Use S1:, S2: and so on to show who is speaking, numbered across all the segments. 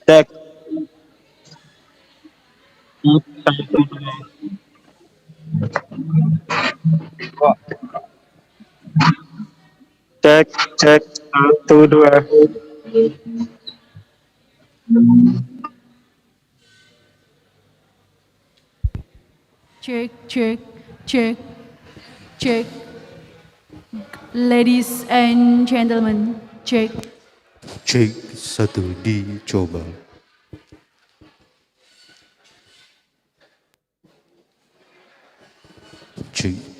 S1: Cek, cek, cek, satu, dua.
S2: Check, check, check, check. Ladies and gentlemen, check.
S3: Cek satu dicoba. Cek.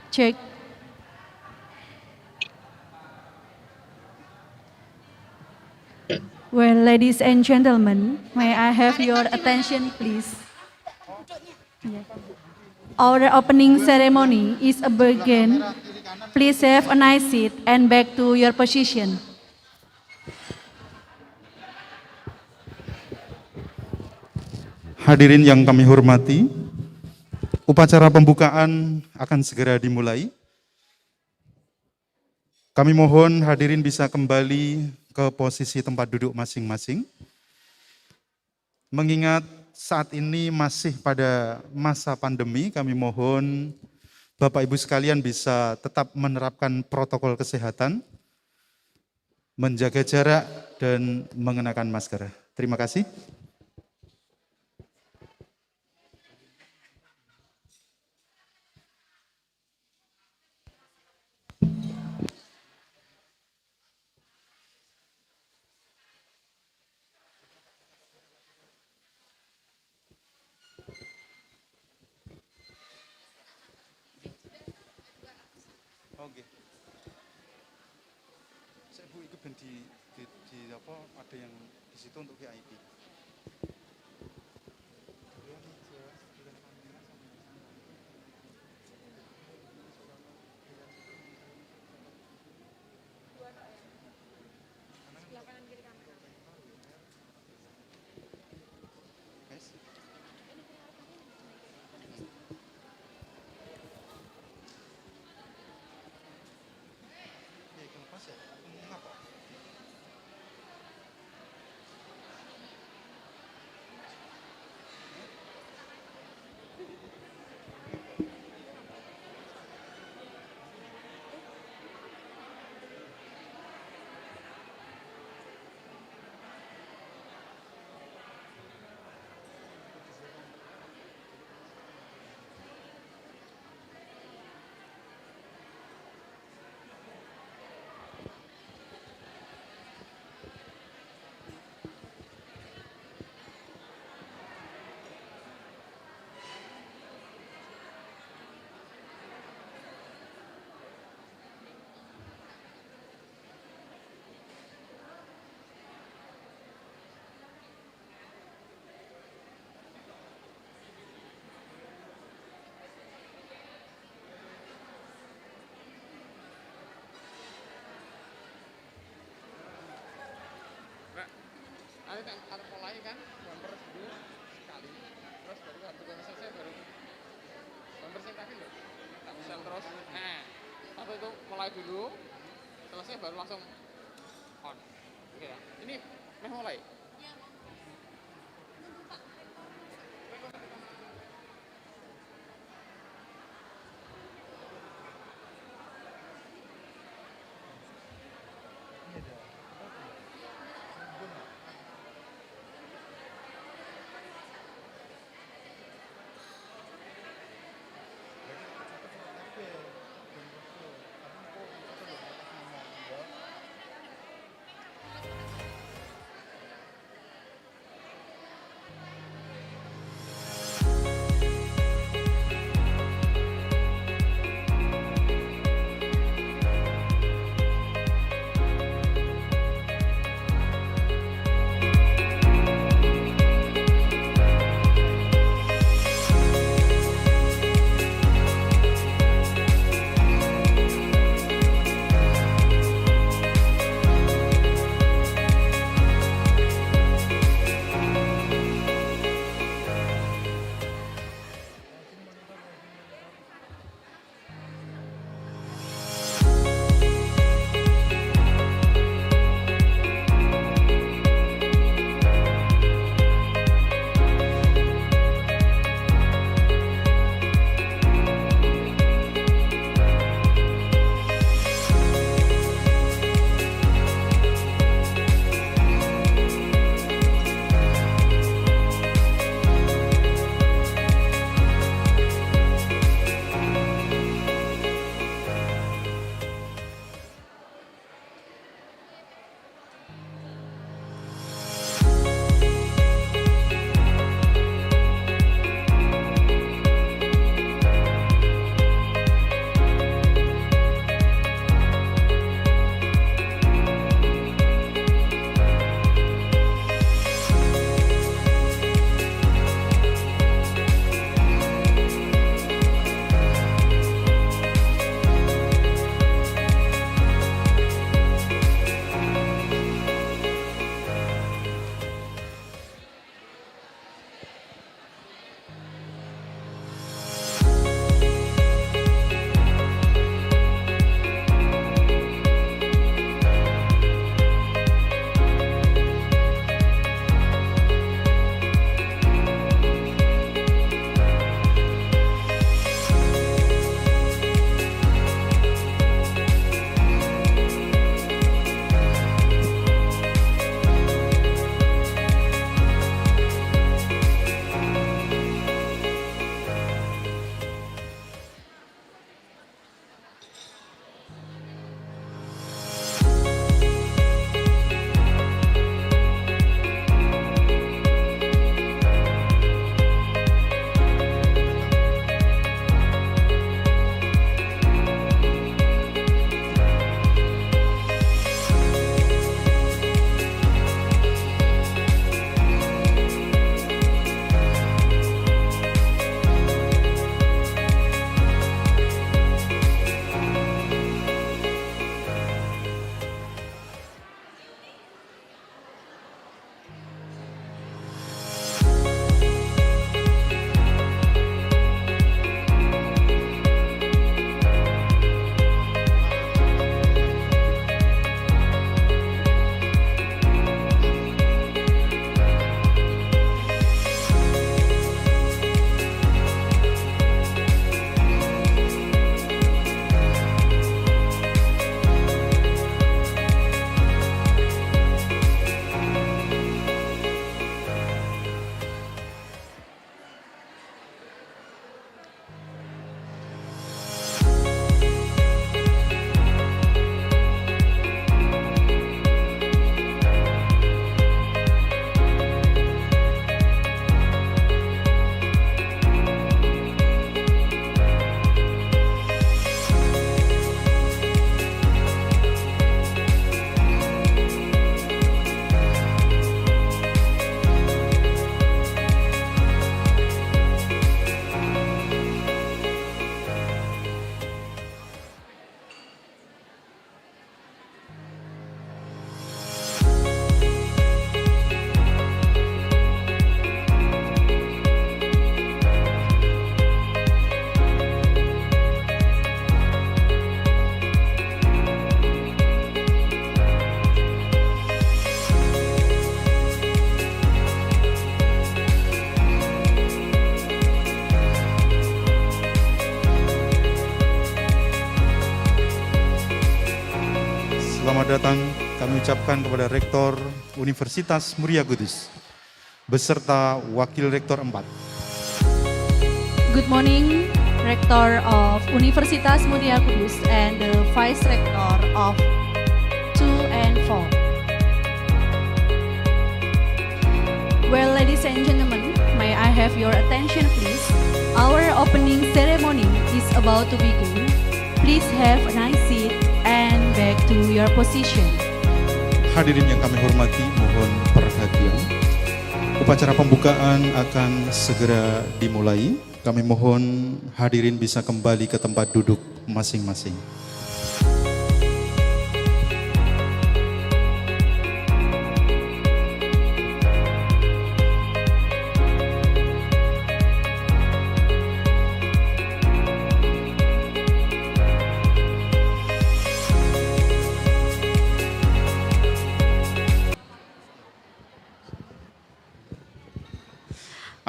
S2: Check. Well, ladies and gentlemen, may I have your attention, please? Our opening ceremony is a begin. Please have a nice seat and back to your position.
S3: Hadirin yang kami hormati, upacara pembukaan akan segera dimulai. Kami mohon hadirin bisa kembali ke posisi tempat duduk masing-masing. Mengingat saat ini masih pada masa pandemi, kami mohon Bapak Ibu sekalian bisa tetap menerapkan protokol kesehatan, menjaga jarak, dan mengenakan masker. Terima kasih. Oke. Saya Bu ikut di apa ada yang di situ untuk VIP.
S4: Nanti ada mulai kan, bumper dulu sekali, terus baru kartu bumper selesai baru bumper sing tadi loh, tak bisa terus. Nah, satu itu mulai dulu, selesai baru langsung on. Oke ya, ini mulai.
S3: Selamat datang kami ucapkan kepada Rektor Universitas Muria Kudus beserta Wakil Rektor 4.
S2: Good morning, Rector of Universitas Muria Kudus and the Vice Rector of 2 and 4. Well, ladies and gentlemen, may I have your attention please? Our opening ceremony is about to begin. Please have a nice seat and back to your position.
S3: Hadirin yang kami hormati, mohon perhatian. Upacara pembukaan akan segera dimulai. Kami mohon hadirin bisa kembali ke tempat duduk masing-masing.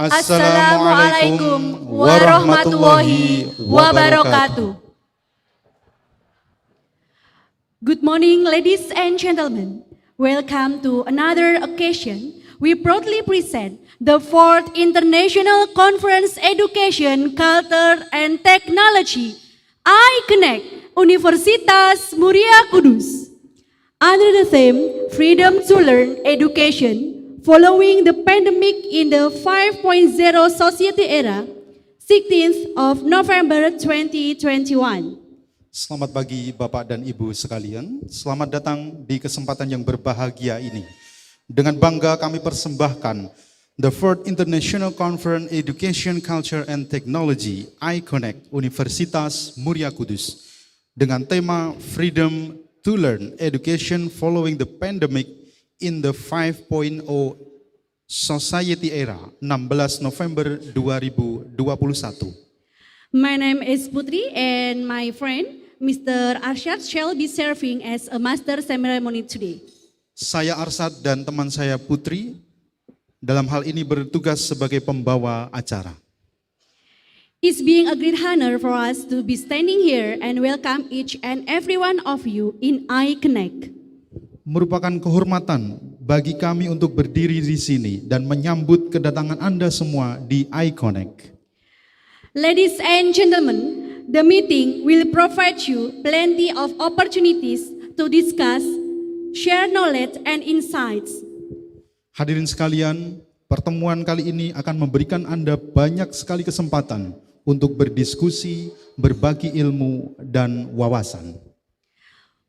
S2: Assalamualaikum warahmatullahi wabarakatuh. Good morning, ladies and gentlemen. Welcome to another occasion. We proudly present the 4th International Conference Education, Culture and Technology, ICONECT, Universitas Muria Kudus. Under the theme, Freedom to Learn Education, following the pandemic in the 5.0 society era, 16th of November 2021.
S3: Selamat pagi Bapak dan Ibu sekalian. Selamat datang di kesempatan yang berbahagia ini. Dengan bangga kami persembahkan the 4th International Conference Education, Culture and Technology, ICONECT, Universitas Muria Kudus, dengan tema Freedom to Learn Education following the pandemic in the 5.0 Society Era, 16 November 2021.
S2: My name is Putri and my friend Mr. Arsyad shall be serving as a master ceremony today.
S3: Saya Arsyad dan teman saya Putri dalam hal ini bertugas sebagai pembawa acara.
S2: It's being a great honor for us to be standing here and welcome each and every one of you in ICONECT.
S3: Merupakan kehormatan bagi kami untuk berdiri di sini dan menyambut kedatangan Anda semua di ICONECT.
S2: Ladies and gentlemen, the meeting will provide you plenty of opportunities to discuss, share knowledge and insights.
S3: Hadirin sekalian, pertemuan kali ini akan memberikan Anda banyak sekali kesempatan untuk berdiskusi, berbagi ilmu dan wawasan.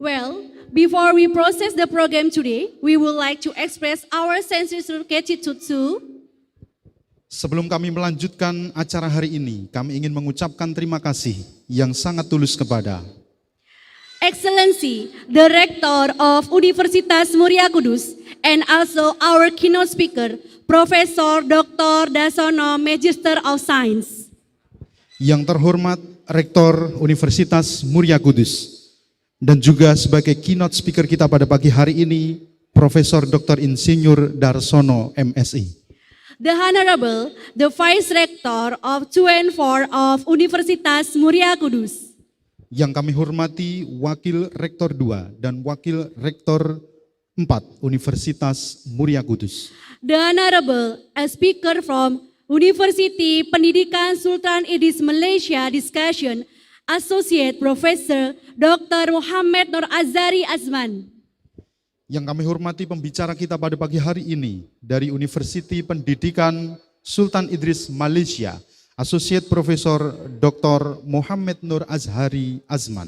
S2: Well, before we process the program today, we would like to express our sincere gratitude to.
S3: Sebelum kami melanjutkan acara hari ini, kami ingin mengucapkan terima kasih yang sangat tulus kepada
S2: Excellency, the Rector of Universitas Muria Kudus, and also our keynote speaker, Profesor Dr. Dasono, Magister of Science.
S3: Yang terhormat Rektor Universitas Muria Kudus, dan juga sebagai keynote speaker kita pada pagi hari ini, Profesor Dr. Insinyur Darsono, MSI.
S2: The Honorable, the Vice Rector of 2 and 4 of Universitas Muria Kudus.
S3: Yang kami hormati Wakil Rektor 2 dan Wakil Rektor 4 Universitas Muria Kudus.
S2: The Honorable, a speaker from University Pendidikan Sultan Idris Malaysia Discussion, Associate Professor Dr. Muhammad Nur Azhari Azman.
S3: Yang kami hormati pembicara kita pada pagi hari ini dari Universiti Pendidikan Sultan Idris Malaysia, Associate Professor Dr. Muhammad Nur Azhari Azman.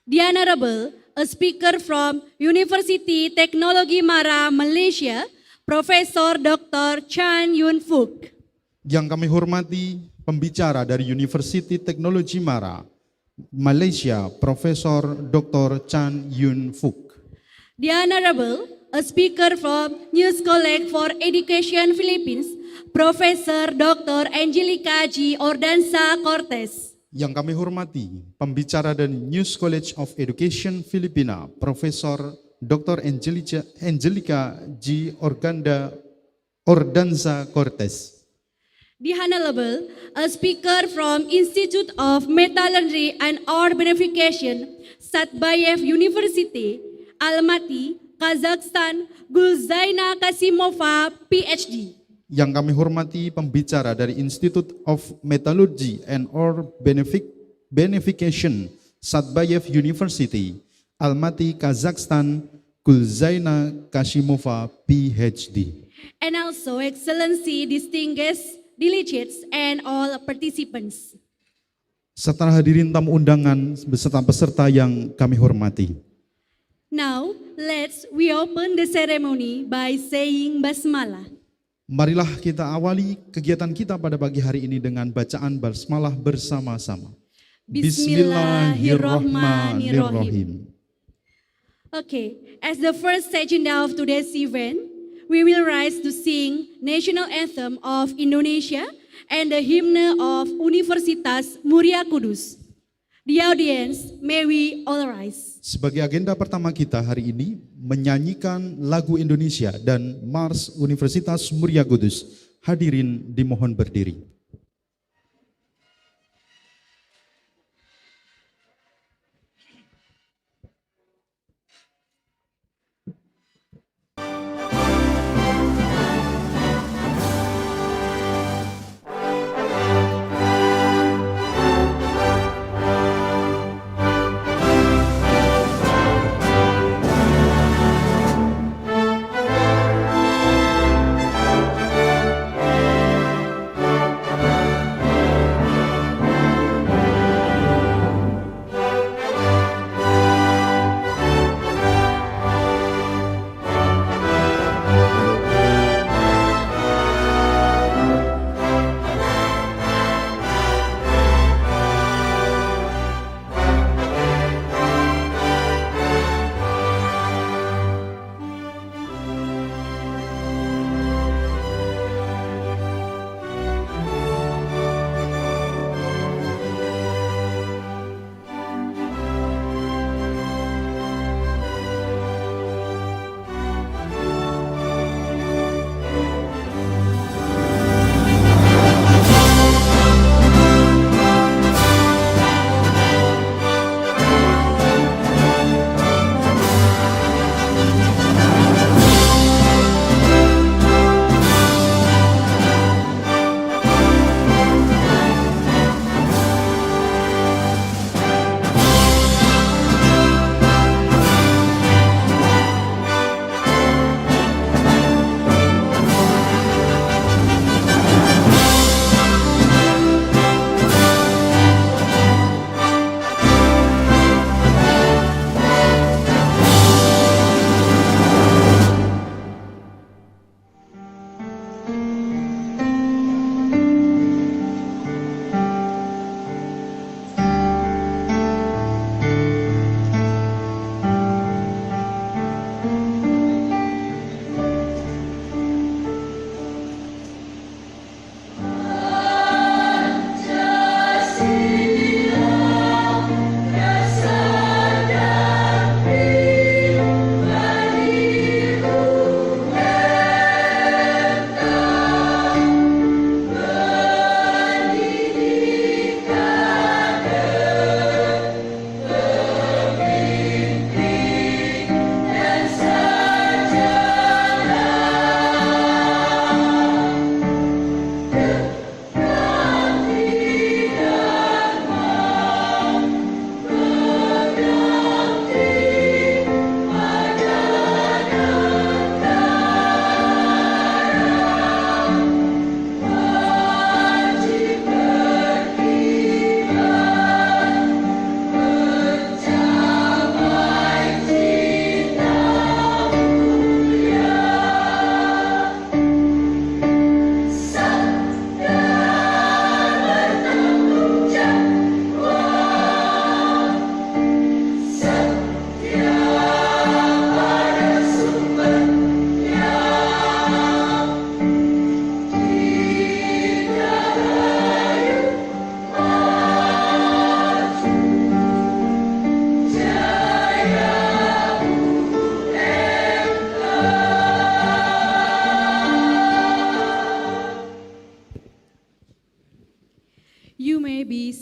S2: The Honorable, a speaker from University Teknologi Mara Malaysia, Professor Dr. Chan Yun Fook.
S3: Yang kami hormati pembicara dari Universiti Teknologi Mara Malaysia, Profesor Dr. Chan Yun Fook.
S2: The Honorable, a speaker from News College for Education Philippines, Profesor Dr. Angelica G. Ordanza Cortez.
S3: Yang kami hormati pembicara dari News College of Education Filipina, Profesor Dr. Angelica G. Ordanza Cortez.
S2: The Honorable, a speaker from Institute of Metallurgy and Ore Beneficiation, Satbayev University, Almaty, Kazakhstan, Gulzaina Kasimova, PhD.
S3: Yang kami hormati pembicara dari Institute of Metallurgy and Ore Benefication, Satbayev University, Almaty, Kazakhstan, Gulzaina Kasimova, PhD.
S2: And also Excellency, distinguished delegates, and all participants.
S3: Serta hadirin tamu undangan beserta peserta yang kami hormati.
S2: Now, we open the ceremony by saying basmalah.
S3: Marilah kita awali kegiatan kita pada pagi hari ini dengan bacaan basmalah bersama-sama. Bismillahirrahmanirrahim.
S2: Okay, as the first agenda of today's event, we will rise to sing National Anthem of Indonesia and the Hymn of Universitas Muria Kudus. The audience, may we all rise.
S3: Sebagai agenda pertama kita hari ini, menyanyikan lagu Indonesia dan Mars Universitas Muria Kudus. Hadirin dimohon berdiri.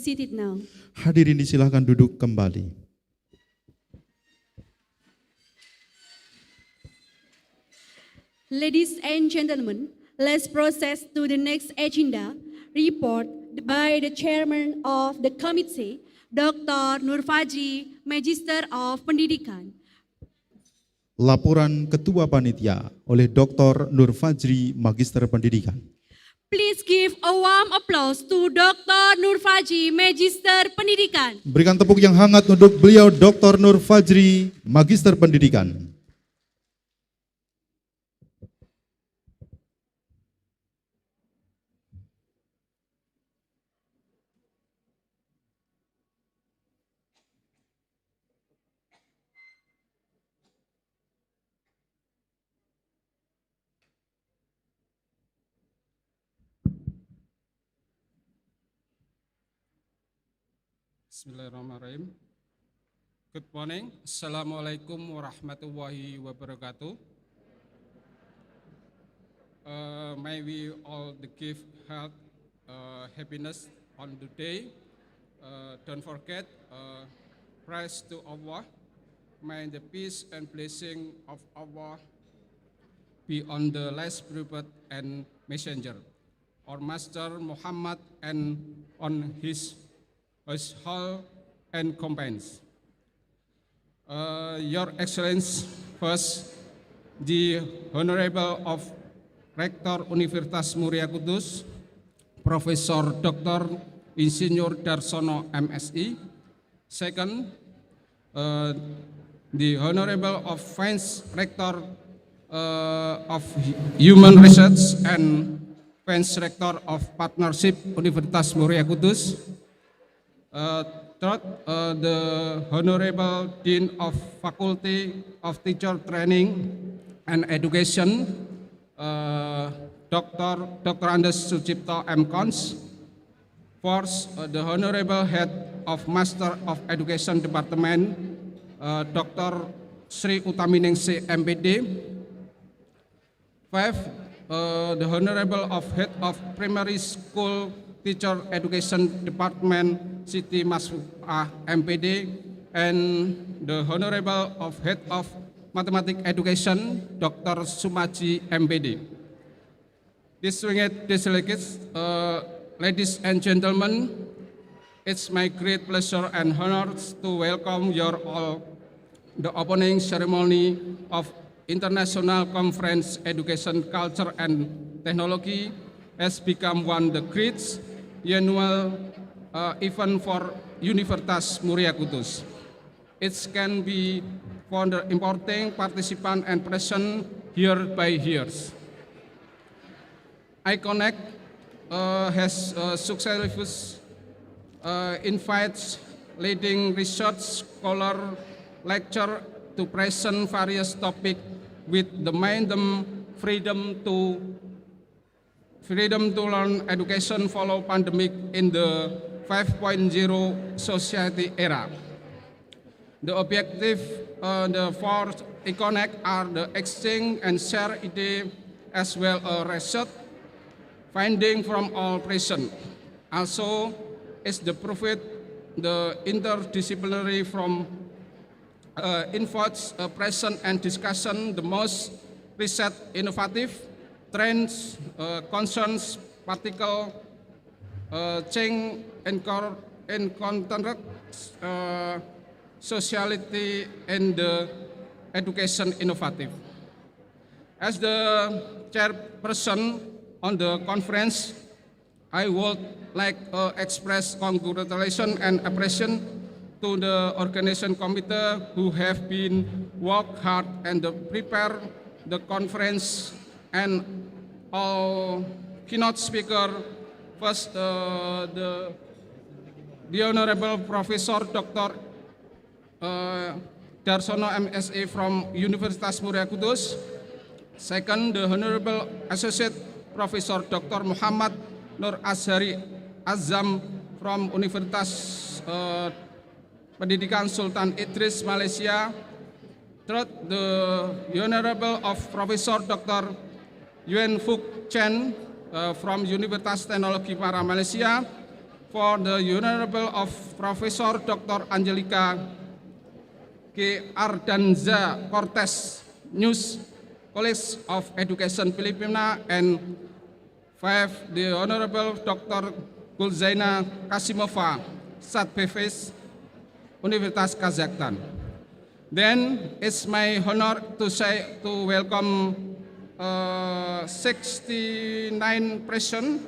S2: seated now.
S3: Hadirin disilahkan duduk kembali.
S2: Ladies and gentlemen, let's proceed to the next agenda, report by the chairman of the committee, Dr. Nur Fajri, Magister of Pendidikan.
S3: Laporan Ketua Panitia oleh Dr. Nur Fajri, Magister Pendidikan.
S2: Please give a warm applause to Dr. Nur Fajri, Magister Pendidikan.
S3: Berikan tepuk yang hangat untuk beliau Dr. Nur Fajri, Magister Pendidikan.
S4: Bismillahirrahmanirrahim. Good morning. Assalamualaikum warahmatullahi wabarakatuh. May we all give health, happiness on the day. Don't forget, praise to Allah. May the peace and blessing of Allah be on the last prophet and messenger, our Master Muhammad, and on his hall and companions. Your Excellence, first, the Honorable of Rektor Universitas Muria Kudus, Profesor Dr. Insinyur Darsono MSI. Second, the Honorable of Vice Rector of Human Research and Vice Rector of Partnership Universitas Muria Kudus. Third, the Honorable Dean of Faculty of Teacher Training and Education, Dr. Andes Sucipto M. Cons. Fourth, the Honorable Head of Master of Education Department, Dr. Sri Utaminingsi MPD. Fifth, the Honorable of Head of Primary School Teacher Education Department, Siti Masfuah MPD, and the Honorable of Head of Mathematics Education, Dr. Sumaji MPD. Distinguished delegates, ladies and gentlemen, it's my great pleasure and honor to welcome you all the opening ceremony of International Conference Education, Culture, and Technology has become one of the great annual event for Universitas Muria Kudus. It can be for the important participant and present here by years. ICONECT has successfully invites leading research scholar lecture to present various topics with the main theme freedom to learn education follow pandemic in the 5.0 society era. The objective for ICONECT are the exchange and share ideas as well as research finding from all present. Also, is the profit the interdisciplinary from inputs present and discussion the most research innovative trends, concerns, particle change and content, sociality, and education innovative. As the chairperson on the conference, I would like to express congratulations and appreciation to the organization committee who have been work hard and prepare the conference, and all keynote speaker. First, the Honorable Professor Dr. Darsono MSA from Universitas Muria Kudus. Second, the Honorable Associate Professor Dr. Muhammad Nur Azhari Azam from Universitas Pendidikan Sultan Idris, Malaysia. Third, the Honorable of Professor Dr. Yuen Fuk Chen from Universitas Teknologi Para, Malaysia. For the Honorable of Professor Dr. Angelica K. Ardanza Cortez, News College of Education Filipina, and 5, the Honorable Dr. Gulzaina Kasimova, Satpefes, Universitas Kazakhstan. Then it's my honor to welcome 69 present,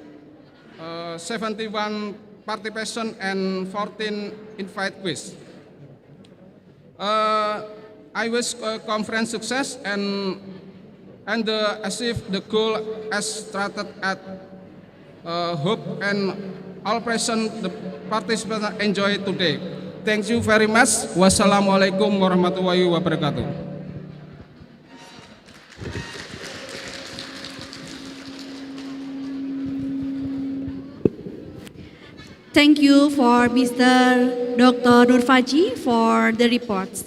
S4: 71 participation, and 14 invite quiz. I wish conference success and achieve the goal as started at hope and all present the participants enjoy today. Thank you very much. Wassalamualaikum warahmatullahi wabarakatuh.
S2: Thank you for Mr. Dr. Nur Faji for the reports.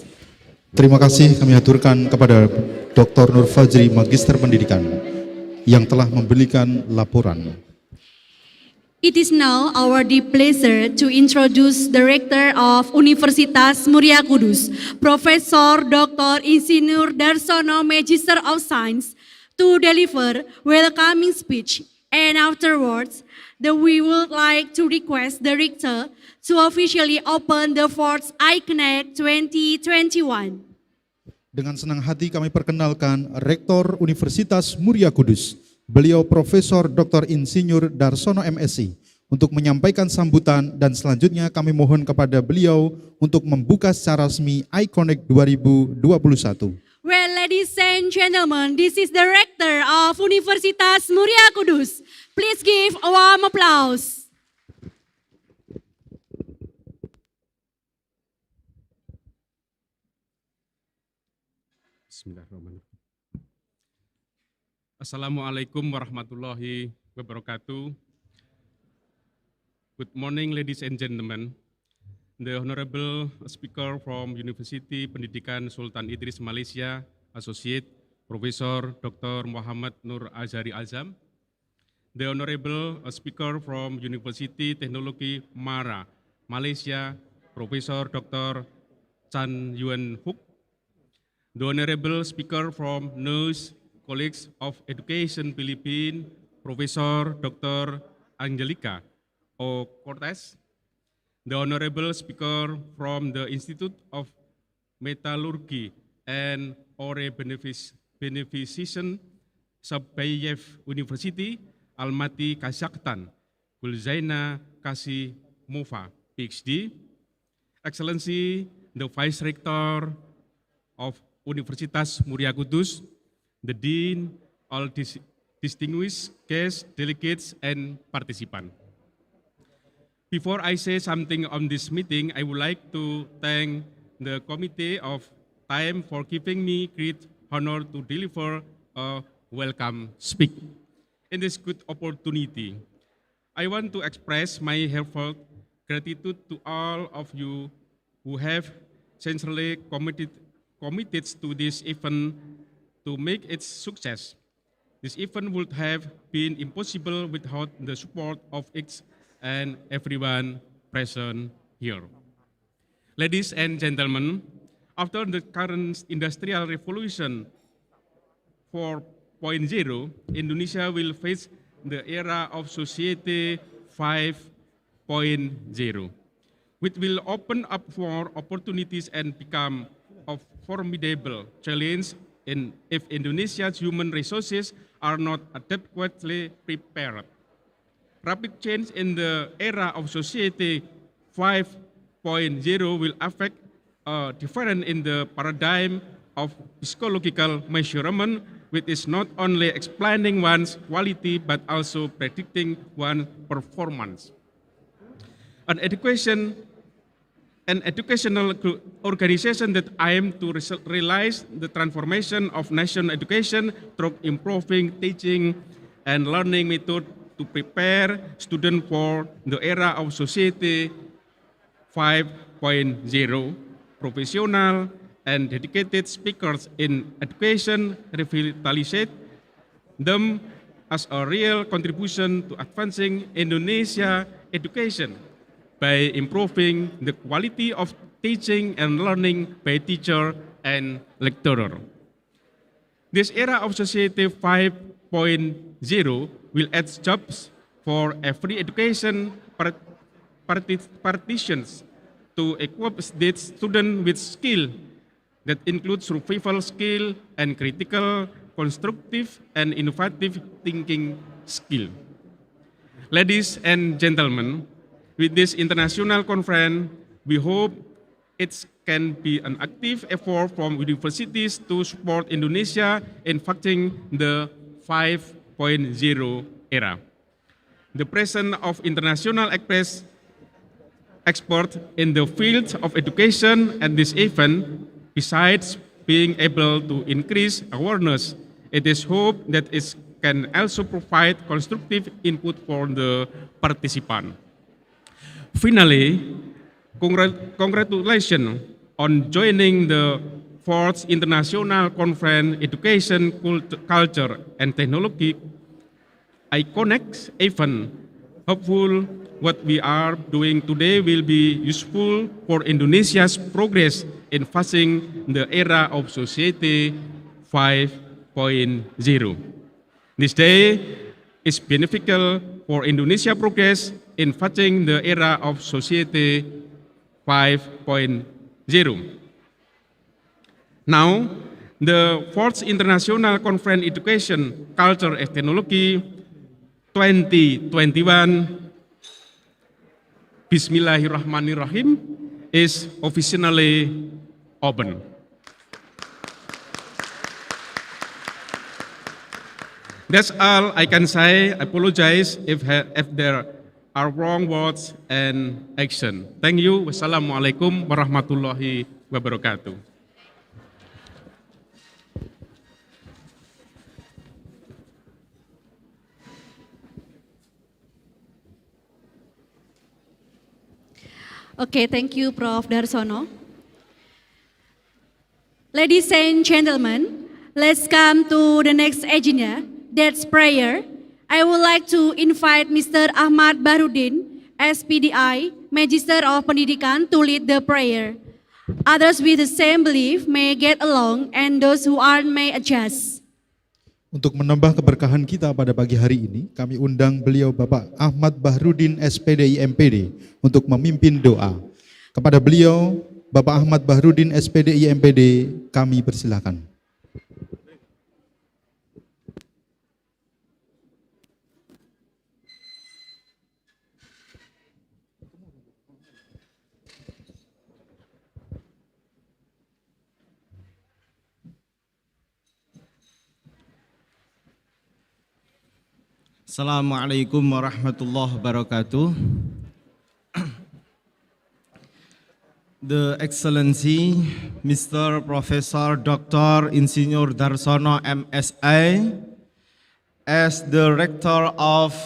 S3: Terima kasih kami aturkan kepada Dr. Nur Fajri, Magister Pendidikan, yang telah memberikan laporan.
S2: It is now our deep pleasure to introduce the Rector of Universitas Muria Kudus, Profesor Dr. Insinyur Darsono, Magister of Science, to deliver welcoming speech. And afterwards, we would like to request the Rector to officially open the 4th ICONECT 2021.
S3: Dengan senang hati kami perkenalkan Rektor Universitas Muria Kudus, beliau Profesor Dr. Insinyur Darsono MSI, untuk menyampaikan sambutan, dan selanjutnya kami mohon kepada beliau untuk membuka secara resmi ICONECT 2021.
S2: Well, ladies and gentlemen, this is the Rector of Universitas Muria Kudus. Please give a warm applause.
S5: Bismillahirrahmanirrahim. Assalamualaikum warahmatullahi wabarakatuh. Good morning, ladies and gentlemen. The Honorable Speaker from University Pendidikan Sultan Idris Malaysia, Associate Professor Dr. Muhammad Nur Azhari Azam. The Honorable Speaker from University Teknologi Mara, Malaysia, Professor Dr. Chan Yuan Huk. The Honorable Speaker from Nurse College of Education Philippines, Professor Dr. Angelica O. Cortez. The Honorable Speaker from the Institute of Metallurgy and Ore Beneficence, Sabayev University, Almaty, Kazakhstan, Gulzaina Kasimova, PhD. Excellency, the Vice Rector of Universitas Muria Kudus, the Dean, all distinguished guests, delegates, and participants. Before I say something on this meeting, I would like to thank the Committee of Time for giving me great honor to deliver a welcome speech. In this good opportunity, I want to express my heartfelt gratitude to all of you who have sincerely committed to this event to make its success. This event would have been impossible without the support of each and everyone present here. Ladies and gentlemen, after the current industrial revolution 4.0, Indonesia will face the era of society 5.0, which will open up for opportunities and become a formidable challenge if Indonesia's human resources are not adequately prepared. Rapid change in the era of society 5.0 will affect a difference in the paradigm of psychological measurement, which is not only explaining one's quality but also predicting one's performance. An educational organization that aims to realize the transformation of national education through improving teaching and learning methods to prepare students for the era of society 5.0. Professional and dedicated speakers in education revitalize them as a real contribution to advancing Indonesia education by improving the quality of teaching and learning by teacher and lecturer. This era of Society 5.0 will add jobs for every education partitions to equip these students with skill that include survival skill and critical, constructive, and innovative thinking skill. Ladies and gentlemen, with this international conference, we hope it can be an active effort from universities to support Indonesia in fighting the 5.0 era. The presence of international experts in the field of education at this event, besides being able to increase awareness, it is hoped that it can also provide constructive input for the participants. Finally, congratulations on joining the 4th International Conference Education, Culture, and Technology ICONECT event. Hopeful what we are doing today will be useful for Indonesia's progress in facing the era of Society 5.0. This day is beneficial for Indonesia progress in facing the era of Society 5.0. Now, the 4th International Conference Education, Culture, and Technology 2021, Bismillahirrahmanirrahim, is officially open. That's all I can say. I apologize if there are wrong words and action. Thank you. Wassalamualaikum warahmatullahi wabarakatuh.
S2: Okay, thank you, Prof. Darsono. Ladies and gentlemen, let's come to the next agenda, that's prayer. I would like to invite Mr. Ahmad Bahrudin, SPDI, Magister of Pendidikan, to lead the prayer. Others with the same belief may get along, and those who aren't may adjust.
S3: Untuk menambah keberkahan kita pada pagi hari ini, kami undang beliau Bapak Ahmad Bahrudin, SPDI MPD, untuk memimpin doa. Kepada beliau, Bapak Ahmad Bahrudin, SPDI MPD, kami persilakan.
S6: Assalamualaikum warahmatullahi wabarakatuh. The Excellency, Mr. Professor Dr. Insinyur Darsono MSA, as the Rector of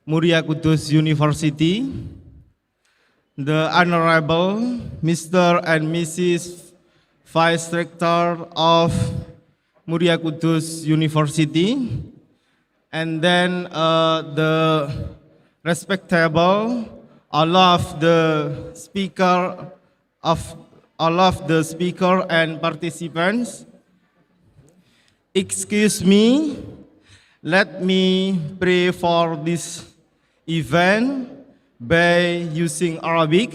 S6: Muria Kudus University, the Honorable Mr. and Mrs. Vice Rector of Muria Kudus University, and then the respectable all of the speaker and participants. Excuse me, let me pray for this event by using Arabic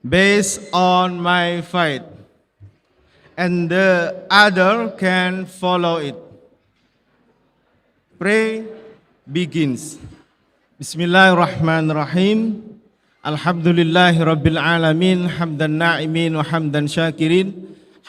S6: based on my faith, and the other can follow it. Pray begins. Bismillahirrahmanirrahim. Alhamdulillahi rabbil alamin. Hamdan na'imin wa hamdan syakirin.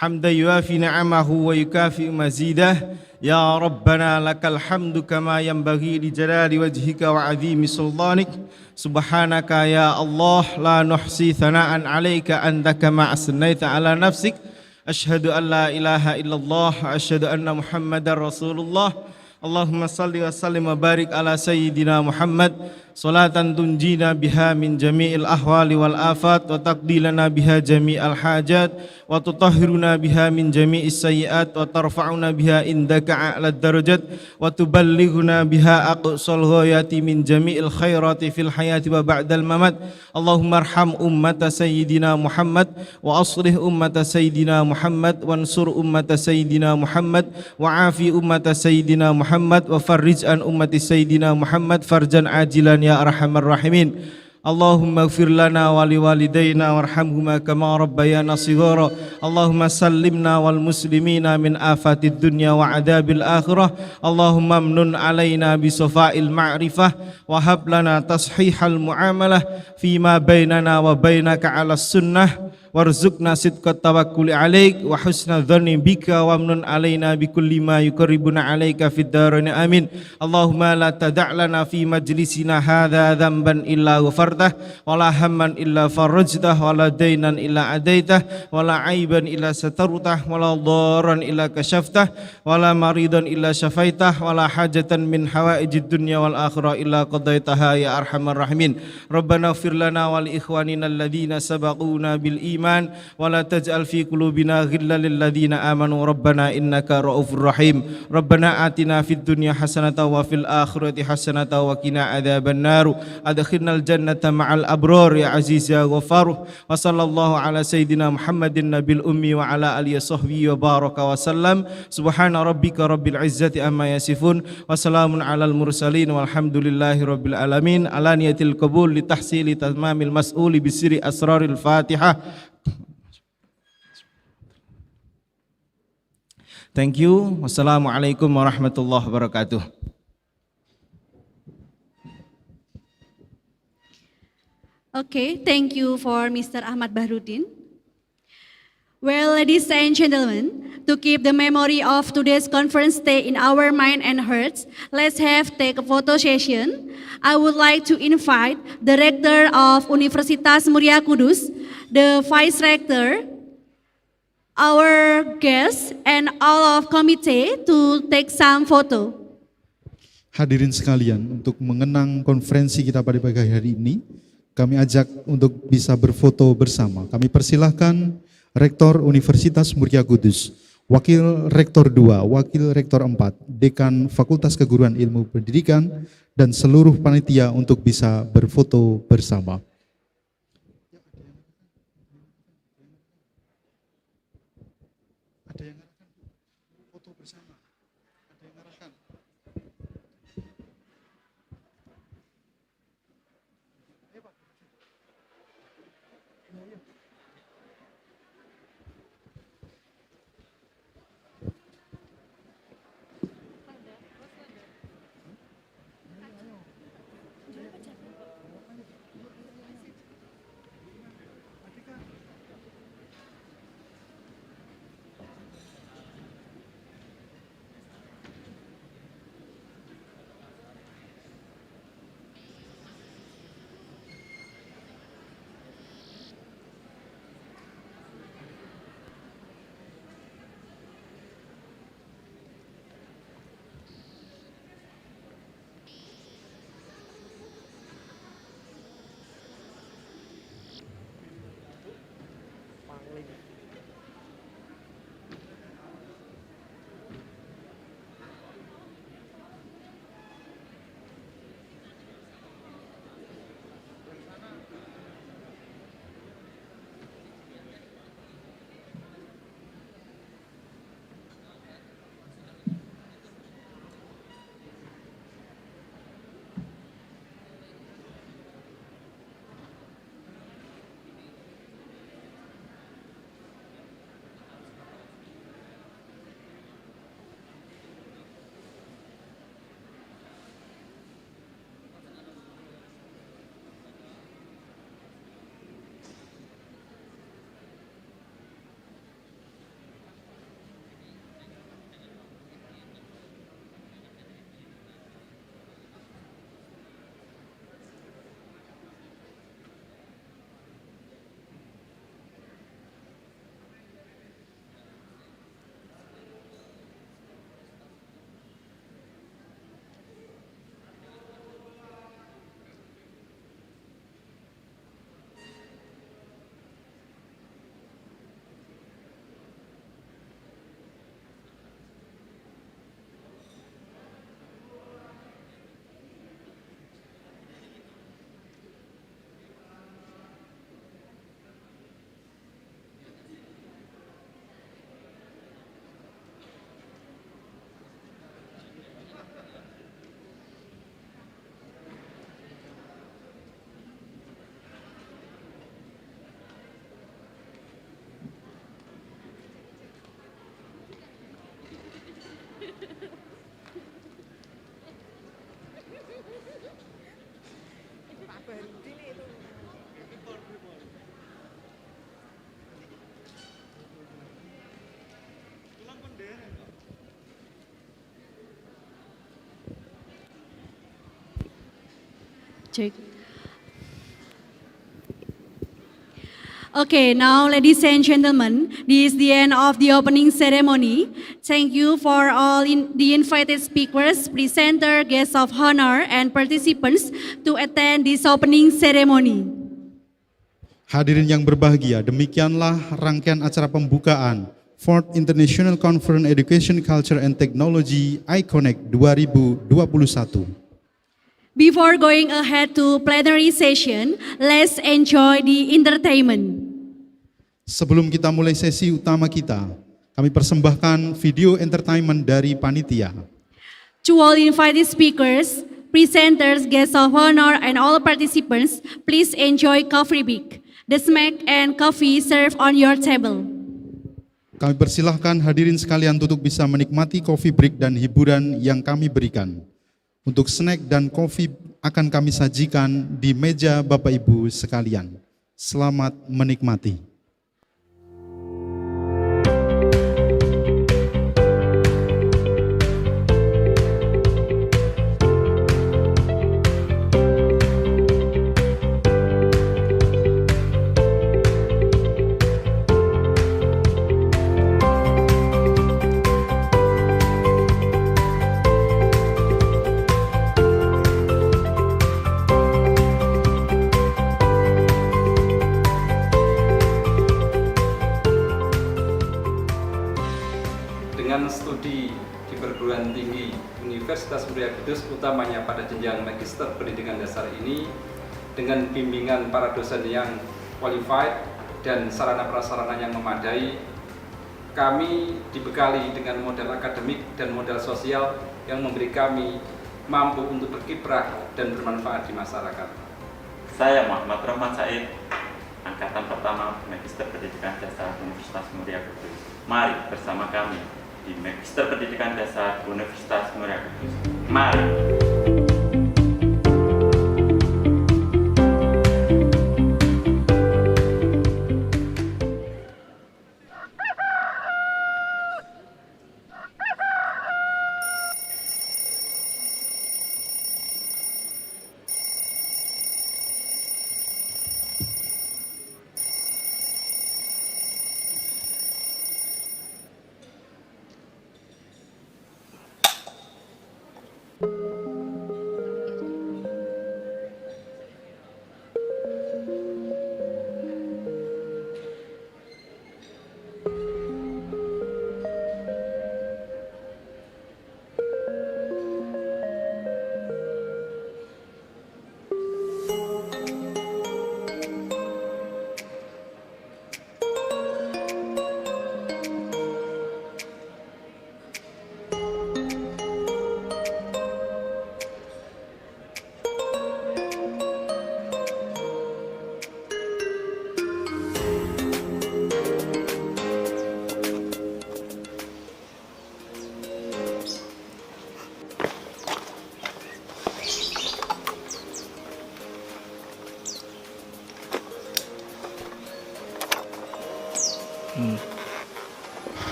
S6: Hamdan yuafi ni'amahu wa yukafi mazidah. Ya Rabbana lakal hamdu kama yanbaghi li jalali wajhika wa azimi sultanik. Subhanaka ya Allah la nuhsi thana'an alayka anta kama asnaita ala nafsik. Ashhadu an la ilaha illallah wa ashhadu anna Muhammadar Rasulullah. Allahumma salli wa sallim wa barik ala Sayyidina Muhammad salatan tunjina biha min jami'il ahwali wal afat wa taqdilana biha jami'al hajat wa tutahhiruna biha min jami'is sayyiat wa tarfa'una biha indaka a'lad darajat wa tuballighuna biha aqsal ghayati min jami'il khairati fil hayati wa ba'dal mamat. Allahumma arham ummata sayyidina Muhammad wa aslih ummata sayyidina Muhammad wansur ummata sayyidina Muhammad wa afi ummata sayyidina Muhammad wa farrij an ummati sayyidina Muhammad farjan ajilan ya arhamar rahimin. Allahumma ighfir lana wa liwalidayna warhamhuma kama rabbayana shighara. Allahumma sallimna wal muslimina min afatid dunya wa adabil akhirah. Allahumma amnun alaina bi safa'il ma'rifah wa hab lana tashihal muamalah fima bainana wa bainaka 'ala sunnah warzuqna sidqat tawakkuli alaik wa husna dhanni bika wa amnun alaina bi kulli ma yuqarribuna alaika fid darain amin. Allahumma la tada' lana fi majlisina hadza dhanban illa ghafartah wa la hamman illa farajtah wa la dainan illa adaitah wa la aiban illa satartah wa la dharran illa kashaftah wa la maridan illa syafaitah wa la hajatan min hawaijid dunya wal akhirah illa qadaitaha ya arhamar rahimin. Rabbana ighfir lana wa li ikhwanina alladhina sabaquna bil iman wa la taj'al fi qulubina ghillan lil ladzina amanu rabbana innaka raufur rahim. Rabbana atina fid dunya hasanatan wa fil akhirati hasanatan wa qina adzabannar. Adkhilnal jannata ma'al abrar ya aziz ya ghaffar. Wa sallallahu ala sayidina Muhammadin nabil ummi wa ala alihi sahbihi wa baraka wa sallam. Subhana rabbika rabbil izzati amma yasifun wa salamun alal mursalin walhamdulillahi rabbil alamin. Ala niyatil qabul li tahsili tamamil mas'uli bisiri asraril Fatihah. Thank you. Wassalamualaikum warahmatullahi wabarakatuh.
S2: Okay, thank you for Mr. Ahmad Bahrudin. Well, ladies and gentlemen, to keep the memory of today's conference day in our mind and hearts, let's take a photo session. I would like to invite the Rector of Universitas Muria Kudus, the Vice Rector, our guests, and all of committee to take some photo.
S3: Hadirin sekalian, untuk mengenang konferensi kita pada pagi hari ini, kami ajak untuk bisa berfoto bersama. Kami persilahkan Rektor Universitas Muria Kudus, Wakil Rektor 2, Wakil Rektor 4, Dekan Fakultas Keguruan Ilmu Pendidikan, dan seluruh panitia untuk bisa berfoto bersama.
S2: Check. Okay, now ladies and gentlemen, this is the end of the opening ceremony. Thank you for all the invited speakers, presenter, guests of honor, and participants to attend this opening ceremony.
S3: Hadirin yang berbahagia, demikianlah rangkaian acara pembukaan 4th International Conference Education, Culture and Technology ICONECT 2021.
S2: Before going ahead to plenary session, let's enjoy the entertainment.
S3: Sebelum kita mulai sesi utama kita, kami persembahkan video entertainment dari panitia.
S2: To all invited speakers, presenters, guests of honor, and all participants, please enjoy coffee break. The snack and coffee served on your table.
S3: Kami persilahkan hadirin sekalian untuk bisa menikmati coffee break dan hiburan yang kami berikan. Untuk snack dan kopi akan kami sajikan di meja Bapak Ibu sekalian. Selamat menikmati.
S7: Dengan studi di perguruan tinggi Universitas Muria Kudus, utamanya pada jenjang magister pendidikan dasar ini, dengan bimbingan para dosen yang qualified dan sarana prasarana yang memadai, kami dibekali dengan modal akademik dan modal sosial yang memberi kami mampu untuk berkiprah dan bermanfaat di masyarakat.
S8: Saya Muhammad Rahmat Said, angkatan pertama Magister Pendidikan Dasar Universitas Muria Kudus. Mari bersama kami di Magister Pendidikan Dasar Universitas Muria Kudus. Mari.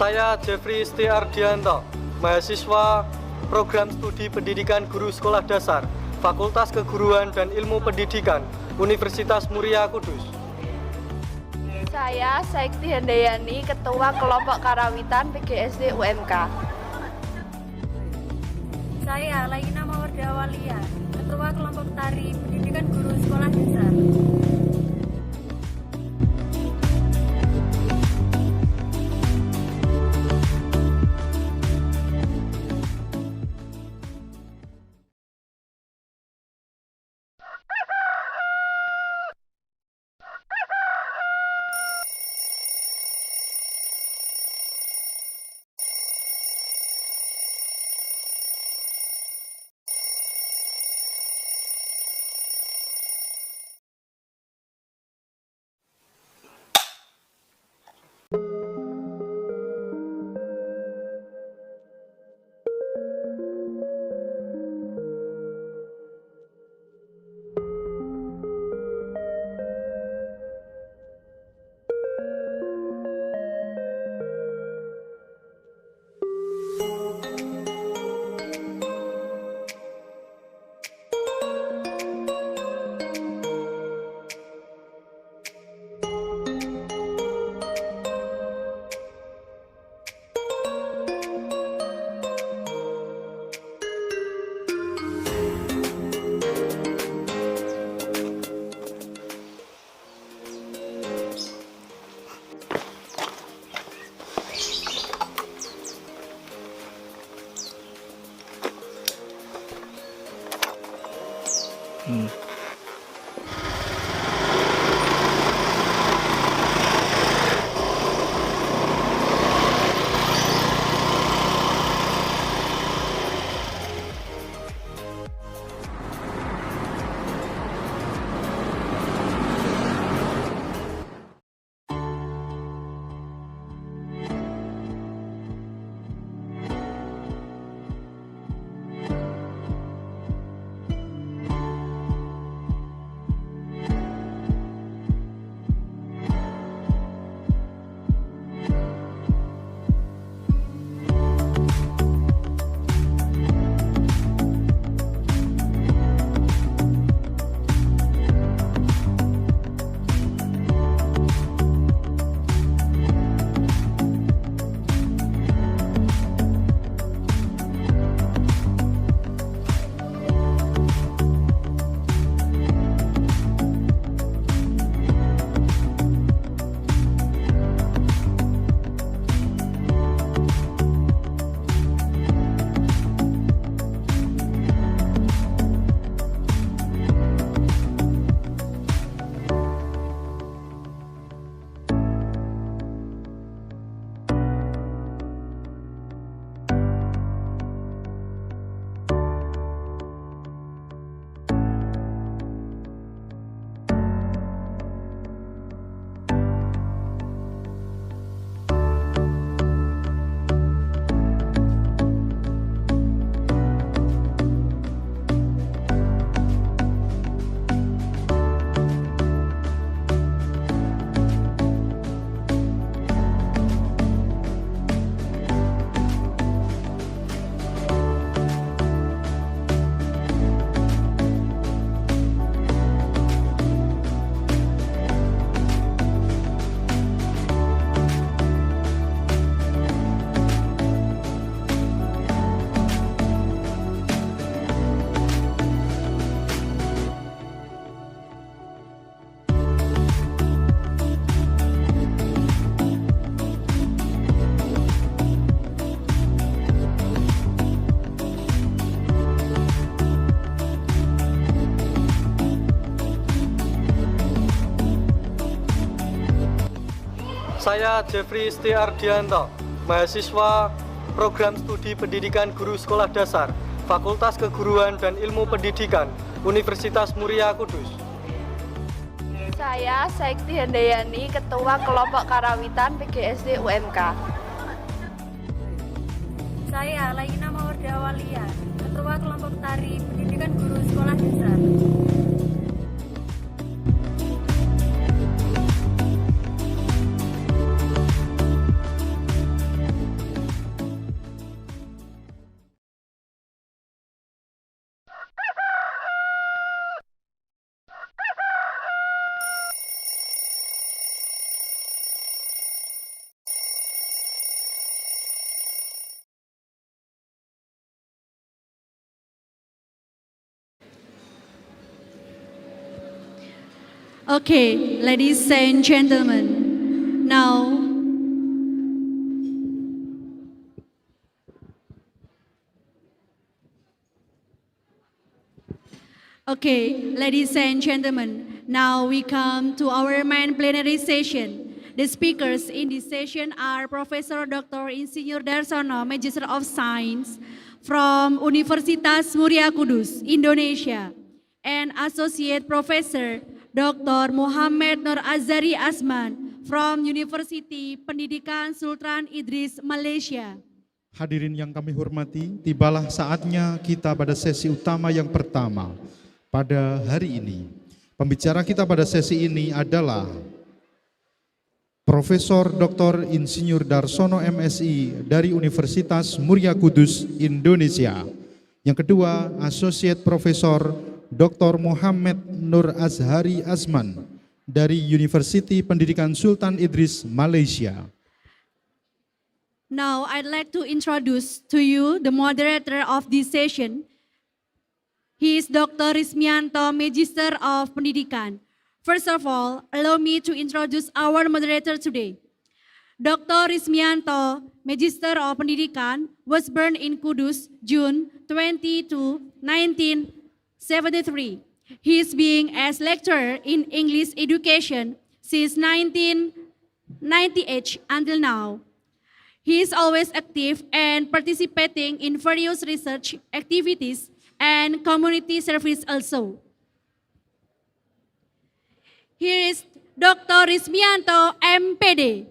S9: Saya Jeffrey Ardianto, mahasiswa Program Studi Pendidikan Guru Sekolah Dasar, Fakultas Keguruan dan Ilmu Pendidikan, Universitas Muria Kudus.
S10: Saya Saikti Handayani, Ketua Kelompok Karawitan PGSD UMK.
S11: Saya Laina Mawarda Walia, Ketua Kelompok Tari Pendidikan Guru Sekolah Dasar.
S9: Saya Jeffrey Ardianto, mahasiswa Program Studi Pendidikan Guru Sekolah Dasar, Fakultas Keguruan dan Ilmu Pendidikan, Universitas Muria Kudus.
S10: Saya Saikti Handayani, Ketua Kelompok Karawitan PGSD UMK.
S11: Saya Laina Mawarda Walia, Ketua Kelompok Tari Pendidikan Guru Sekolah Dasar.
S2: Okay, ladies and gentlemen, now Okay, ladies and gentlemen, now we come to our main plenary session. The speakers in this session are Professor Dr. Insinyur Darsono, Magister of Science from Universitas Muria Kudus, Indonesia, and Associate Professor Dr. Muhammad Nur Azari Asman from University Pendidikan Sultan Idris, Malaysia.
S3: Hadirin yang kami hormati, tibalah saatnya kita pada sesi utama yang pertama pada hari ini. Pembicara kita pada sesi ini adalah Profesor Dr. Insinyur Darsono MSI dari Universitas Muria Kudus, Indonesia. Yang kedua, Associate Profesor Dr. Muhammad Nur Azhari Asman dari University Pendidikan Sultan Idris, Malaysia.
S2: Now, I'd like to introduce to you the moderator of this session. He is Dr. Rismianto, Magister of Pendidikan. First of all, allow me to introduce our moderator today. Dr. Rismianto, Magister of Pendidikan, was born in Kudus, June 22, 1973. He is being as lecturer in English education since 1998 until now. He is always active and participating in various research activities and community service also. Here is Dr. Rismianto, MPD.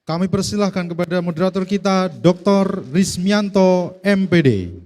S3: Kami persilahkan kepada moderator kita, Dr. Rismianto, MPD.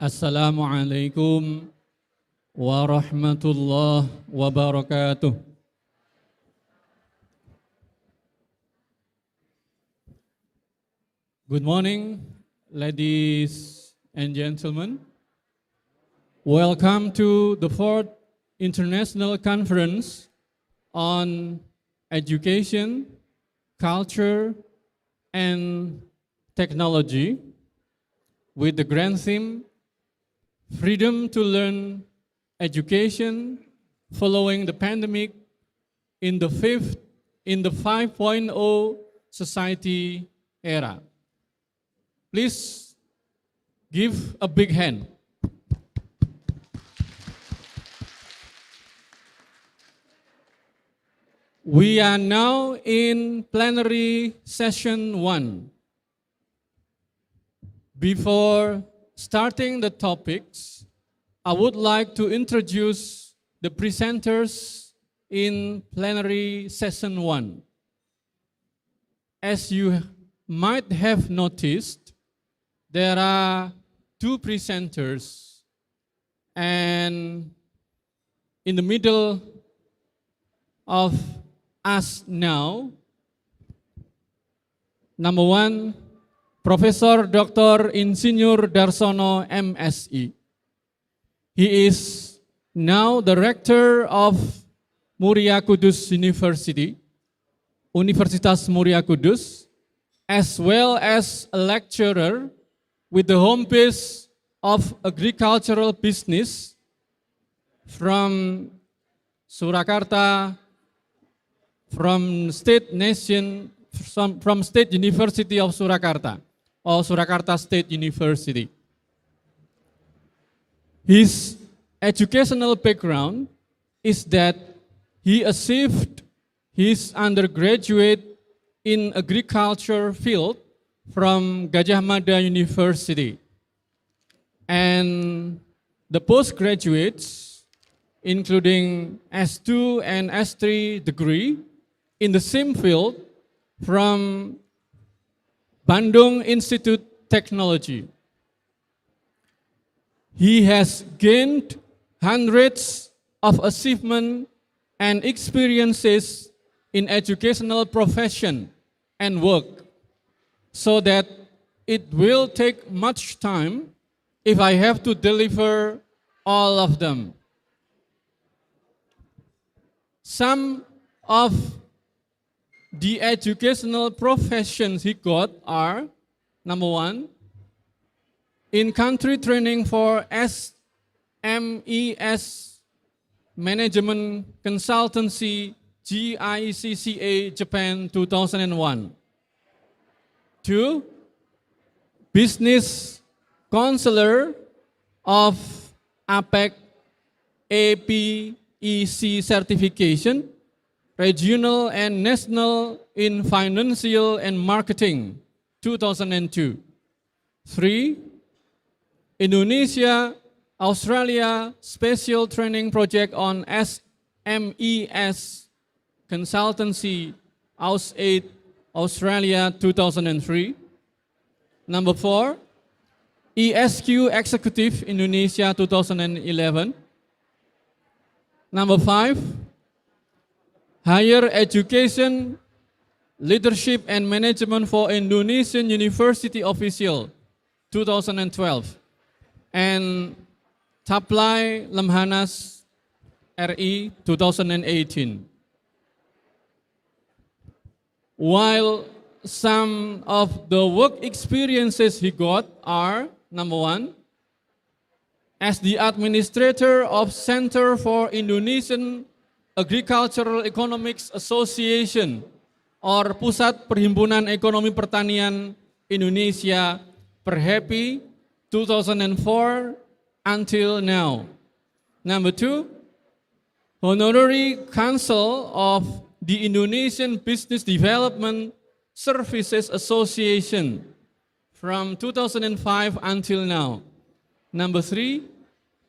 S12: Assalamualaikum warahmatullahi wabarakatuh. Good morning, ladies and gentlemen. Welcome to the 4th International Conference on Education, Culture, and Technology with the grand theme Freedom to Learn Education Following the Pandemic in the 5.0 Society Era. Please give a big hand. We are now in plenary session 1. Before starting the topics, I would like to introduce the presenters in plenary session 1. As you might have noticed, there are 2 presenters, and in the middle of us now, number 1, Professor Dr. Insinyur Darsono MSI. He is now the rector of Muria Kudus University, Universitas Muria Kudus, as well as a lecturer with the home base of agricultural business from Surakarta, from State University of Surakarta, or Surakarta State University. His educational background is that he achieved his undergraduate in agriculture field from Gajah Mada University. And the postgraduates, including S2 and S3 degree in the same field from Bandung Institute Technology. He has gained hundreds of achievements and experiences in educational profession and work, so that it will take much time if I have to deliver all of them. Some of the educational professions he got are, number one, in-country training for SMES Management Consultancy, GICCA Japan 2001. 2, Business Counselor of APEC APEC certification, regional and national in financial and marketing, 2002. 3, Indonesia, Australia Special Training Project on SMES Consultancy, AUS8, Australia, 2003. Number 4, ESQ Executive Indonesia, 2011. Number 5, Higher Education, Leadership and Management for Indonesian University Official, 2012. And Taplai Lemhanas RI, 2018. While some of the work experiences he got are, number 1, as the administrator of Center for Indonesian Agricultural Economics Association, or Pusat Perhimpunan Ekonomi Pertanian Indonesia, Perhepi, 2004 until now. Number 2, Honorary Council of the Indonesian Business Development Services Association from 2005 until now. Number 3,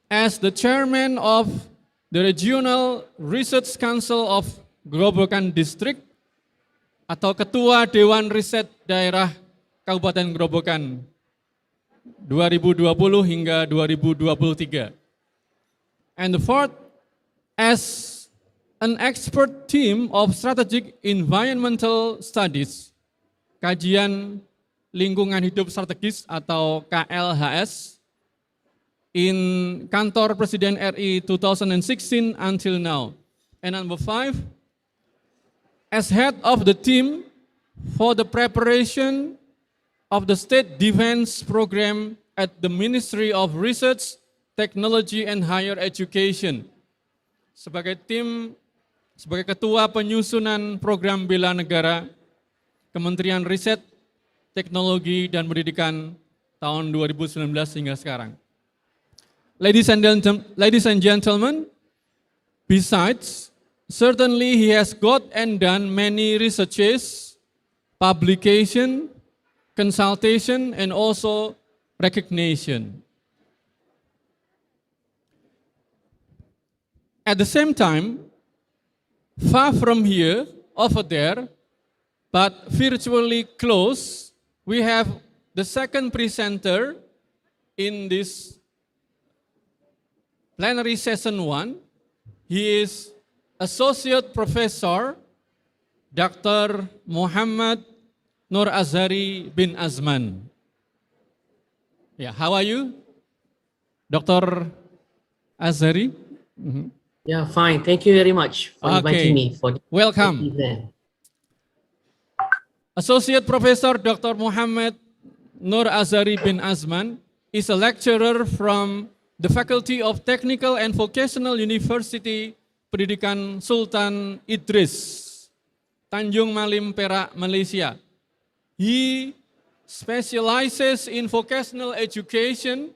S12: as the chairman of the Regional Research Council of Grobogan District atau Ketua Dewan Riset Daerah Kabupaten Grobogan 2020 hingga 2023. And the 4th, as an expert team of strategic environmental studies, kajian lingkungan hidup strategis atau KLHS, in Kantor Presiden RI 2016 until now. And number 5, as head of the team for the preparation of the State Defense Program at the Ministry of Research, Technology and Higher Education. Sebagai ketua penyusunan program bela negara Kementerian Riset, Teknologi dan Pendidikan tahun 2019 hingga sekarang. Ladies and gentlemen, besides, certainly he has got and done many researches, publication, consultation, and also recognition. At the same time, far from here, over there, but virtually close, we have the second presenter in this plenary session 1. He is Associate Professor Dr. Muhammad Nur Azhari bin Azman. Yeah, how are you, Dr. Azhari?
S13: Yeah, fine. Thank you very much for inviting me for this
S12: Welcome.
S13: event.
S12: Associate Professor Dr. Muhammad Nur Azhari bin Azman is a lecturer from the Faculty of Technical and Vocational University Pendidikan Sultan Idris, Tanjung Malim, Perak, Malaysia. He specializes in vocational education,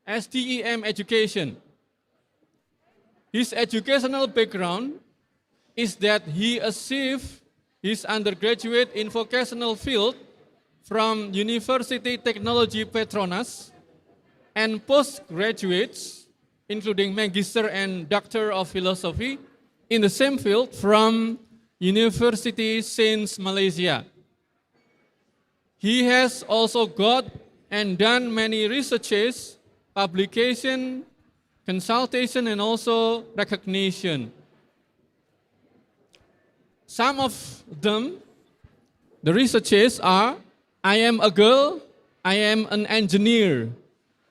S12: STEM education. His educational background is that he achieved his undergraduate in vocational field from University Technology Petronas and postgraduates, including Magister and Doctor of Philosophy, in the same field from University Sains Malaysia. He has also got and done many researches, publication, consultation, and also recognition. Some of them, the researches are, I am a girl, I am an engineer,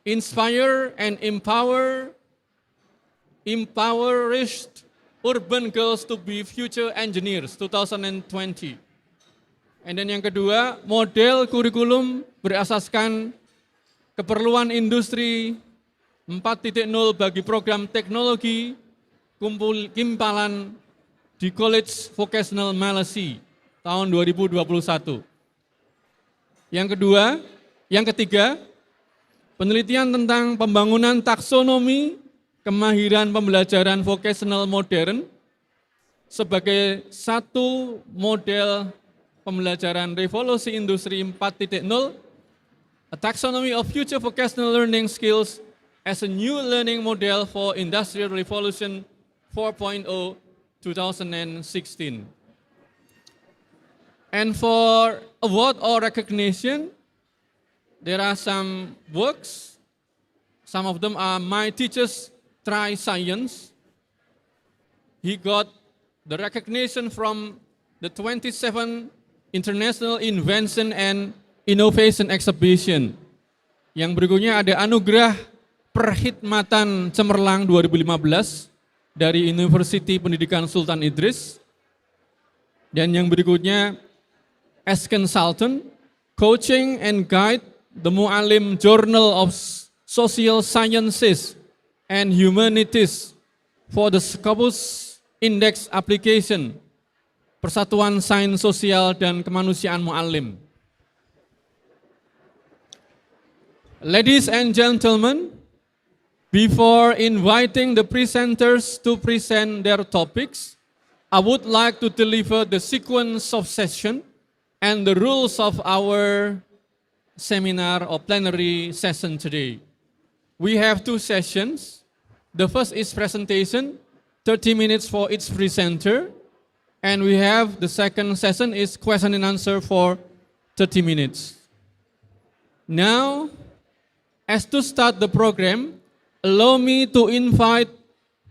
S12: inspire and impoverished urban girls to be future engineers, 2020. And then yang kedua, model kurikulum berasaskan keperluan industri 4.0 bagi program teknologi kimpalan di College Vocational Malaysia tahun 2021. Yang ketiga, penelitian tentang pembangunan taksonomi kemahiran pembelajaran vocational modern sebagai satu model pembelajaran revolusi industri 4.0, a taxonomy of future vocational learning skills as a new learning model for Industrial Revolution 4.0 2016. And for award or recognition, there are some works. Some of them are My Teachers Try Science. He got the recognition from the 27th International Invention and Innovation Exhibition. Yang berikutnya ada Anugerah Perkhidmatan Cemerlang 2015 dari University Pendidikan Sultan Idris. Dan yang berikutnya as consultant, coaching and guide the Mu'alim Journal of Social Sciences and Humanities for the Scopus Index Application, Persatuan Sains Sosial dan Kemanusiaan Mu'alim. Ladies and gentlemen, before inviting the presenters to present their topics, I would like to deliver the sequence of session and the rules of our seminar or plenary session today. We have two sessions. The first is presentation, 30 minutes for each presenter. And we have the second session is question and answer for 30 minutes. Now, as to start the program, allow me to invite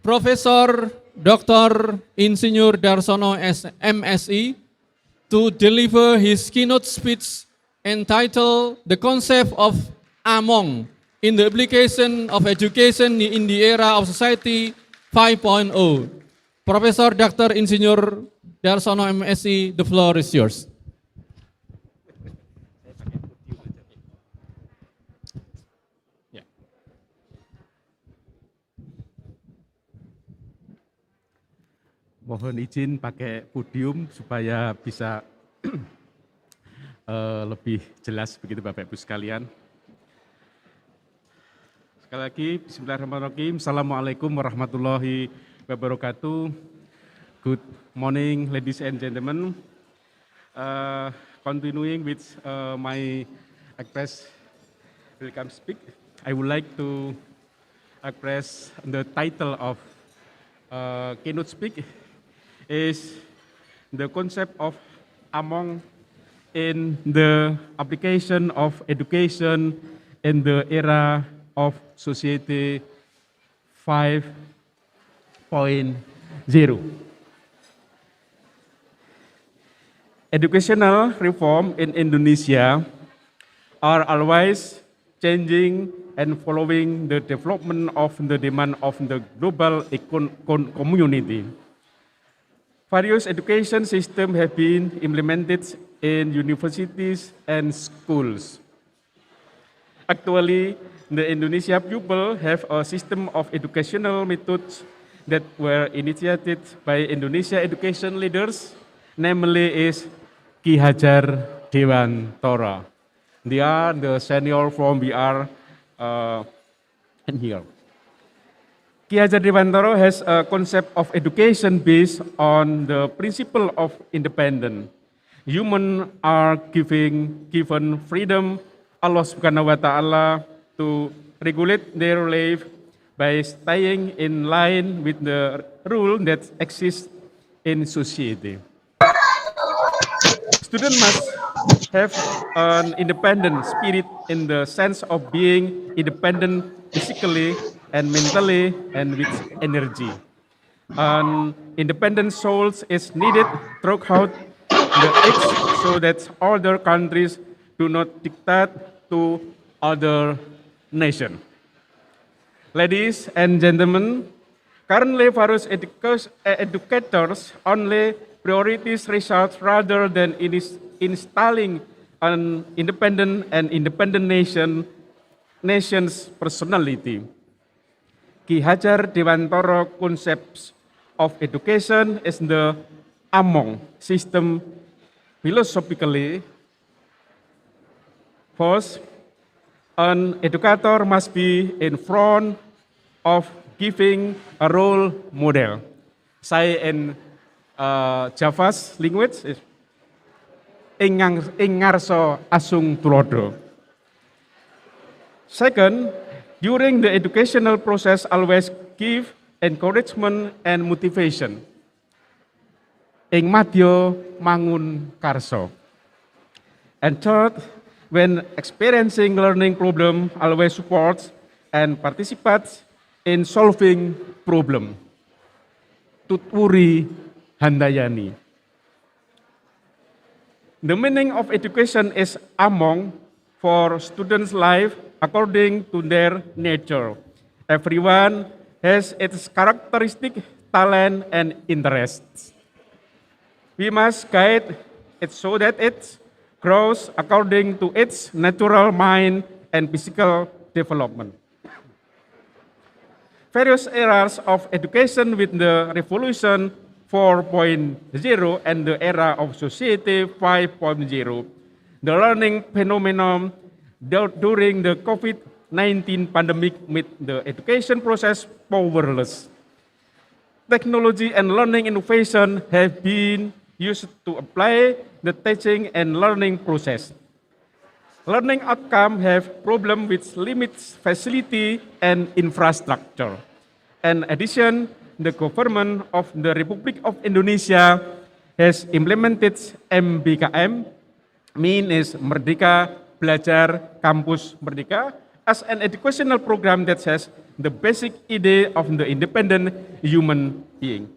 S12: Professor Dr. Insinyur Darsono MSI to deliver his keynote speech entitled The Concept of Among in the Application of Education in the Era of Society 5.0. Professor Dr. Insinyur Darsono MSI, the floor is yours.
S5: Mohon izin pakai podium supaya bisa lebih jelas begitu Bapak Ibu sekalian. Sekali lagi, bismillahirrahmanirrahim. Assalamualaikum warahmatullahi wabarakatuh. Good morning, ladies and gentlemen. Continuing with my welcome speak, I would like to express the title of keynote speak is the concept of among in the application of education in the era of society 5.0. Educational reform in Indonesia are always changing and following the development of the demand of the global community. Various education systems have been implemented in universities and schools. Actually, the Indonesia pupil have a system of educational methods that were initiated by Indonesia education leaders, namely is Ki Hajar Dewantara. They are the senior from BR in here. Ki Hajar Dewantara has a concept of education based on the principle of independence. Humans are given freedom, Allah Subhanahu wa Ta'ala, to regulate their life by staying in line with the rule that exists in society. Students must have an independent spirit in the sense of being independent physically and mentally and with energy. An independent soul is needed throughout the age so that other countries do not dictate to other nations. Ladies and gentlemen, currently various educators only priorities results rather than installing an independent nation's personality. Ki Hajar Dewantara concepts of education is the among system philosophically. First, an educator must be in front of giving a role model. Say in Java's language is ingarso asung tulodo. Second, during the educational process, always give encouragement and motivation. Ing madya mangun karso. And third, when experiencing learning problem, always supports and participates in solving problem. Tuturi handayani. The meaning of education is among for students' life according to their nature. Everyone has its characteristic, talent, and interests. We must guide it so that it grows according to its natural mind and physical development. Various eras of education with the Revolution 4.0 and the era of Society 5.0, the learning phenomenon during the COVID-19 pandemic made the education process powerless. Technology and learning innovation have been used to apply the teaching and learning process. Learning outcomes have problems with limits, facility, and infrastructure. In addition, the government of the Republic of Indonesia has implemented MBKM, means Merdeka Belajar Kampus Merdeka, as an educational program that has the basic idea of the independent human being.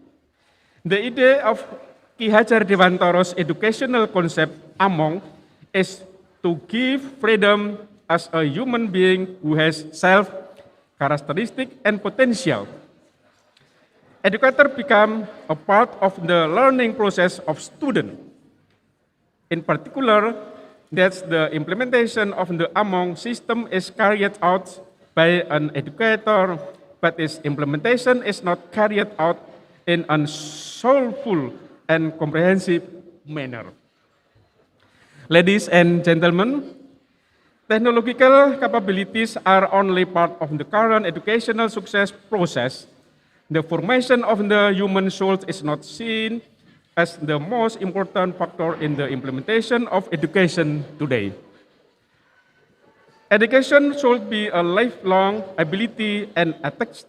S5: The idea of Ki Hajar Dewantara's educational concept among is to give freedom as a human being who has self, characteristic, and potential. Educator become a part of the learning process of student. In particular, that's the implementation of the among system is carried out by an educator, but its implementation is not carried out in a soulful and comprehensive manner. Ladies and gentlemen, technological capabilities are only part of the current educational success process. The formation of the human soul is not seen as the most important factor in the implementation of education today. Education should be a lifelong ability and attached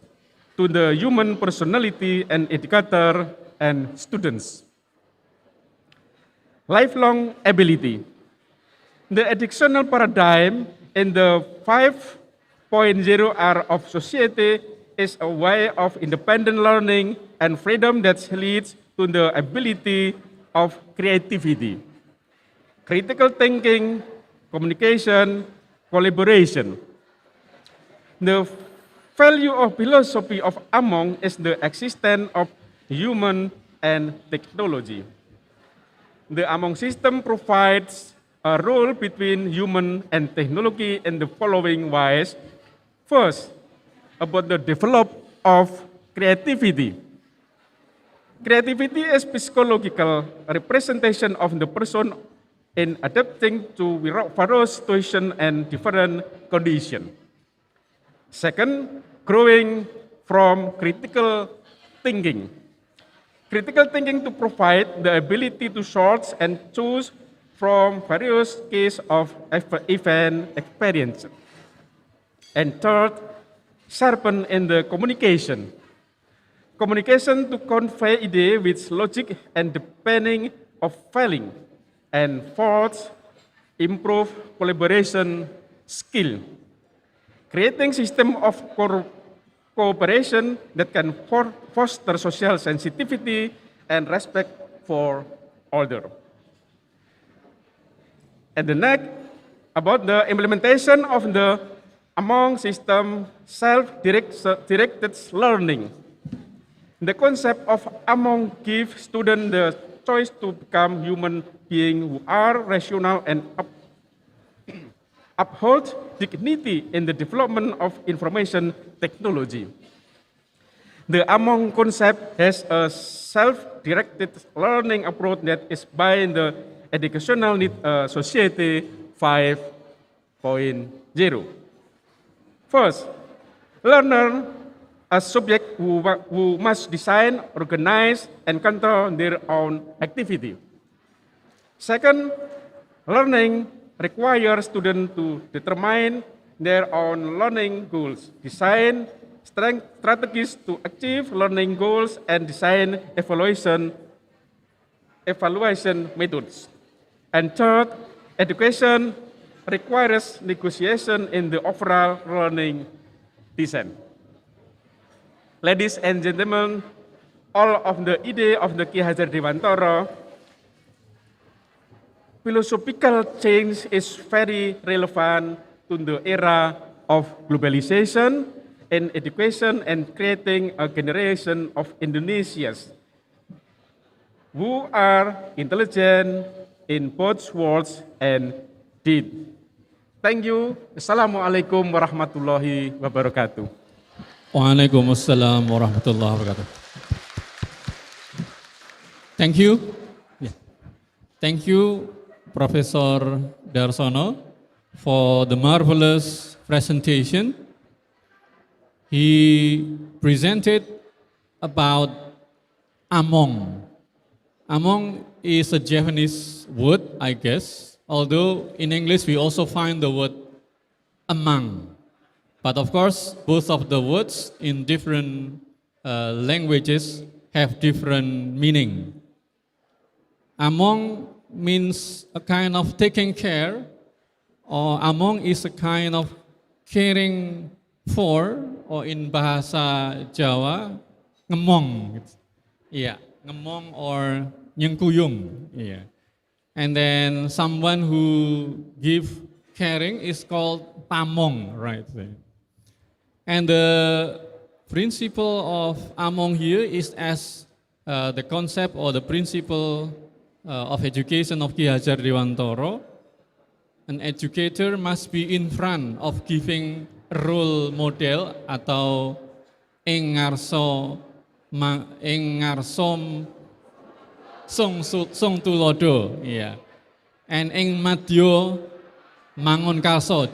S5: to the human personality and educator and students. Lifelong ability. The educational paradigm in the 5.0 era of society is a way of independent learning and freedom that leads to the ability of creativity, critical thinking, communication, collaboration. The value of philosophy of among is the existence of human and technology. The among system provides a role between human and technology in the following ways. First, about the development of creativity. Creativity is psychological representation of the person in adapting to various situations and different conditions. Second, growing from critical thinking. Critical thinking to provide the ability to sort and choose from various cases of event experience. And third, sharpen in the communication. Communication to convey idea with logic and depending of feeling. And fourth, improve collaboration skill. Creating system of cooperation that can foster social sensitivity and respect for order. And the next, about the implementation of the among system self-directed learning. The concept of among gives students the choice to become human beings who are rational and uphold dignity in the development of information technology. The among concept has a self-directed learning approach that is by the educational need society 5.0. First, learner a subject who must design, organize, and control their own activity. Second, learning requires students to determine their own learning goals, design strategies to achieve learning goals, and design evaluation methods. And third, education requires negotiation in the overall learning design. Ladies and gentlemen, all of the idea of the Ki Hajar Dewantara, philosophical change is very relevant to the era of globalization in education and creating a generation of Indonesians who are intelligent in both words and deed. Thank you. Assalamualaikum warahmatullahi wabarakatuh.
S12: Waalaikumsalam warahmatullahi wabarakatuh. Thank you. Thank you, Professor Darsono, for the marvelous presentation. He presented about among. Among is a Japanese word, I guess, although in English we also find the word among. But of course, both of the words in different languages have different meaning. Among means a kind of taking care, or among is a kind of caring for, or in bahasa Jawa, ngemong. Yeah, ngemong or nyengkuyung. Yeah. And then someone who give caring is called pamong, right? And the principle of among here is as the concept or the principle of education of Ki Hajar Dewantara. An educator must be in front of giving role model atau ing ngarso song tulodo, yeah. And ing madya mangun kaso.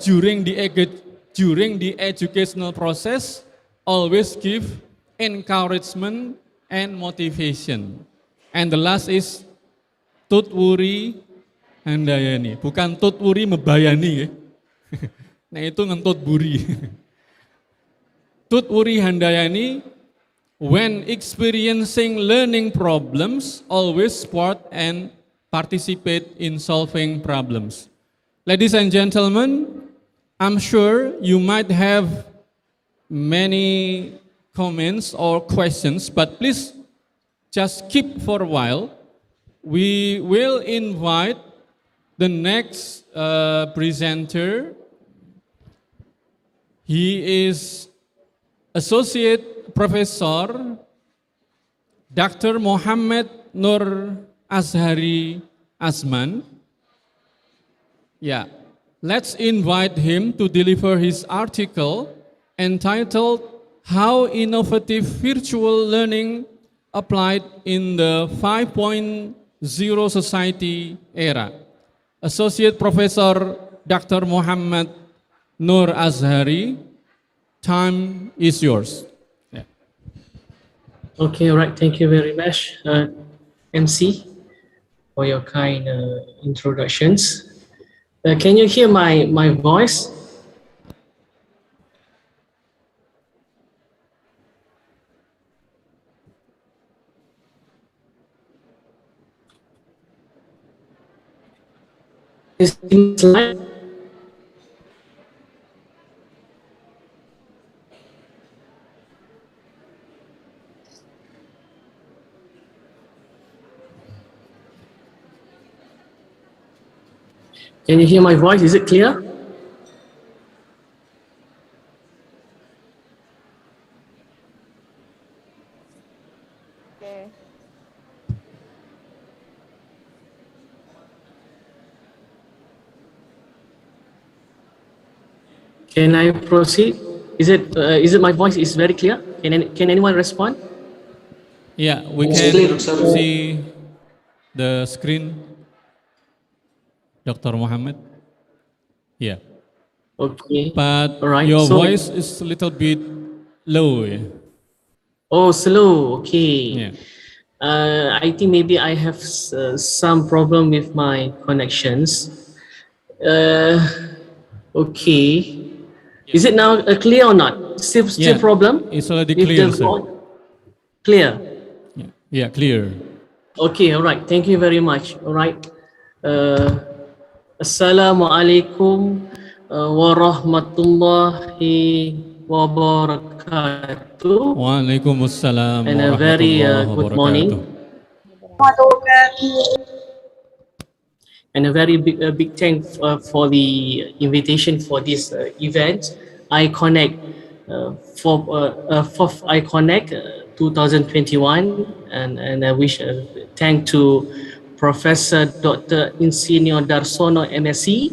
S12: During the educational process, always give encouragement and motivation. And the last is tutwuri handayani. Bukan tutwuri mebayani ya. Nah itu ngentut buri. Tutwuri handayani, when experiencing learning problems, always support and participate in solving problems. Ladies and gentlemen, I'm sure you might have many comments or questions, but please just keep for a while. We will invite the next presenter. He is Associate Professor Dr. Muhammad Nur Azhari Azman. Yeah, let's invite him to deliver his article entitled How Innovative Virtual Learning Applied in the 5.0 Society Era. Associate Professor Dr. Muhammad Nur Azhari, time is yours. Yeah.
S13: Okay, all right. Thank you very much, MC, for your kind introductions. Can you hear my voice? Is it slide? Can you hear my voice? Is it clear?
S10: Okay.
S13: Can I proceed? Is it my voice is very clear? Can anyone respond?
S12: Yeah, we
S13: It's
S12: can
S13: clear, sir.
S12: see the screen, Dr. Muhammad. Yeah.
S13: Okay.
S12: But
S13: All right.
S12: your
S13: So,
S12: voice is a little bit low. Yeah.
S13: oh, slow. Okay.
S12: Yeah.
S13: I think maybe I have some problem with my connections. Uh, okay. Is it now clear or not? Still
S12: Yeah,
S13: problem
S12: it's already
S13: with
S12: clear,
S13: the
S12: sir.
S13: clear.
S12: Yeah, clear.
S13: Okay. All right. Thank you very much. All right. Assalamualaikum warahmatullahi wabarakatuh.
S12: Waalaikumsalam
S13: And a very
S12: warahmatullahi
S13: good
S12: wabarakatuh.
S13: morning. And a very big thanks for the invitation for this event. ICONECT fourth ICONECT 2021, and I wish thank to Professor Dr. Insinyur Darsono MSc,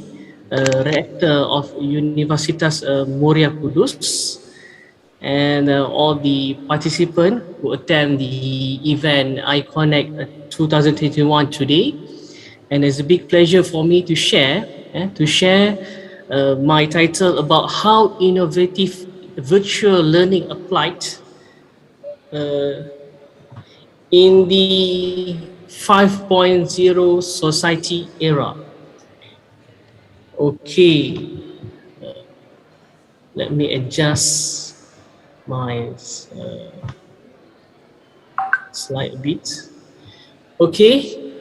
S13: Rector of Universitas Muria Kudus, and all the participants who attend the event ICONECT 2021 today. And it's a big pleasure for me to share my title about how innovative virtual learning applied in the 5.0 society era. Okay, let me adjust my slide a bit. Okay,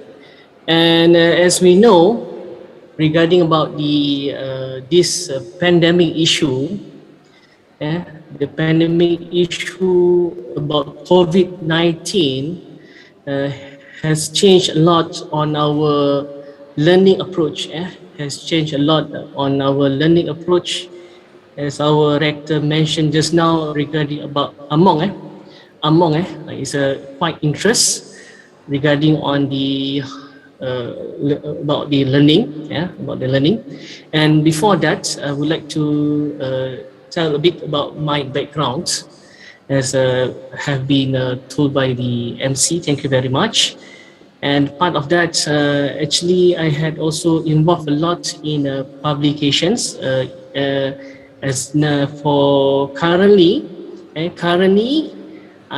S13: and as we know, regarding about the this pandemic issue, the pandemic issue about COVID-19 has changed a lot on our learning approach. Has changed a lot on our learning approach, as our rector mentioned just now regarding about Among. Among is a quite interest regarding on the about the learning, about the learning. And before that, I would like to tell a bit about my background, as have been told by the MC. Thank you very much. And part of that, actually, I had also involved a lot in publications. As for currently, I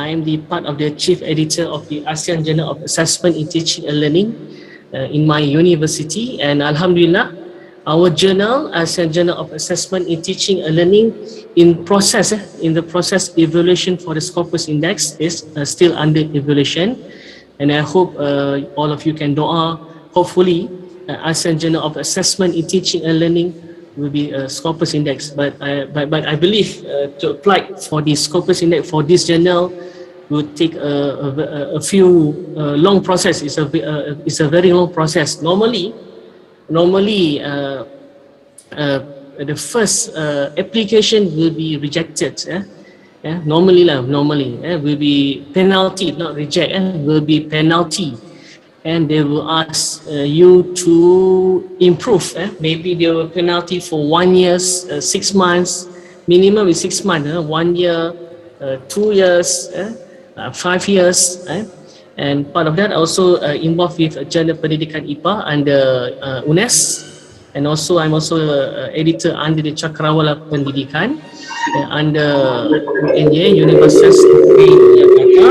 S13: am the part of the chief editor of the ASEAN Journal of Assessment in Teaching and Learning in my university. And Alhamdulillah, our journal, ASEAN Journal of Assessment in Teaching and Learning, in the process evaluation for the Scopus Index is still under evaluation. And I hope all of you can doa, hopefully ASEAN Journal of Assessment in Teaching and Learning will be a Scopus Index. But I believe to apply for the Scopus Index for this journal will take a few long process. It's a very long process. Normally the first application will be rejected. Normally will be penalty, not reject. Will be penalty, and they will ask you to improve. Maybe they will penalty for 1 year, 6 months. Minimum is 6 months. 1 year, 2 years, 5 years. And part of that also involved with Jurnal Pendidikan IPA under UNES, and also I'm also editor under the Cakrawala Pendidikan under UNJ, Universitas Negeri Jakarta.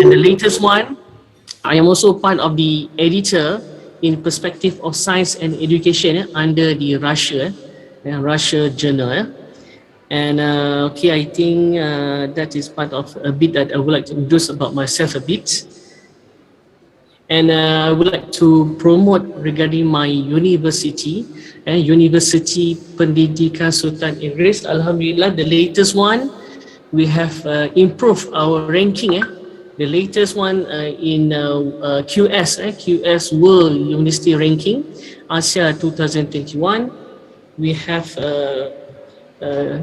S13: And the latest one, I am also part of the editor in Perspective of Science and Education under the Russia Journal. And okay, I think that is part of a bit that I would like to introduce about myself a bit. And I would like to promote regarding my university, University Pendidikan Sultan Idris. Alhamdulillah, the latest one, we have improved our ranking. The latest one in QS World University Ranking, Asia 2021, we have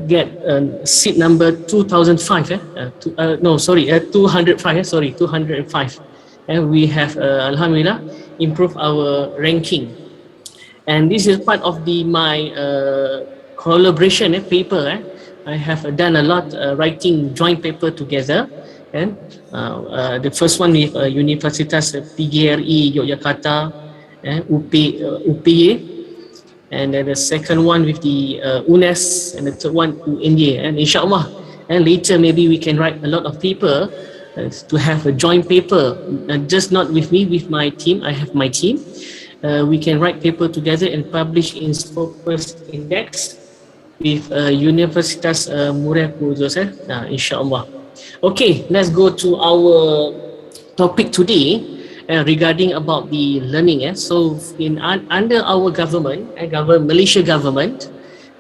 S13: get seat number 2005. 205. 205. And we have Alhamdulillah improved our ranking. And this is part of my collaboration paper. I have done a lot writing joint paper together. And the first one with Universitas PGRI Yogyakarta, UPY, and then the second one with the UNES, and the third one UNY. And inshallah, and later maybe we can write a lot of paper to have a joint paper, just not with me, with my team. I have my team. We can write paper together and publish in Scopus Index with Universitas Muria Kudus, inshallah. Okay, let's go to our topic today regarding about the learning. So in under our government, Malaysia government,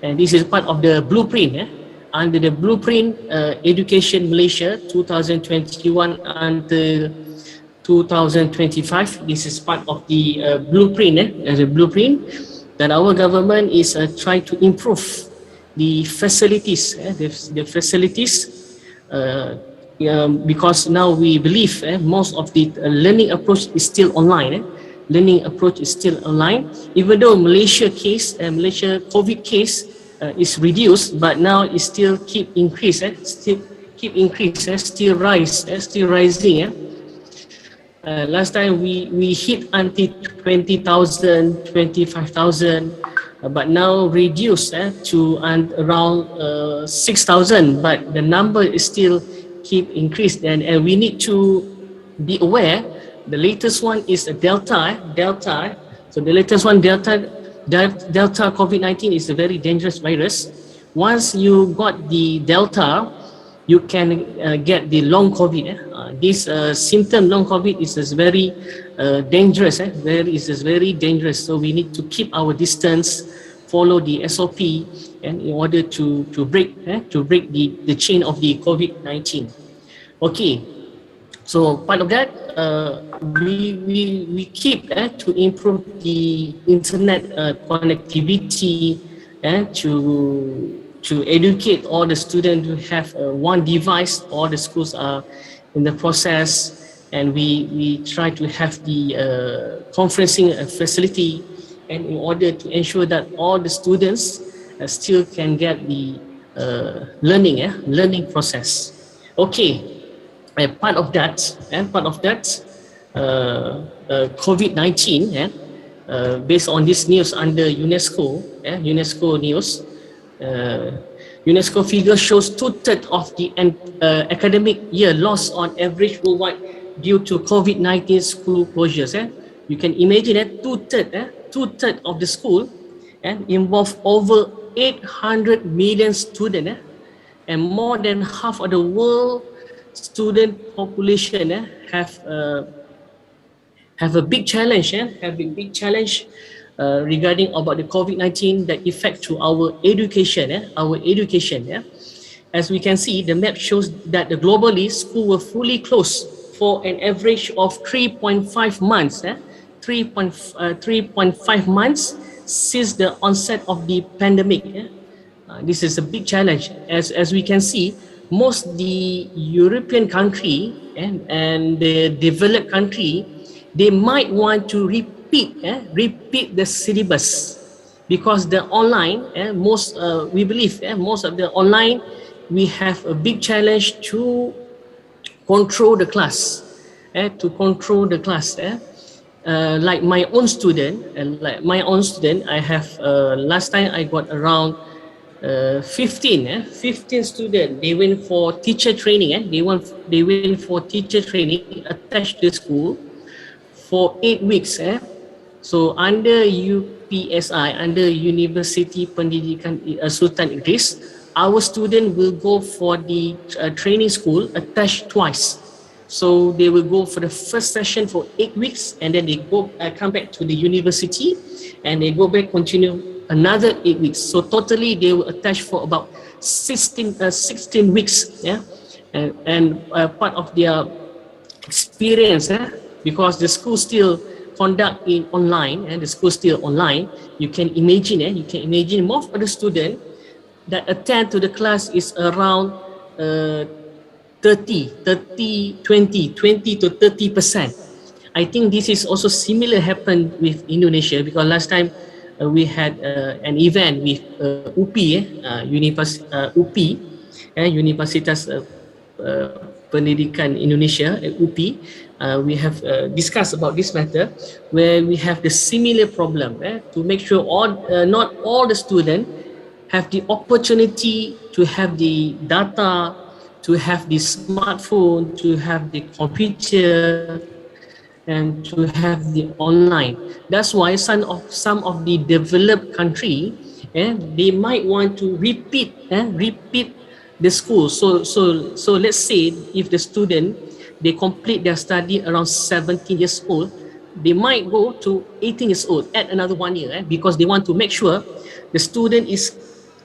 S13: and this is part of the blueprint. Under the blueprint Education Malaysia 2021 until 2025, this is part of the blueprint. The blueprint that our government is trying to improve the facilities, the facilities, because now we believe most of the learning approach is still online. Learning approach is still online, even though Malaysia COVID case is reduced, but now it still keep increase, still rising. Last time we hit until 20,000, 25,000, but now reduced to around 6,000, but the number is still keep increased, and we need to be aware. The latest one is a Delta. So the latest one, Delta COVID-19 is a very dangerous virus. Once you got the Delta, you can get the long COVID. This symptom long COVID is very dangerous. Very dangerous. So we need to keep our distance, follow the SOP, and in order to break the chain of the COVID-19. Okay. So part of that, we keep to improve the internet connectivity and to educate all the students to have one device. All the schools are in the process, and we try to have the conferencing facility, and in order to ensure that all the students still can get the learning process. Okay. Part of that, COVID-19, based on this news under UNESCO news, UNESCO figure shows 2/3 of the academic year lost on average worldwide due to COVID-19 school closures. You can imagine that 2/3 of the school involve over 800 million students, and more than half of the world student population have a big challenge. Regarding about the COVID-19 that effect to our education. As we can see, the map shows that the globally school were fully closed for an average of 3.5 months. 3.5 months since the onset of the pandemic. This is a big challenge. As we can see, most the European country and the developed country, they might want to repeat the syllabus, because the online, we believe most of the online, we have a big challenge to control the class. Like my own student, I have last time I got around 15 students, they went for teacher training. They went for teacher training attached to the school for 8 weeks. So under UPSI, under University Pendidikan Sultan Idris, our student will go for the training school attached twice. So they will go for the first session for 8 weeks, and then they go come back to the university, and they go back continue another 8 weeks. So totally they will attach for about 16 weeks. And part of their experience, because the school still conduct in online, and the school still online. You can imagine most of the student that attend to the class is around 20 to 30%. I think this is also similar happened with Indonesia, because last time we had an event with UPI, Universitas Pendidikan Indonesia, UPI. We have discussed about this matter, where we have the similar problem to make sure not all the students have the opportunity to have the data, to have the smartphone, to have the computer, and to have the online. That's why some of the developed country, they might want to repeat the school. So let's say if the student, they complete their study around 17 years old, they might go to 18 years old, add another 1 year, because they want to make sure the student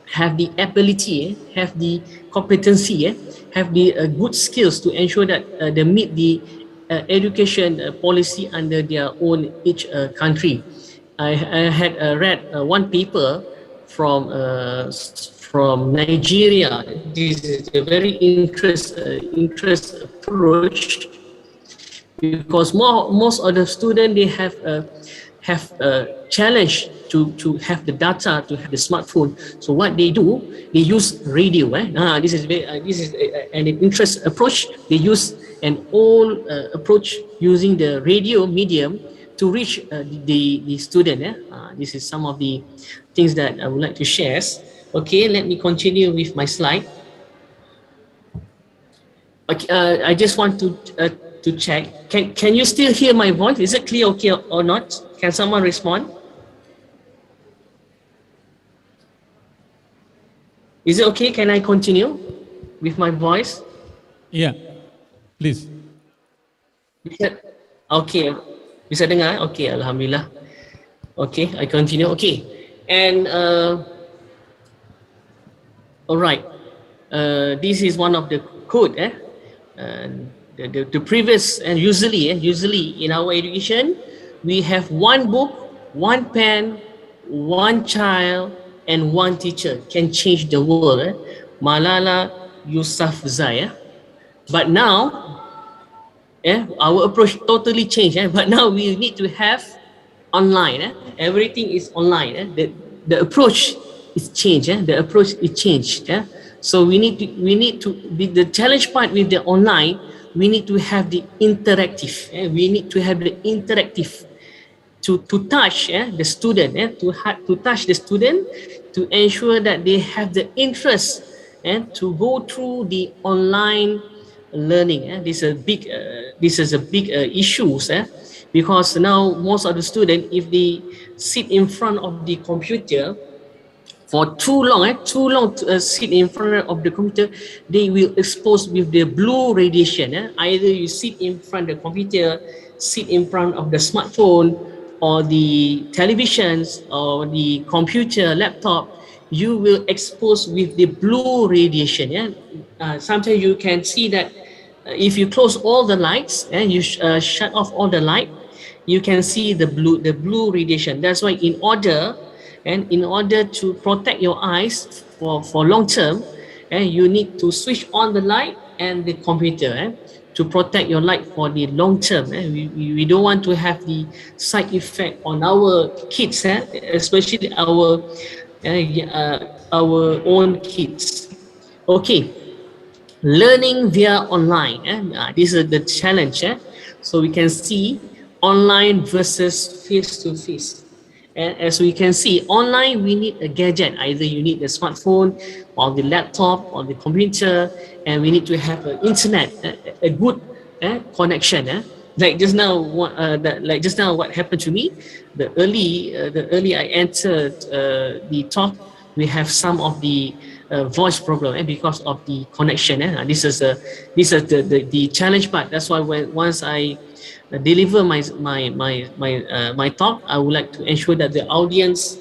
S13: have the ability, have the competency, have the good skills to ensure that they meet the education policy under their own each country. I had read one paper from Nigeria. This is a very interest approach, because most of the students, they have a challenge to have the data, to have the smartphone. So what they do, they use radio. This is an interest approach. They use an old approach using the radio medium to reach the student. This is some of the things that I would like to share. Okay, let me continue with my slide. Okay, I just want to check. Can you still hear my voice? Is it clear, okay, or not? Can someone respond? Is it okay? Can I continue with my voice?
S12: Yeah, please.
S13: Okay, bisa dengar? Okay, Alhamdulillah. Okay, I continue. Okay, and all right. This is one of the code. The previous, and usually in our education, we have one book, one pen, one child, and one teacher can change the world. Malala Yousafzai. But now, our approach totally changed. But now we need to have online. Everything is online. The approach is changed. The approach is changed. So we need to be the challenge part with the online. We need to have the interactive. We need to have the interactive to touch the student, to touch the student, to ensure that they have the interest and to go through the online learning. This is a big issue, because now most of the students, if they sit in front of the computer for too long to sit in front of the computer, they will expose with the blue radiation. Either you sit in front of the computer, sit in front of the smartphone, or the televisions, or the computer, laptop, you will expose with the blue radiation. Sometimes you can see that if you close all the lights and you shut off all the light, you can see the blue radiation. That's why in order to protect your eyes for long term, you need to switch on the light and the computer to protect your light for the long term. We don't want to have the side effect on our kids, especially our own kids. Okay, learning via online. This is the challenge. So we can see online versus face-to-face. And as we can see, online we need a gadget. Either you need the smartphone or the laptop or the computer, and we need to have an internet, a good connection. Like just now, what happened to me, the early I entered the talk, we have some of the voice problem because of the connection. This is the challenge part. That's why once I deliver my talk, I would like to ensure that the audience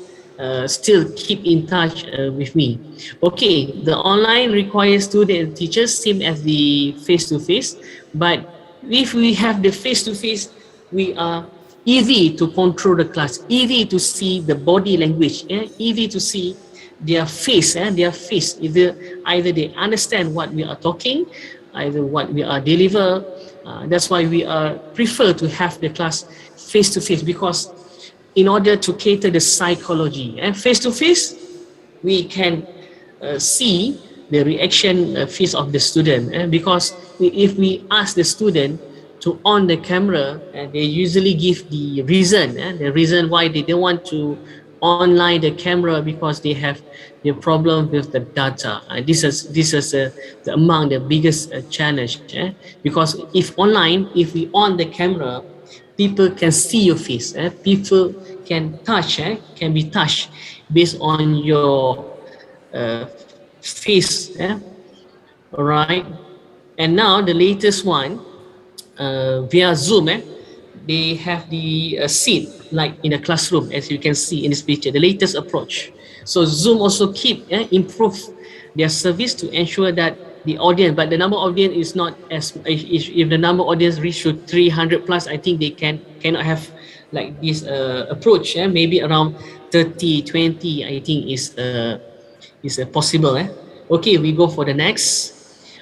S13: still keep in touch with me. Okay, the online requires student and teachers same as the face-to-face, but if we have the face-to-face, we are easy to control the class, easy to see the body language, easy to see their face, either they understand what we are talking, either what we are deliver. That's why we prefer to have the class face to face, because in order to cater the psychology and face to face, we can see the reaction face of the student, because if we ask the student to on the camera, and they usually give the reason why they don't want to online the camera, because they have the problem with the data. This is among the biggest challenge, because if online, if we on the camera, people can see your face, people can touch, can be touched based on your face. All right. And now the latest one, via Zoom, they have the seat like in a classroom, as you can see in this picture, the latest approach. So Zoom also improve their service to ensure that the audience, but the number of audience is not as, if the number of audience reach to 300 plus, I think they cannot have like this approach. Maybe around 30, 20, I think is possible. Okay, we go for the next.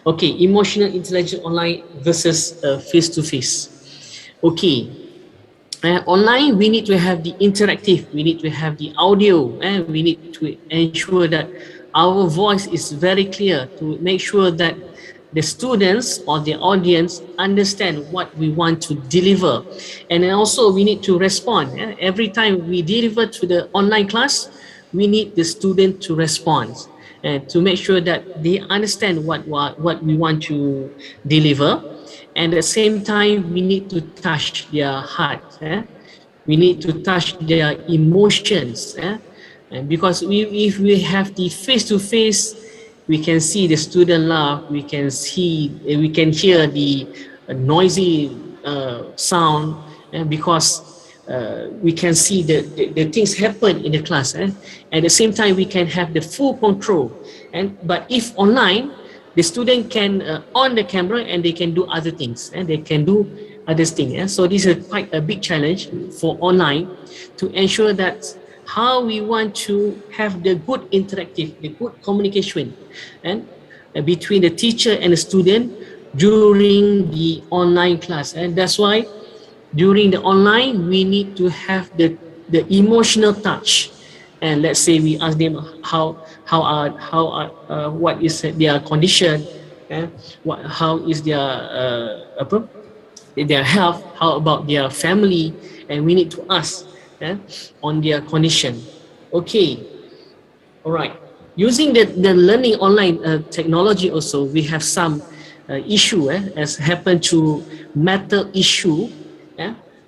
S13: Okay, emotional intelligence online versus face to face. Okay, online we need to have the interactive, we need to have the audio, and we need to ensure that our voice is very clear, to make sure that the students or the audience understand what we want to deliver. And then also we need to respond. Every time we deliver to the online class, we need the student to respond and to make sure that they understand what we want to deliver. And at the same time, we need to touch their heart. We need to touch their emotions. And because if we have the face-to-face, we can see the student laugh, we can hear the noisy sound, because we can see the things happen in the class. At the same time, we can have the full control. But if online, the student can on the camera and they can do other things, and they can do other things. So this is quite a big challenge for online, to ensure that how we want to have the good interactive, the good communication, and between the teacher and the student during the online class. And that's why during the online, we need to have the emotional touch. And let's say we ask them what is their condition, how is their health, how about their family, and we need to ask on their condition. Okay, all right. Using the learning online technology also, we have some issue as happened to mental issue.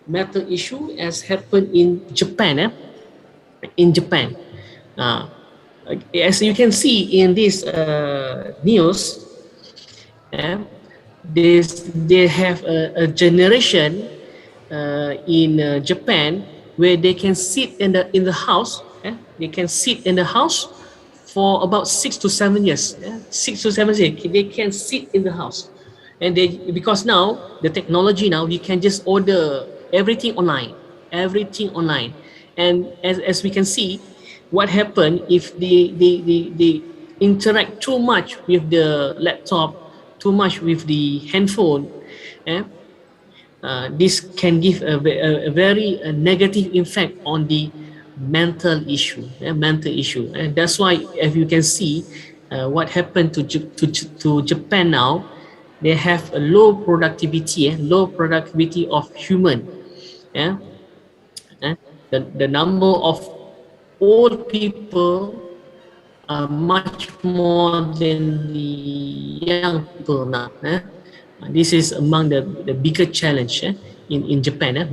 S13: Mental issue as happened in Japan. In Japan, as you can see in this news, they have a generation in Japan where they can sit in the house. They can sit in the house for about 6 to 7 years. 6 to 7 years, they can sit in the house, and because now the technology, now you can just order everything online, and as we can see, what happened if they interact too much with the laptop, too much with the handphone. This can give a very negative effect on the mental issue. And that's why, as you can see, what happened to Japan now, they have a low productivity of human. the number of old people are much more than the young people now. This is among the bigger challenge in Japan,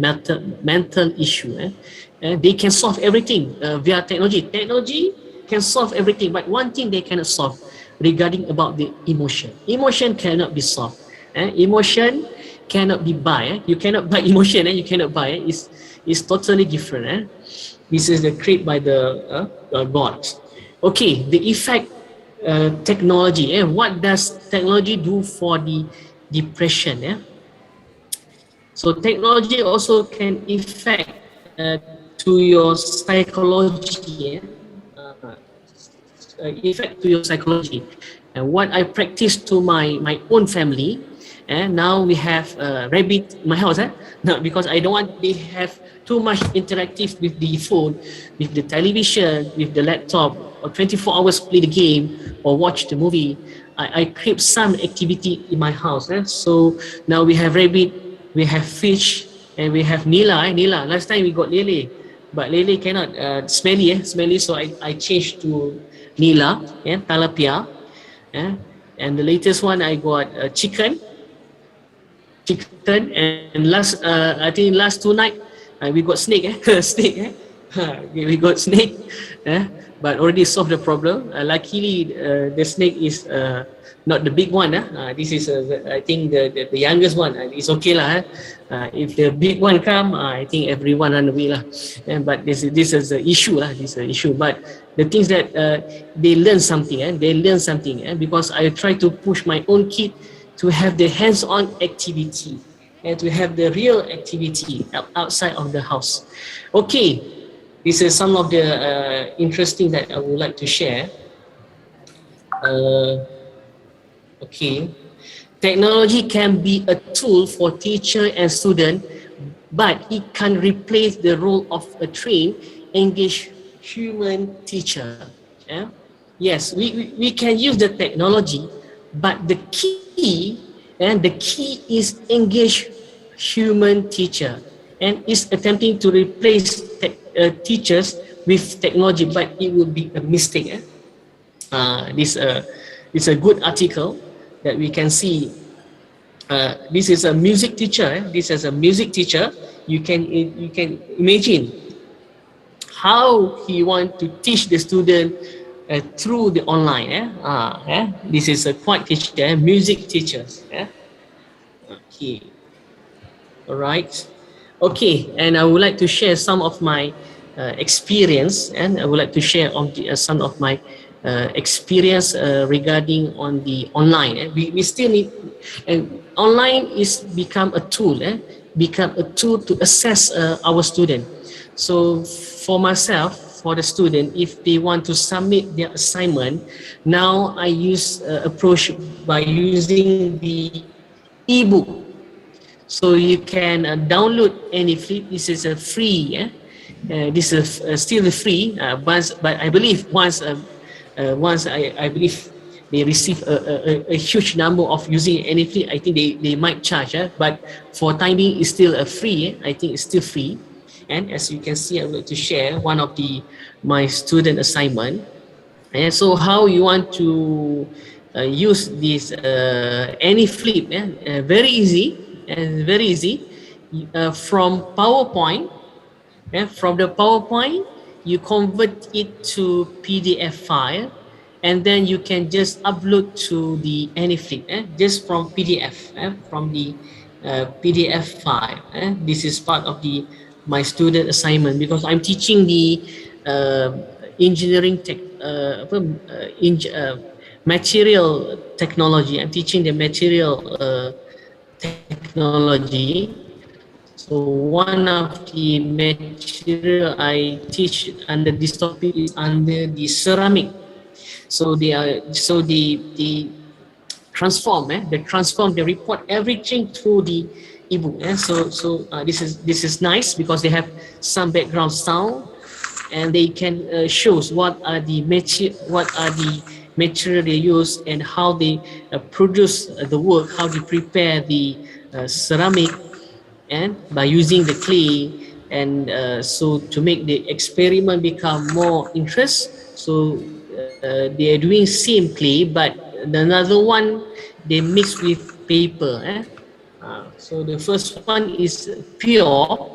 S13: mental issue. They can solve everything via technology. Technology can solve everything, but one thing they cannot solve regarding about the emotion. Emotion cannot be solved. Emotion cannot be buy. You cannot buy emotion. You cannot buy. It's totally different. This is the create by the God. Okay, the effect technology. What does technology do for the depression? So technology also can affect to your psychology. Effect to your psychology. And what I practice to my own family, and now we have rabbit in my house. No, because I don't want they have too much interactive with the phone, with the television, with the laptop, or 24 hours play the game or watch the movie. I create some activity in my house. So now we have rabbit, we have fish, and we have Nila. Nila. Last time we got Lele, but Lele cannot smelly. So I changed to Nila, tilapia. And the latest one I got chicken, and I think last 2 night we got snake. Snake. We got snake. But already solved the problem. Luckily, the snake is not the big one. This is I think the youngest one. It's okay lah. If the big one come, I think everyone run away lah. But this is the issue lah. This is the issue. But the things that they learn something. They learn something. Because I try to push my own kid to have the hands-on activity and to have the real activity outside of the house. Okay, this is some of the interesting that I would like to share. Okay, technology can be a tool for teacher and student, but it can replace the role of a trained, engaged human teacher. Yes, we can use the technology, but the key is engage human teacher, and is attempting to replace teachers with technology, but it will be a mistake. This is a good article that we can see. This is a music teacher. This is a music teacher. You can imagine how he want to teach the student through the online. This is a quite teacher, music teachers. Okay. All right. Okay, and I would like to share some of my experience, and I would like to share some of my experience regarding on the online. We still need, and online is become a tool, to assess our student. So for myself, for the student, if they want to submit their assignment, now I use approach by using the ebook. So you can download any flip. This is a free. This is still free. But I believe once I believe they receive a huge number of using any flip, I think they might charge. But for time being, it's still free. I think it's still free. And as you can see, I would like to share one of my student assignment. And so how you want to use this any flip? Very easy. Very easy. From PowerPoint, from the PowerPoint, you convert it to PDF file, and then you can just upload to the AnyFlip, just from PDF, from the PDF file. This is part of my student assignment, because I'm teaching the engineering material technology. I'm teaching the material technology. So one of the material I teach under this topic is under the ceramic. So they transform, they report everything through the ebook. So this is nice, because they have some background sound, and they can shows what are the material they use, and how they produce the work, how they prepare the ceramic, and by using the clay, and so to make the experiment become more interest, so they are doing same clay, but another one they mix with paper. So the first one is pure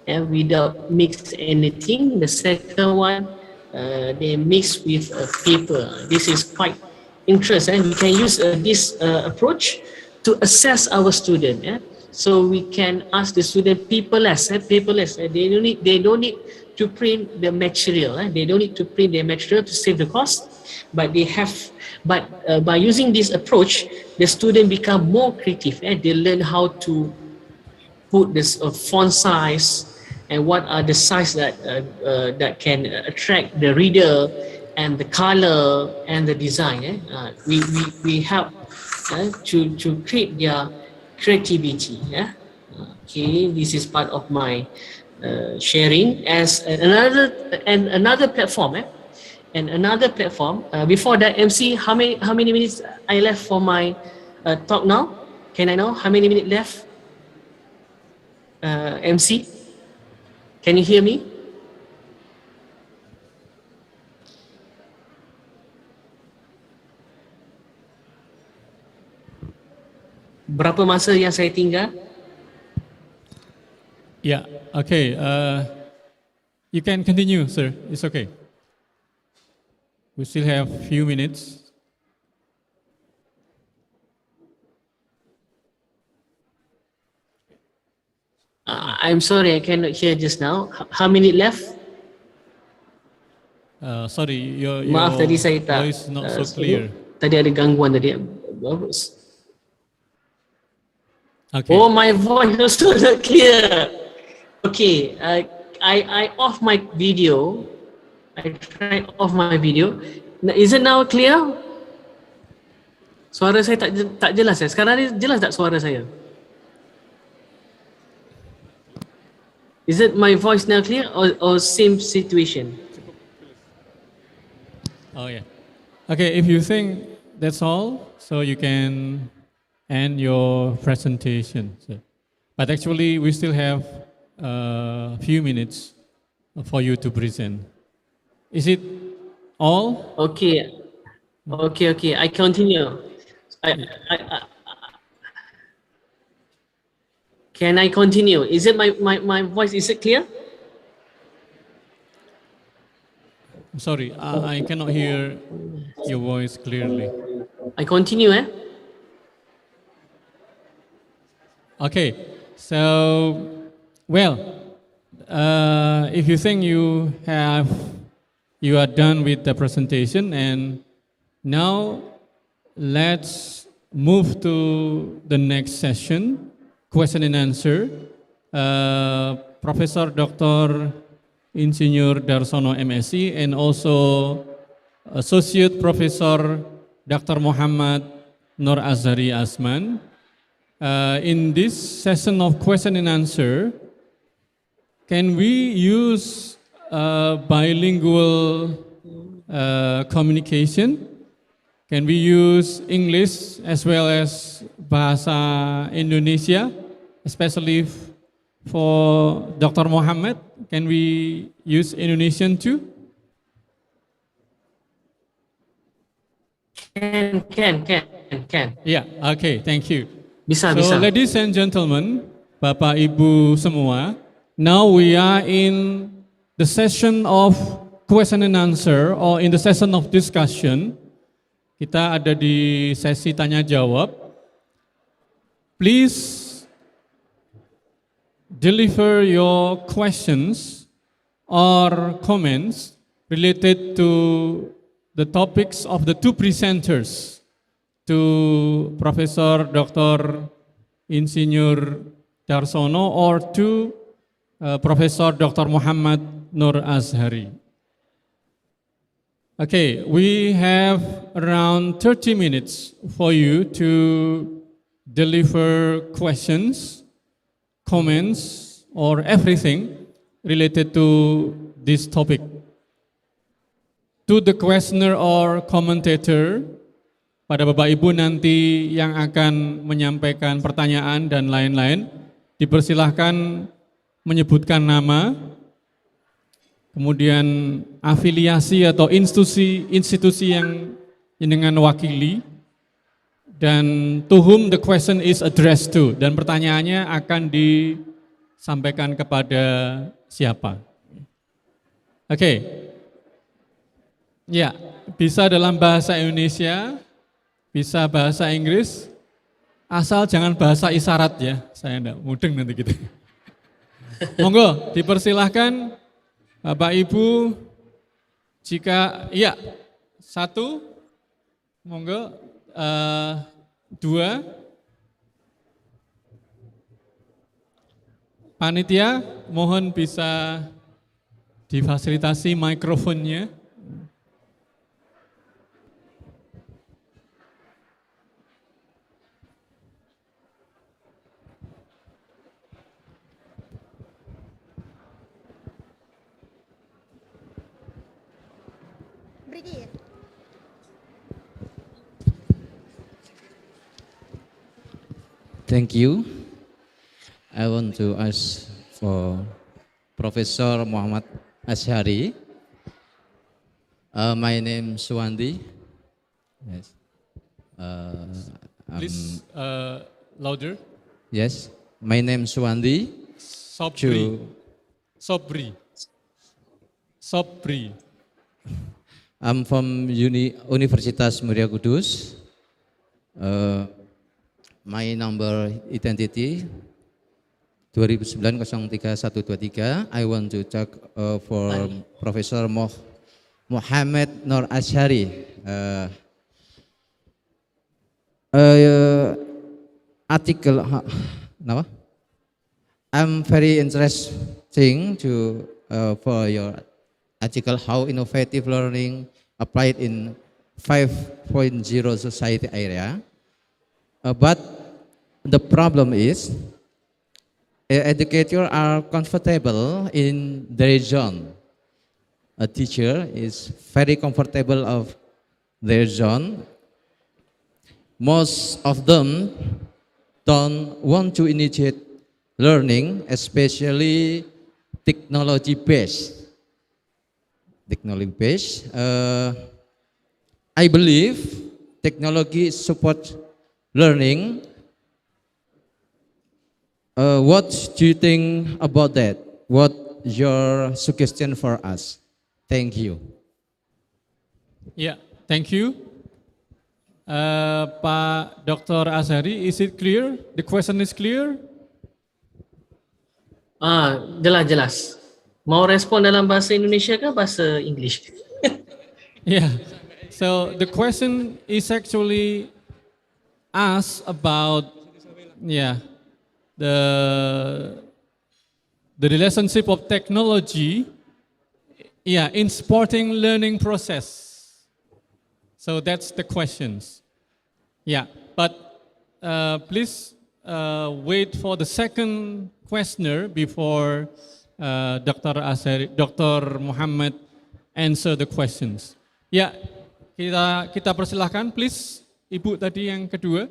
S13: and without mix anything. The second one they mix with paper. This is quite interesting. We can use this approach to assess our student. So we can ask the student paperless. Paperless. They don't need to print the material. They don't need to print the material to save the cost. But they have. But by using this approach, the student become more creative. They learn how to put this font size and what are the size that that can attract the reader, and the color and the design. We help to create their creativity. Okay, this is part of my sharing as another platform. And another platform. Before that, MC, how many minutes I left for my talk now? Can I know how many minutes left? MC, can you hear me? Berapa masa yang saya tinggal?
S12: Yeah, okay. You can continue, sir. It's okay. We still have few minutes.
S13: I'm sorry, I cannot hear just now. How many left?
S12: Sorry, your
S13: Maaf tadi saya tak
S12: voice not so clear.
S13: Tadi ada gangguan tadi.
S12: Okay.
S13: Oh, my voice also not clear. Okay, I off my video. I tried off my video. Is it now clear? Suara saya tak jelas. Sekarang ni jelas tak suara saya? Is it my voice now clear or same situation?
S12: Oh yeah. Okay, if you think that's all, so you can end your presentation. So, but actually, we still have a few minutes for you to present. Is it all?
S13: Okay. I continue. Can I continue? Is it my voice? Is it clear?
S12: I'm sorry, I cannot hear your voice clearly.
S13: I continue,
S12: Okay, so, well, if you think you are done with the presentation, and now let's move to the next session, question and answer. Professor Dr. Insinyur Darsono MSc and also Associate Professor Dr. Muhammad Nur Azhari Asman. In this session of question and answer, can we use bilingual communication? Can we use English as well as Bahasa Indonesia, especially for Dr. Muhammad? Can we use Indonesian too?
S13: Can.
S12: Yeah, okay, thank you.
S13: Bisa.
S12: Ladies and gentlemen, Bapak Ibu semua, now we are in the session of question and answer, or in the session of discussion. Kita ada di sesi tanya jawab. Please deliver your questions or comments related to the topics of the two presenters, to Professor Dr. Insinyur Darsono or to Professor Dr. Muhammad Nur Azhari. Okay, we have around 30 minutes for you to deliver questions, comments, or everything related to this topic. To the questioner or commentator, pada Bapak Ibu nanti yang akan menyampaikan pertanyaan dan lain-lain, dipersilahkan menyebutkan nama, kemudian afiliasi atau institusi yang dengan wakili, dan to whom the question is addressed to, dan pertanyaannya akan disampaikan kepada siapa. Oke. Ya, bisa dalam bahasa Indonesia, bisa bahasa Inggris, asal jangan bahasa isyarat ya, saya enggak mudeng nanti gitu. Monggo, dipersilahkan Bapak Ibu, jika, iya, 1, monggo, 2, panitia mohon bisa difasilitasi mikrofonnya.
S14: Thank you. I want to ask for Professor Muhammad Ashari. My name is Suwandi. Yes.
S12: Please, louder.
S14: Yes. My name is Suwandi.
S12: Sobri.
S14: I'm from Universitas Muria Kudus. My number identity 2009-03123. I want to talk for Professor Muhammad Nur Ashari. Article, I'm very interesting to for your article, how innovative learning applied in 5.0 society area. But the problem is, educators are comfortable in their zone. A teacher is very comfortable of their zone. Most of them don't want to initiate learning, especially technology-based. I believe technology support learning. What do you think about that? What your suggestion for us? Thank you.
S12: Yeah, thank you. Pak Dr. Ashari, is it clear? The question is clear?
S13: Jelas. Mau respon dalam bahasa Indonesia ke bahasa English?
S12: Yeah. So the question is actually asked about, the relationship of technology, in supporting learning process. So that's the questions. Yeah, but please wait for the second questioner before Dr. Muhammad answer the questions. Ya, kita persilahkan, please, Ibu tadi yang kedua.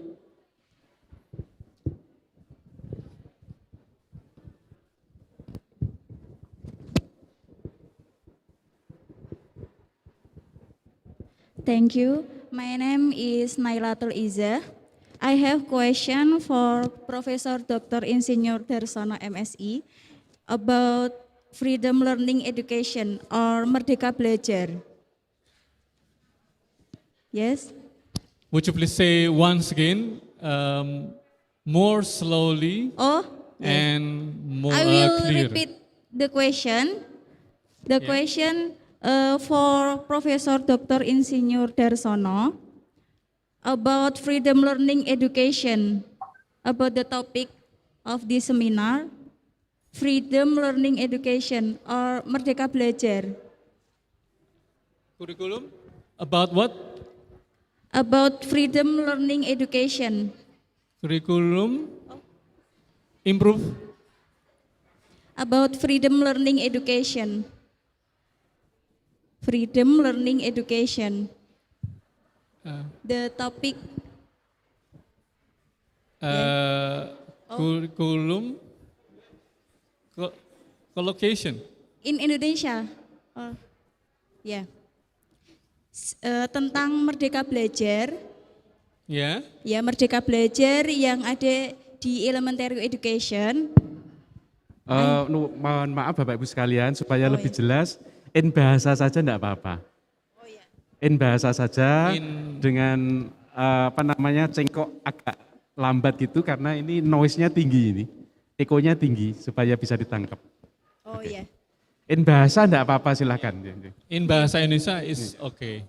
S15: Thank you. My name is Nailatul Iza. I have question for Professor Dr. Insinyur Darsono MSI about freedom learning education or Merdeka Belajar. Yes?
S12: Would you please say once again, more slowly and more clear?
S15: I will repeat the question. The question for Professor Dr. Insinyur Darsono about freedom learning education, about the topic of this seminar, freedom learning education or Merdeka Belajar.
S12: Curriculum? About what?
S15: About freedom learning education.
S12: Curriculum? Improve?
S15: About freedom learning education. Freedom learning education. The topic.
S12: Curriculum? collocation?
S15: In Indonesia. Ya. Tentang Merdeka Belajar.
S12: Ya.
S15: Ya, Merdeka Belajar yang ada di elementary education.
S16: Mohon maaf Bapak Ibu sekalian, supaya lebih jelas, in bahasa saja enggak apa-apa. In bahasa saja dengan cengkok agak lambat gitu karena ini noise-nya tinggi ini. Ekonya tinggi supaya bisa ditangkap.
S15: Iya.
S16: In bahasa enggak apa-apa silahkan.
S12: In bahasa Indonesia is okay.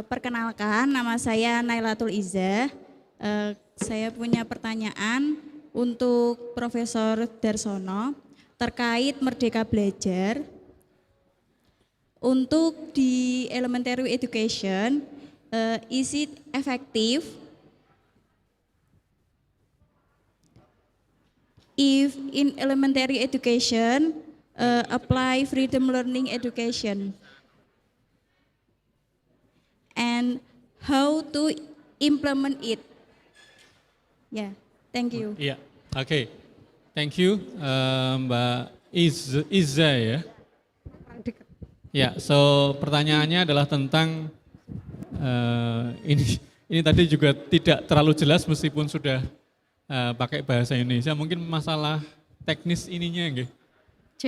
S15: Perkenalkan, nama saya Nailatul Izzah. Saya punya pertanyaan untuk Profesor Darsono terkait Merdeka Belajar. Untuk di elementary education, is it effective if in elementary education apply freedom learning education? And how to implement it? Yeah, thank you.
S12: Iya, oke. Thank you, Mbak Izza ya. Ya, so pertanyaannya adalah tentang ini tadi juga tidak terlalu jelas meskipun sudah pakai bahasa Indonesia. Mungkin masalah teknis ininya, nggih.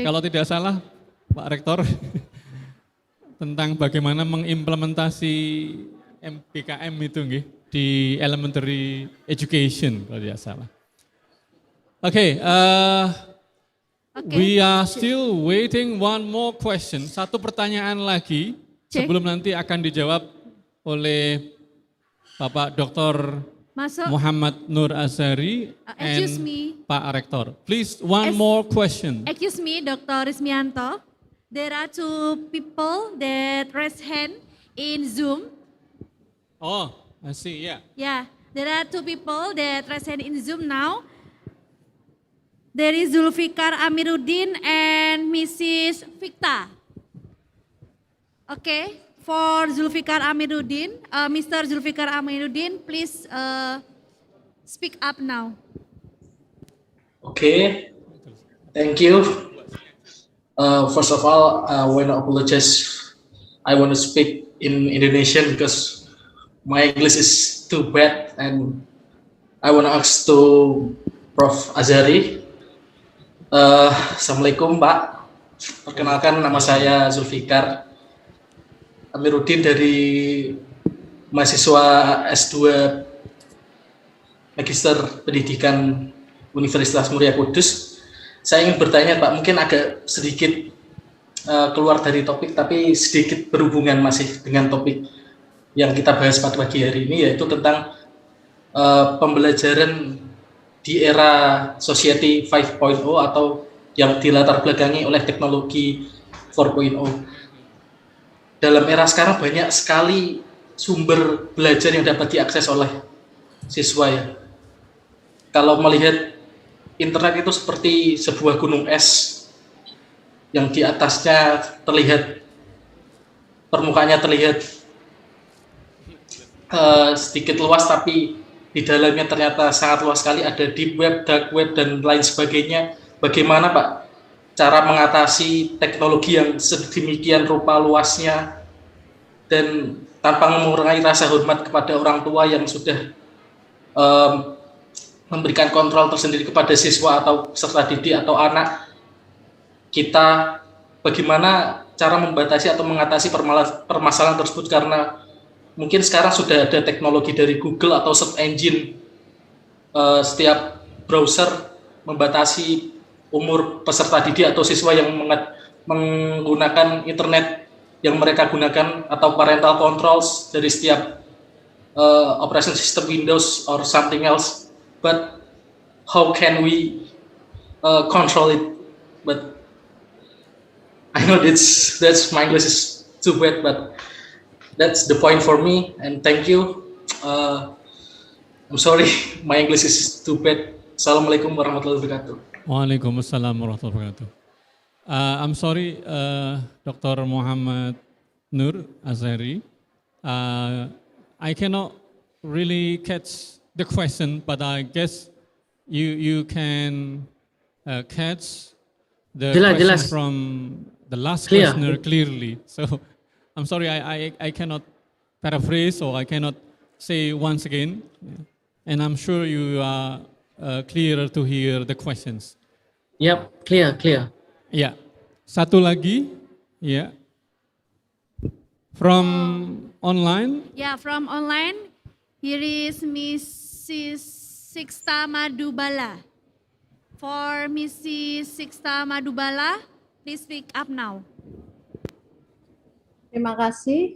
S12: Kalau tidak salah, Pak Rektor, tentang bagaimana mengimplementasi MBKM itu, nggih, di elementary education kalau tidak salah. Oke, we are still waiting one more question. Satu pertanyaan lagi sebelum nanti akan dijawab oleh Bapak Dr. Muhammad Nur Azhari and Pak Rektor. Please, one more question.
S2: Excuse me, Dr. Rismianto. There are two people that raise hand in Zoom.
S12: Oh, I see, yeah.
S2: Yeah, there are two people that raise hand in Zoom now. There is Zulfikar Amiruddin and Mrs. Fikta. Okay, for Zulfikar Amiruddin, Mr. Zulfikar Amiruddin, please speak up now.
S17: Okay, thank you. First of all, I want to apologize. I want to speak in Indonesian because my English is too bad, and I want to ask to Prof. Azhari. Assalamualaikum Pak, perkenalkan nama saya Zulfikar Amiruddin dari mahasiswa S2 Magister Pendidikan Universitas Muria Kudus. Saya ingin bertanya Pak, mungkin agak sedikit keluar dari topik tapi sedikit berhubungan masih dengan topik yang kita bahas pada pagi hari ini, yaitu tentang pembelajaran di era Society 5.0 atau yang dilatar belakangi oleh teknologi 4.0. Dalam era sekarang banyak sekali sumber belajar yang dapat diakses oleh siswa ya. Kalau melihat internet itu seperti sebuah gunung es yang di atasnya terlihat, permukaannya terlihat sedikit luas, tapi di dalamnya ternyata sangat luas sekali, ada deep web, dark web, dan lain sebagainya. Bagaimana Pak cara mengatasi teknologi yang sedemikian rupa luasnya dan tanpa mengurangi rasa hormat kepada orang tua yang sudah memberikan kontrol tersendiri kepada siswa atau peserta didik atau anak kita, bagaimana cara membatasi atau mengatasi permasalahan tersebut, karena mungkin sekarang sudah ada teknologi dari Google atau search engine, setiap browser membatasi umur peserta didik atau siswa yang menggunakan internet yang mereka gunakan, atau parental controls dari setiap operation system Windows or something else. But how can we control it? But I know that's my English is too bad, but that's the point for me, and thank you. I'm sorry, my English is too bad. Assalamualaikum warahmatullahi wabarakatuh.
S12: Waalaikumsalam warahmatullahi wabarakatuh. I'm sorry, Dr. Muhammad Nur Azhari. I cannot really catch the question, but I guess you can catch the
S13: Jelas,
S12: question
S13: jelas.
S12: from the last
S13: Clear.
S12: questioner clearly. So I'm sorry, I cannot paraphrase or I cannot say once again. And I'm sure you are clearer to hear the questions.
S13: Yep, clear.
S12: Ya, satu lagi, ya, from online.
S2: Yeah, from online, here is Mrs. Sixta Madubala. For Mrs. Sixta Madubala, please speak up now.
S18: Terima kasih.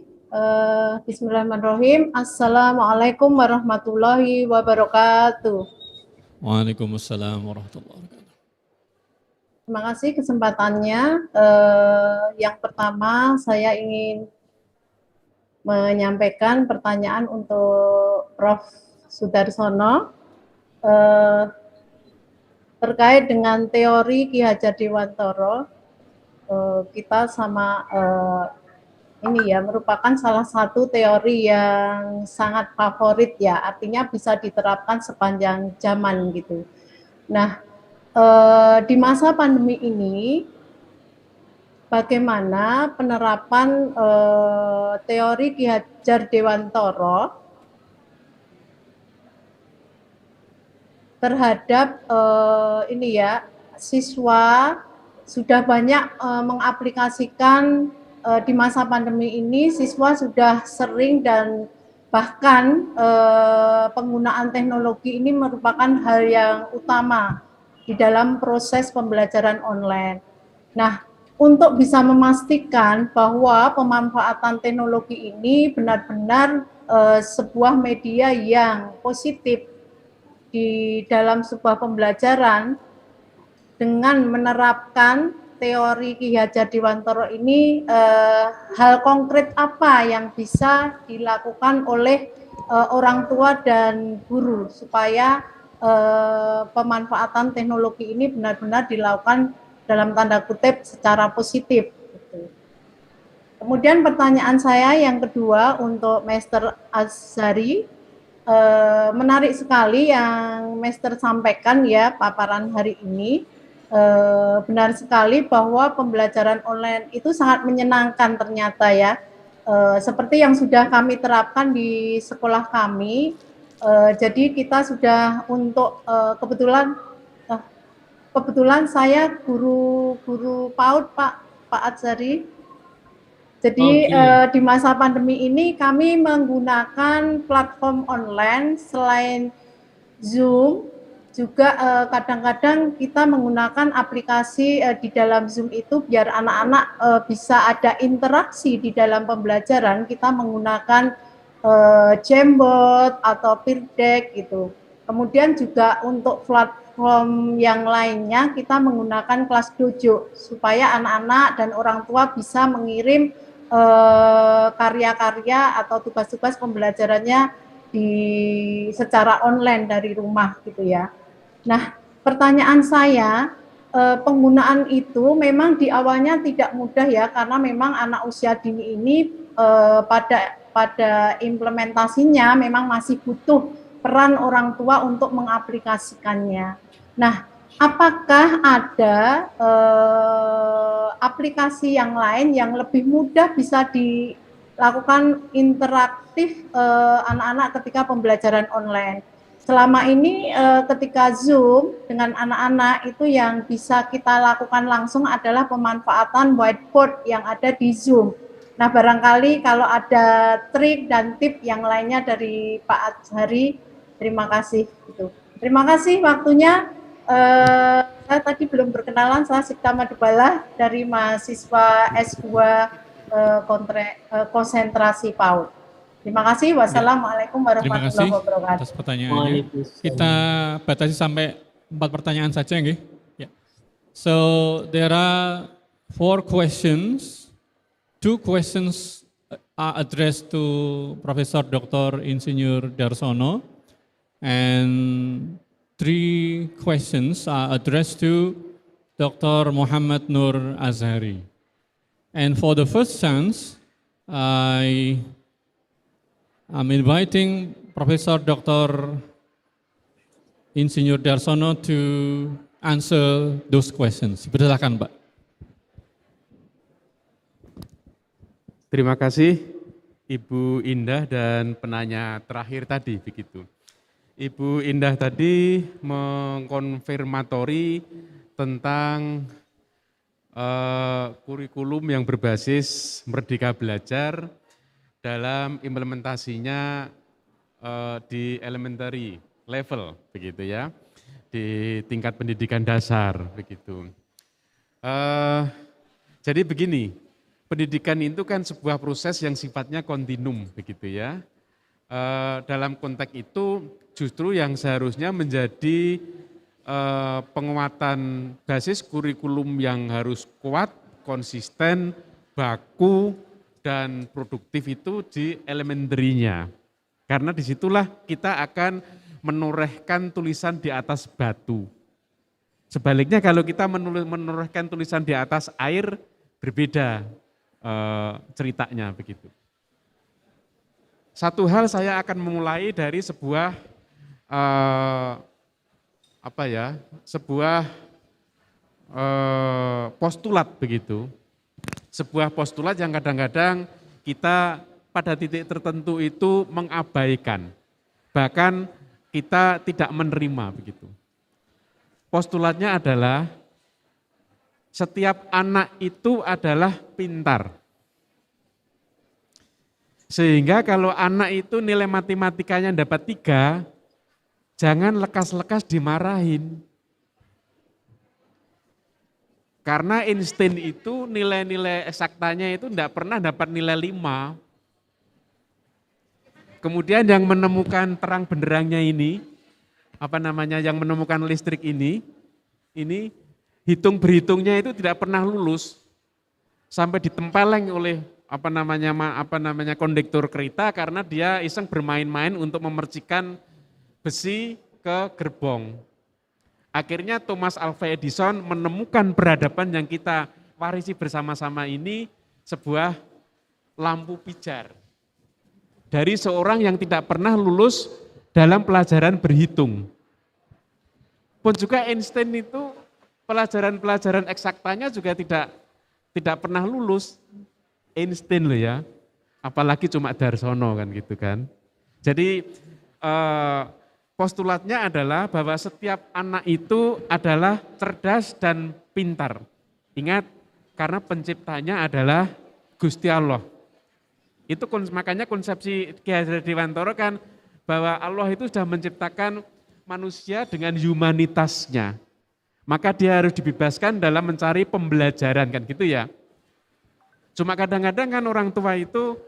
S18: Bismillahirrahmanirrahim. Assalamualaikum warahmatullahi wabarakatuh.
S12: Waalaikumsalam warahmatullahi wabarakatuh.
S18: Terima kasih kesempatannya. Yang pertama, saya ingin menyampaikan pertanyaan untuk Prof. Sudarsono terkait dengan teori Ki Hajar Dewantara. Kita sama ini ya, merupakan salah satu teori yang sangat favorit ya, artinya bisa diterapkan sepanjang zaman gitu. Nah, di masa pandemi ini, bagaimana penerapan teori Ki Hajar Dewantara terhadap ini ya, siswa sudah banyak mengaplikasikan di masa pandemi ini, siswa sudah sering dan bahkan penggunaan teknologi ini merupakan hal yang utama di dalam proses pembelajaran online. Nah, untuk bisa memastikan bahwa pemanfaatan teknologi ini benar-benar sebuah media yang positif di dalam sebuah pembelajaran dengan menerapkan teori Ki Hajar Dewantara ini, hal konkret apa yang bisa dilakukan oleh orang tua dan guru supaya pemanfaatan teknologi ini benar-benar dilakukan dalam tanda kutip secara positif. Kemudian pertanyaan saya yang kedua untuk Master Azhari, menarik sekali yang Master sampaikan ya paparan hari ini. Benar sekali bahwa pembelajaran online itu sangat menyenangkan ternyata ya. Seperti yang sudah kami terapkan di sekolah kami. Jadi kita sudah untuk kebetulan saya guru PAUD Pak Azhari. Jadi di masa pandemi ini kami menggunakan platform online selain Zoom, juga kadang-kadang kita menggunakan aplikasi di dalam Zoom itu biar anak-anak bisa ada interaksi di dalam pembelajaran. Kita menggunakan Jamboard atau peer deck gitu. Kemudian juga untuk platform yang lainnya kita menggunakan kelas dojo supaya anak-anak dan orang tua bisa mengirim karya-karya atau tugas-tugas pembelajarannya secara online dari rumah gitu ya. Nah, pertanyaan saya, penggunaan itu memang di awalnya tidak mudah ya, karena memang anak usia dini ini pada implementasinya memang masih butuh peran orang tua untuk mengaplikasikannya. Nah, apakah ada aplikasi yang lain yang lebih mudah bisa dilakukan interaktif anak-anak ketika pembelajaran online? Selama ini ketika Zoom dengan anak-anak itu yang bisa kita lakukan langsung adalah pemanfaatan whiteboard yang ada di Zoom. Nah, barangkali kalau ada trik dan tip yang lainnya dari Pak Azhari, terima kasih. Gitu. Terima kasih waktunya. Saya tadi belum berkenalan, saya Sixta Madubala dari mahasiswa S2 konsentrasi PAUD. Terima kasih. Wassalamualaikum warahmatullahi wabarakatuh.
S12: Atas pertanyaannya. Kita batasi sampai 4 pertanyaan saja, nggih. Yeah. So there are 4 questions. 2 questions are addressed to Profesor Dr. Insinyur Darsono, and 3 questions are addressed to Dr. Muhammad Nur Azhari. And for the first chance, I'm inviting Professor Dr. Insinyur Darsono to answer those questions. Silakan, Pak.
S16: Terima kasih Ibu Indah dan penanya terakhir tadi begitu. Ibu Indah tadi mengkonfirmatori tentang kurikulum yang berbasis Merdeka Belajar dalam implementasinya di elementary level begitu ya, di tingkat pendidikan dasar begitu. Jadi begini, pendidikan itu kan sebuah proses yang sifatnya kontinum begitu ya. Dalam konteks itu justru yang seharusnya menjadi penguatan basis kurikulum yang harus kuat, konsisten, baku, dan produktif itu di elementarynya. Karena disitulah kita akan menorehkan tulisan di atas batu. Sebaliknya kalau kita menorehkan tulisan di atas air, berbeda ceritanya begitu. Satu hal saya akan memulai dari sebuah postulat begitu. Sebuah postulat yang kadang-kadang kita pada titik tertentu itu mengabaikan. Bahkan kita tidak menerima begitu. Postulatnya adalah setiap anak itu adalah pintar. Sehingga kalau anak itu nilai matematikanya dapat 3, jangan lekas-lekas dimarahin. Karena Einstein itu nilai-nilai eksaktanya itu tidak pernah dapat nilai 5. Kemudian yang menemukan terang benderangnya ini, yang menemukan listrik ini hitung-berhitungnya itu tidak pernah lulus. Sampai ditempeleng oleh kondektur kereta karena dia iseng bermain-main untuk memercikan besi ke gerbong. Akhirnya Thomas Alva Edison menemukan peradaban yang kita warisi bersama-sama ini, sebuah lampu pijar. Dari seorang yang tidak pernah lulus dalam pelajaran berhitung. Pun juga Einstein itu pelajaran-pelajaran eksaktanya juga tidak pernah lulus. Einstein loh ya, apalagi cuma Darsono kan gitu kan. Jadi postulatnya adalah bahwa setiap anak itu adalah cerdas dan pintar. Ingat, karena penciptanya adalah Gusti Allah. Itu makanya konsepsi Ki Hajar Dewantara kan bahwa Allah itu sudah menciptakan manusia dengan humanitasnya. Maka dia harus dibebaskan dalam mencari pembelajaran kan gitu ya. Cuma kadang-kadang kan orang tua itu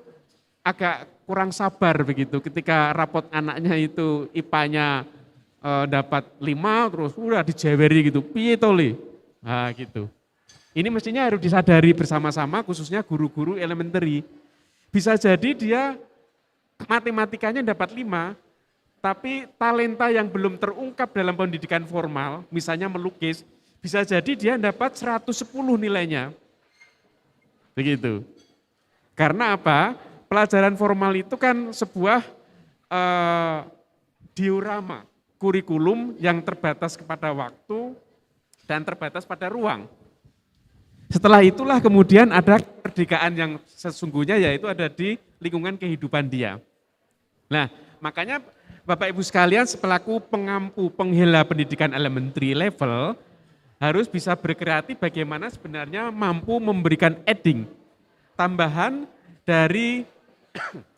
S16: agak kurang sabar begitu ketika rapot anaknya itu IPA-nya dapat 5 terus udah dijeweri gitu, piye toli. Nah gitu. Ini mestinya harus disadari bersama-sama khususnya guru-guru elementary. Bisa jadi dia matematikanya dapat 5, tapi talenta yang belum terungkap dalam pendidikan formal, misalnya melukis, bisa jadi dia dapat 110 nilainya. Begitu. Karena apa? Pelajaran formal itu kan sebuah diorama kurikulum yang terbatas kepada waktu dan terbatas pada ruang. Setelah itulah kemudian ada kemerdekaan yang sesungguhnya yaitu ada di lingkungan kehidupan dia. Nah, makanya Bapak Ibu sekalian sepelaku pengampu penghela pendidikan elementary level harus bisa berkreatif bagaimana sebenarnya mampu memberikan adding, tambahan dari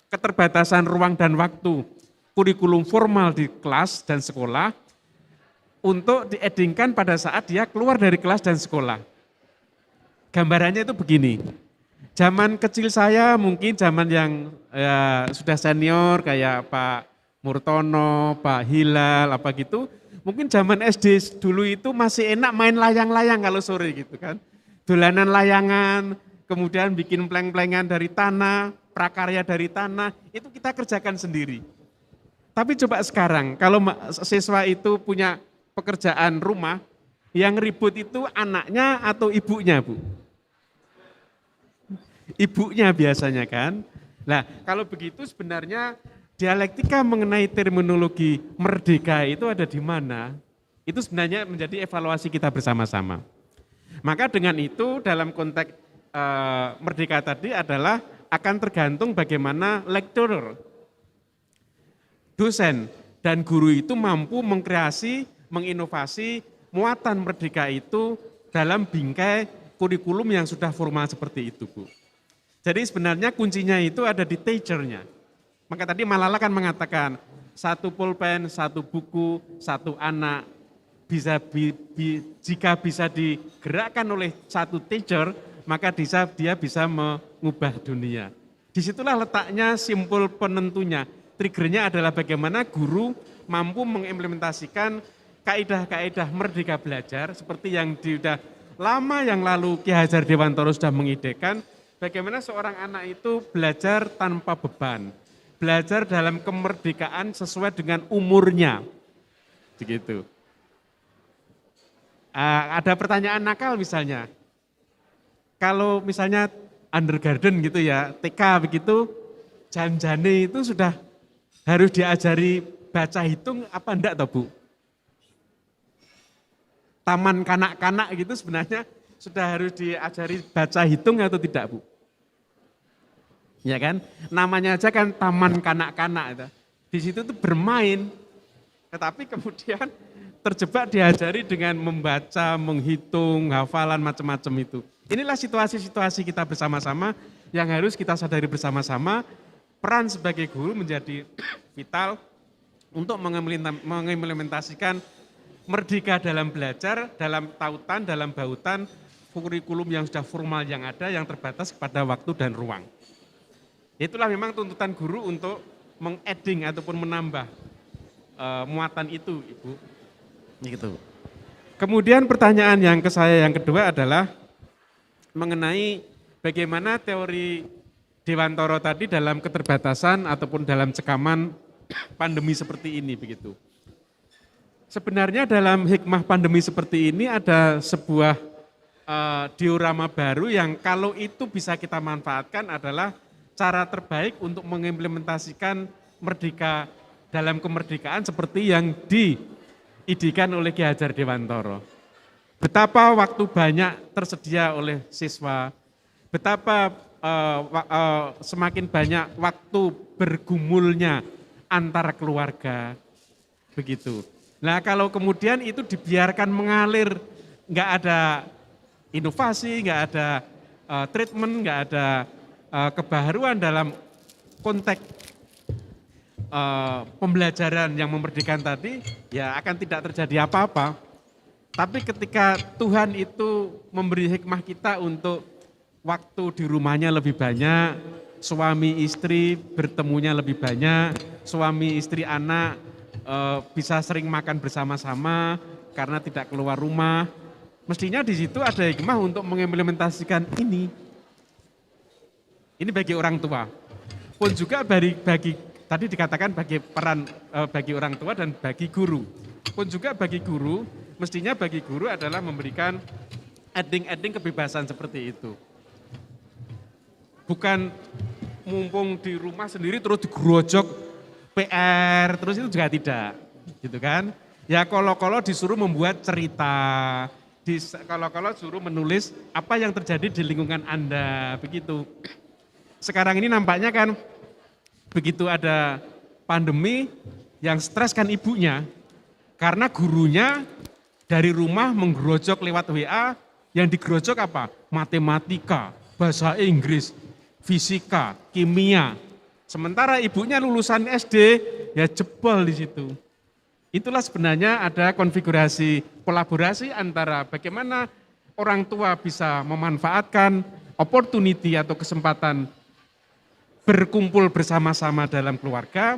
S16: keterbatasan ruang dan waktu kurikulum formal di kelas dan sekolah untuk di-addingkan pada saat dia keluar dari kelas dan sekolah. Gambarannya itu begini, zaman kecil saya mungkin zaman yang sudah senior kayak Pak Murtono, Pak Hilal, apa gitu, mungkin zaman SD dulu itu masih enak main layang-layang kalau sore gitu kan. Dolanan layangan, kemudian bikin pleng-plengan dari tanah, prakarya dari tanah, itu kita kerjakan sendiri. Tapi coba sekarang, kalau siswa itu punya pekerjaan rumah, yang ribut itu anaknya atau ibunya, Bu? Ibunya biasanya kan. Nah, kalau begitu sebenarnya dialektika mengenai terminologi merdeka itu ada di mana? Itu sebenarnya menjadi evaluasi kita bersama-sama. Maka dengan itu dalam konteks merdeka tadi adalah akan tergantung bagaimana lecturer, dosen, dan guru itu mampu mengkreasi, menginovasi muatan merdeka itu dalam bingkai kurikulum yang sudah formal seperti itu, Bu. Jadi sebenarnya kuncinya itu ada di teachernya. Maka tadi Malala kan mengatakan, satu pulpen, satu buku, satu anak, jika bisa digerakkan oleh satu teacher, maka dia bisa mengubah dunia. Disitulah letaknya simpul penentunya. Triggernya adalah bagaimana guru mampu mengimplementasikan kaidah-kaidah merdeka belajar seperti yang sudah lama yang lalu Ki Hajar Dewantoro sudah mengidekan, bagaimana seorang anak itu belajar tanpa beban, belajar dalam kemerdekaan sesuai dengan umurnya. Begitu. Ada pertanyaan nakal misalnya, kalau misalnya undergarden gitu ya, TK begitu, jam-jane itu sudah harus diajari baca hitung apa enggak toh Bu? Taman kanak-kanak gitu sebenarnya sudah harus diajari baca hitung atau tidak Bu? Ya kan, namanya aja kan taman kanak-kanak, di situ tuh bermain, tetapi kemudian terjebak diajari dengan membaca, menghitung, hafalan macam-macam itu. Inilah situasi-situasi kita bersama-sama yang harus kita sadari bersama-sama. Peran sebagai guru menjadi vital untuk mengimplementasikan merdeka dalam belajar, dalam tautan, dalam bautan kurikulum yang sudah formal yang ada, yang terbatas kepada waktu dan ruang. Itulah memang tuntutan guru untuk mengadding ataupun menambah muatan itu, Ibu. Gitu. Kemudian pertanyaan yang ke saya yang kedua adalah mengenai bagaimana teori Dewantoro tadi dalam keterbatasan ataupun dalam cekaman pandemi seperti ini begitu. Sebenarnya dalam hikmah pandemi seperti ini ada sebuah diorama baru yang kalau itu bisa kita manfaatkan adalah cara terbaik untuk mengimplementasikan merdeka dalam kemerdekaan seperti yang diidikan oleh Ki Hajar Dewantoro. Betapa waktu banyak tersedia oleh siswa, betapa semakin banyak waktu bergumulnya antara keluarga, begitu. Nah kalau kemudian itu dibiarkan mengalir, nggak ada inovasi, nggak ada treatment, nggak ada kebaharuan dalam konteks pembelajaran yang memerdekakan tadi, ya akan tidak terjadi apa-apa. Tapi ketika Tuhan itu memberi hikmah kita untuk waktu di rumahnya lebih banyak, suami istri bertemunya lebih banyak, suami istri anak bisa sering makan bersama-sama karena tidak keluar rumah. Mestinya di situ ada hikmah untuk mengimplementasikan ini. Ini bagi orang tua. Pun juga bagi tadi dikatakan bagi peran bagi orang tua dan bagi guru. Pun juga bagi guru, mestinya bagi guru adalah memberikan adding kebebasan seperti itu. Bukan mumpung di rumah sendiri terus digerojok PR, terus itu juga tidak, gitu kan? Ya kalau disuruh membuat cerita, kalau suruh menulis apa yang terjadi di lingkungan Anda, begitu. Sekarang ini nampaknya kan begitu ada pandemi yang stres kan ibunya, karena gurunya dari rumah menggerojok lewat WA, yang digerojok apa? Matematika, bahasa Inggris, fisika, kimia. Sementara ibunya lulusan SD, ya jebol di situ. Itulah sebenarnya ada konfigurasi kolaborasi antara bagaimana orang tua bisa memanfaatkan opportunity atau kesempatan berkumpul bersama-sama dalam keluarga.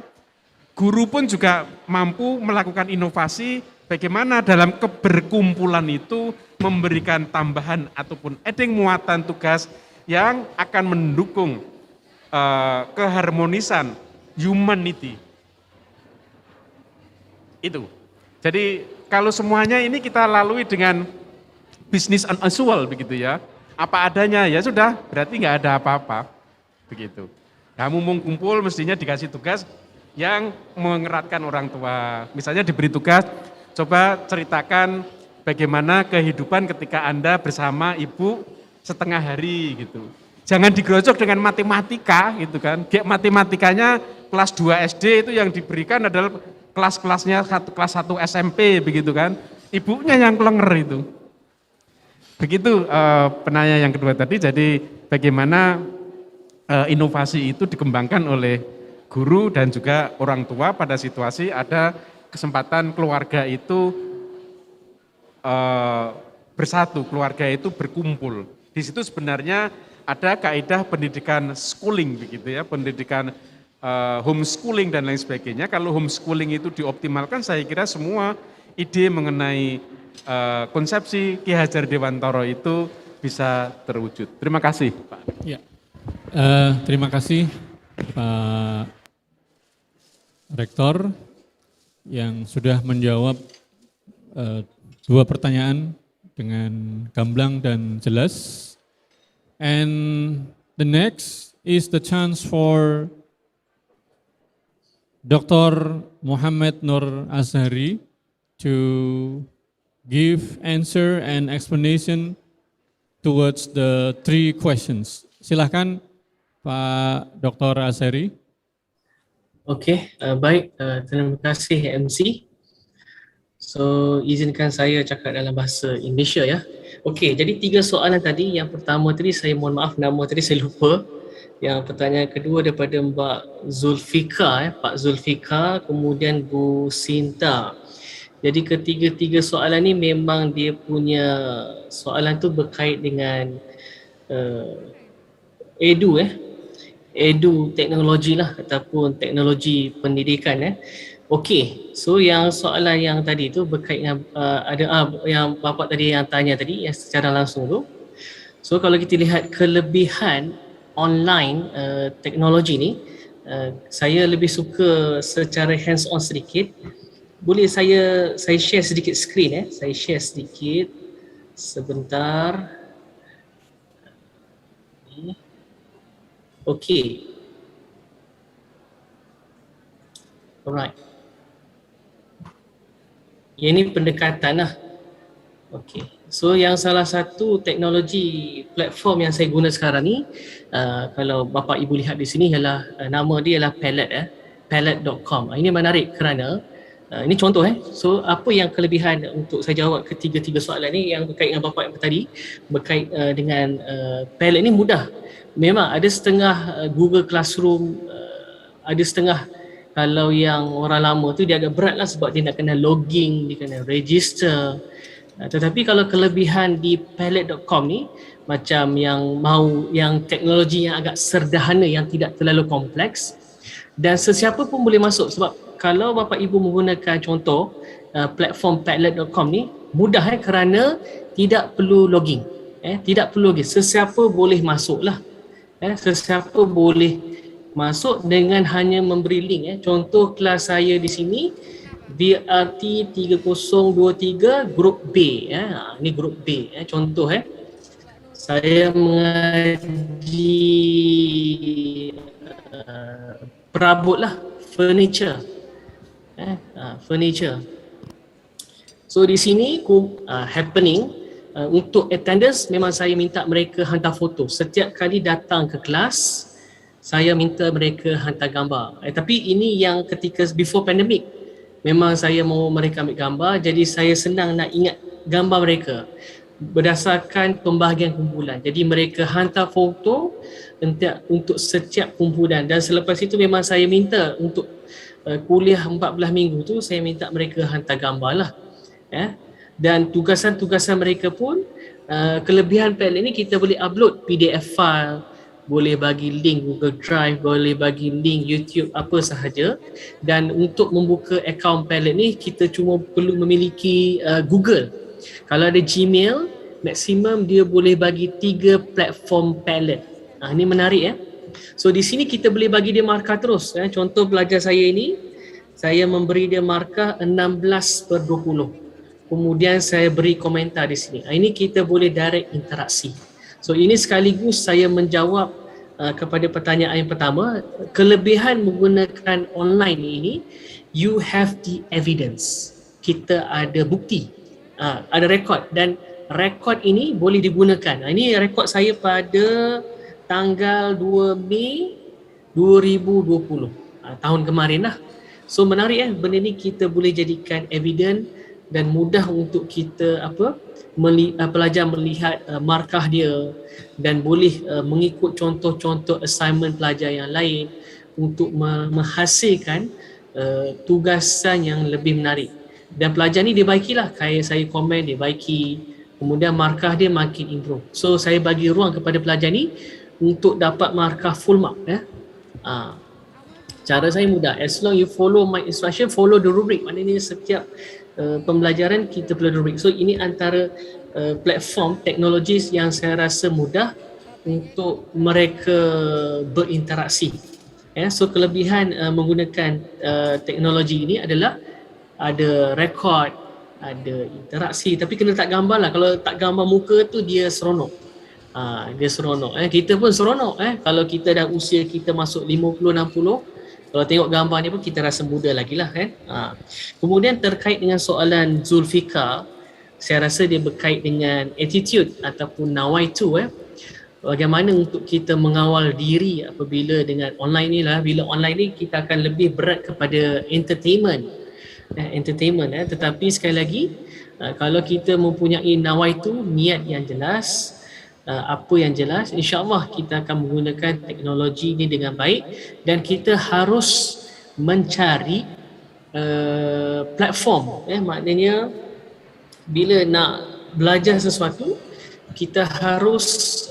S16: Guru pun juga mampu melakukan inovasi bagaimana dalam keberkumpulan itu memberikan tambahan ataupun adding muatan tugas yang akan mendukung keharmonisan humanity. Itu. Jadi kalau semuanya ini kita lalui dengan business as usual begitu ya. Apa adanya ya sudah, berarti nggak ada apa-apa. Begitu. Kamu mau kumpul mestinya dikasih tugas yang mengeratkan orang tua. Misalnya diberi tugas, coba ceritakan bagaimana kehidupan ketika Anda bersama ibu setengah hari gitu. Jangan digerocok dengan matematika gitu kan. Matematikanya kelas 2 SD itu yang diberikan adalah kelas-kelasnya kelas 1 SMP begitu kan. Ibunya yang kelenger itu. Begitu penanya yang kedua tadi, jadi bagaimana inovasi itu dikembangkan oleh guru dan juga orang tua pada situasi ada kesempatan keluarga itu bersatu, keluarga itu berkumpul. Di situ sebenarnya ada kaidah pendidikan schooling begitu ya, pendidikan homeschooling dan lain sebagainya. Kalau homeschooling itu dioptimalkan, saya kira semua ide mengenai konsepsi Ki Hajar Dewantara itu bisa terwujud. Terima kasih, Pak.
S12: Ya. Terima kasih Pak Rektor yang sudah menjawab dua pertanyaan dengan gamblang dan jelas. And the next is the chance for Dr. Muhammad Nur Azhari to give answer and explanation towards the three questions. Silahkan Pak Dr. Azhari.
S13: Okey, baik. Terima kasih MC. So, izinkan saya cakap dalam bahasa Indonesia ya. Okey, jadi 3 soalan tadi. Yang pertama tadi saya mohon maaf, nama tadi saya lupa. Yang pertanyaan kedua daripada Mbak Zulfika, Pak Zulfika, kemudian Bu Sinta. Jadi ketiga-tiga soalan ni memang dia punya soalan tu berkait dengan edu teknologi lah ataupun teknologi pendidikan. Okey, so yang soalan yang tadi tu berkait dengan yang bapak tadi yang tanya tadi yang secara langsung tu. So kalau kita lihat kelebihan online teknologi ni, saya lebih suka secara hands on sedikit. Boleh saya share sedikit skrin saya share sedikit sebentar. Okey. Alright. Ini pendekatan lah. Okey. So yang salah satu teknologi platform yang saya guna sekarang ni, kalau bapa ibu lihat di sini ialah nama dia ialah palette.com. Ini menarik kerana ini contoh So apa yang kelebihan untuk saya jawab ketiga-tiga soalan ni yang berkait dengan bapa yang tadi berkait dengan palette ni mudah. Memang ada setengah Google Classroom, ada setengah kalau yang orang lama tu dia agak berat lah sebab dia nak kena logging, dia kena register. Tetapi kalau kelebihan di palette.com ni macam yang teknologi yang agak sederhana yang tidak terlalu kompleks dan sesiapa pun boleh masuk sebab kalau bapa ibu menggunakan contoh platform palette.com ni mudah kerana tidak perlu logging. Tidak perlu login. Sesiapa boleh masuk lah. Sesiapa boleh masuk dengan hanya memberi link. Contoh kelas saya di sini BRT 3023 grup B. Ini grup B. Contoh saya mengaji perabot lah, furniture. Furniture. So di sini happening untuk attendance memang saya minta mereka hantar foto. Setiap kali datang ke kelas saya minta mereka hantar gambar. Tapi ini yang ketika before pandemic. Memang saya mau mereka ambil gambar, jadi saya senang nak ingat gambar mereka berdasarkan pembahagian kumpulan. Jadi mereka hantar foto untuk setiap kumpulan dan selepas itu memang saya minta untuk kuliah 14 minggu tu saya minta mereka hantar gambar lah. Dan tugasan-tugasan mereka pun kelebihan PL ini kita boleh upload PDF file, boleh bagi link Google Drive, boleh bagi link YouTube, apa sahaja. Dan untuk membuka akaun Palette ni kita cuma perlu memiliki Google. Kalau ada Gmail, maksimum dia boleh bagi 3 platform Palette. Ini menarik So di sini kita boleh bagi dia markah terus. Contoh pelajar saya ini, saya memberi dia markah 16/20. Kemudian saya beri komentar di sini. Ini kita boleh direct interaksi. So ini sekaligus saya menjawab kepada pertanyaan yang pertama. Kelebihan menggunakan online ini, you have the evidence. Kita ada bukti, ada rekod dan rekod ini boleh digunakan. Ini rekod saya pada tanggal 2 Mei 2020, tahun kemarin lah. So menarik benda ni kita boleh jadikan evidence dan mudah untuk kita pelajar melihat markah dia dan boleh mengikut contoh-contoh assignment pelajar yang lain untuk menghasilkan tugasan yang lebih menarik. Dan pelajar ni dia baikilah, kayak saya komen dia baiki, kemudian markah dia makin improve. So saya bagi ruang kepada pelajar ni untuk dapat markah full mark. Cara saya mudah, as long you follow my instruction, follow the rubric. Maknanya setiap pembelajaran kita perlu rubric. So ini antara platform teknologi yang saya rasa mudah untuk mereka berinteraksi. So kelebihan menggunakan teknologi ini adalah ada rekod, ada interaksi, tapi kena letak gambar lah. Kalau tak gambar muka tu dia seronok. Dia seronok. Kita pun seronok. Kalau kita dah usia kita masuk 50-60, kalau tengok gambar ni pun kita rasa muda lagi lah kan. Kemudian terkait dengan soalan Zulfikar, saya rasa dia berkait dengan attitude ataupun nawaitu. Bagaimana untuk kita mengawal diri apabila dengan online ni lah. Bila online ni kita akan lebih berat kepada entertainment. Tetapi sekali lagi, kalau kita mempunyai nawaitu, niat yang jelas, apa yang jelas, insya-Allah kita akan menggunakan teknologi ini dengan baik dan kita harus mencari platform. Maknanya bila nak belajar sesuatu, kita harus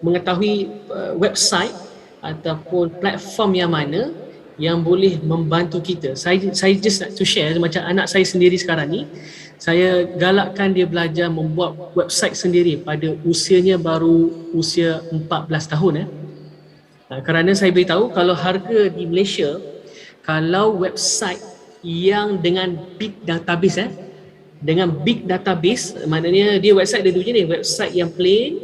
S13: mengetahui website ataupun platform yang mana yang boleh membantu kita. Saya just nak to share, macam anak saya sendiri sekarang ni, saya galakkan dia belajar membuat website sendiri pada usianya baru usia 14 tahun. Kerana saya beritahu kalau harga di Malaysia, kalau website yang dengan big database, maknanya dia website ada dua jenis, website yang plain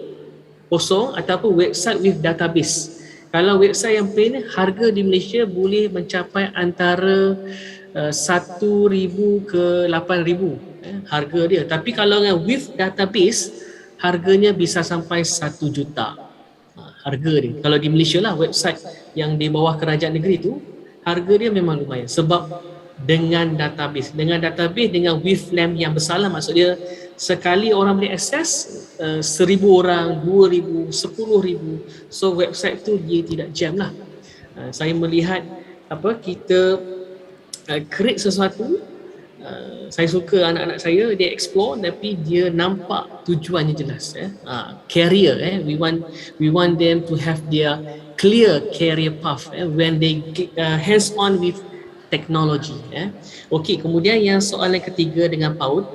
S13: kosong ataupun website with database. Kalau website yang plain, harga di Malaysia boleh mencapai antara 1,000 ke 8,000 harga dia. Tapi kalau dengan with database, harganya bisa sampai 1 juta harga dia. Kalau di Malaysia lah, website yang di bawah kerajaan negeri tu, harga dia memang lumayan. Sebab dengan database dengan wavelength yang besar lah, maksud dia sekali orang boleh akses 1,000 orang, 2,000, 10,000. So website tu dia tidak jam lah. Saya melihat kita create sesuatu, saya suka anak-anak saya dia explore tapi dia nampak tujuannya jelas. Career, we want them to have their clear career path when they get hands on with teknologi. Okey, kemudian yang soalan ketiga dengan PAUD,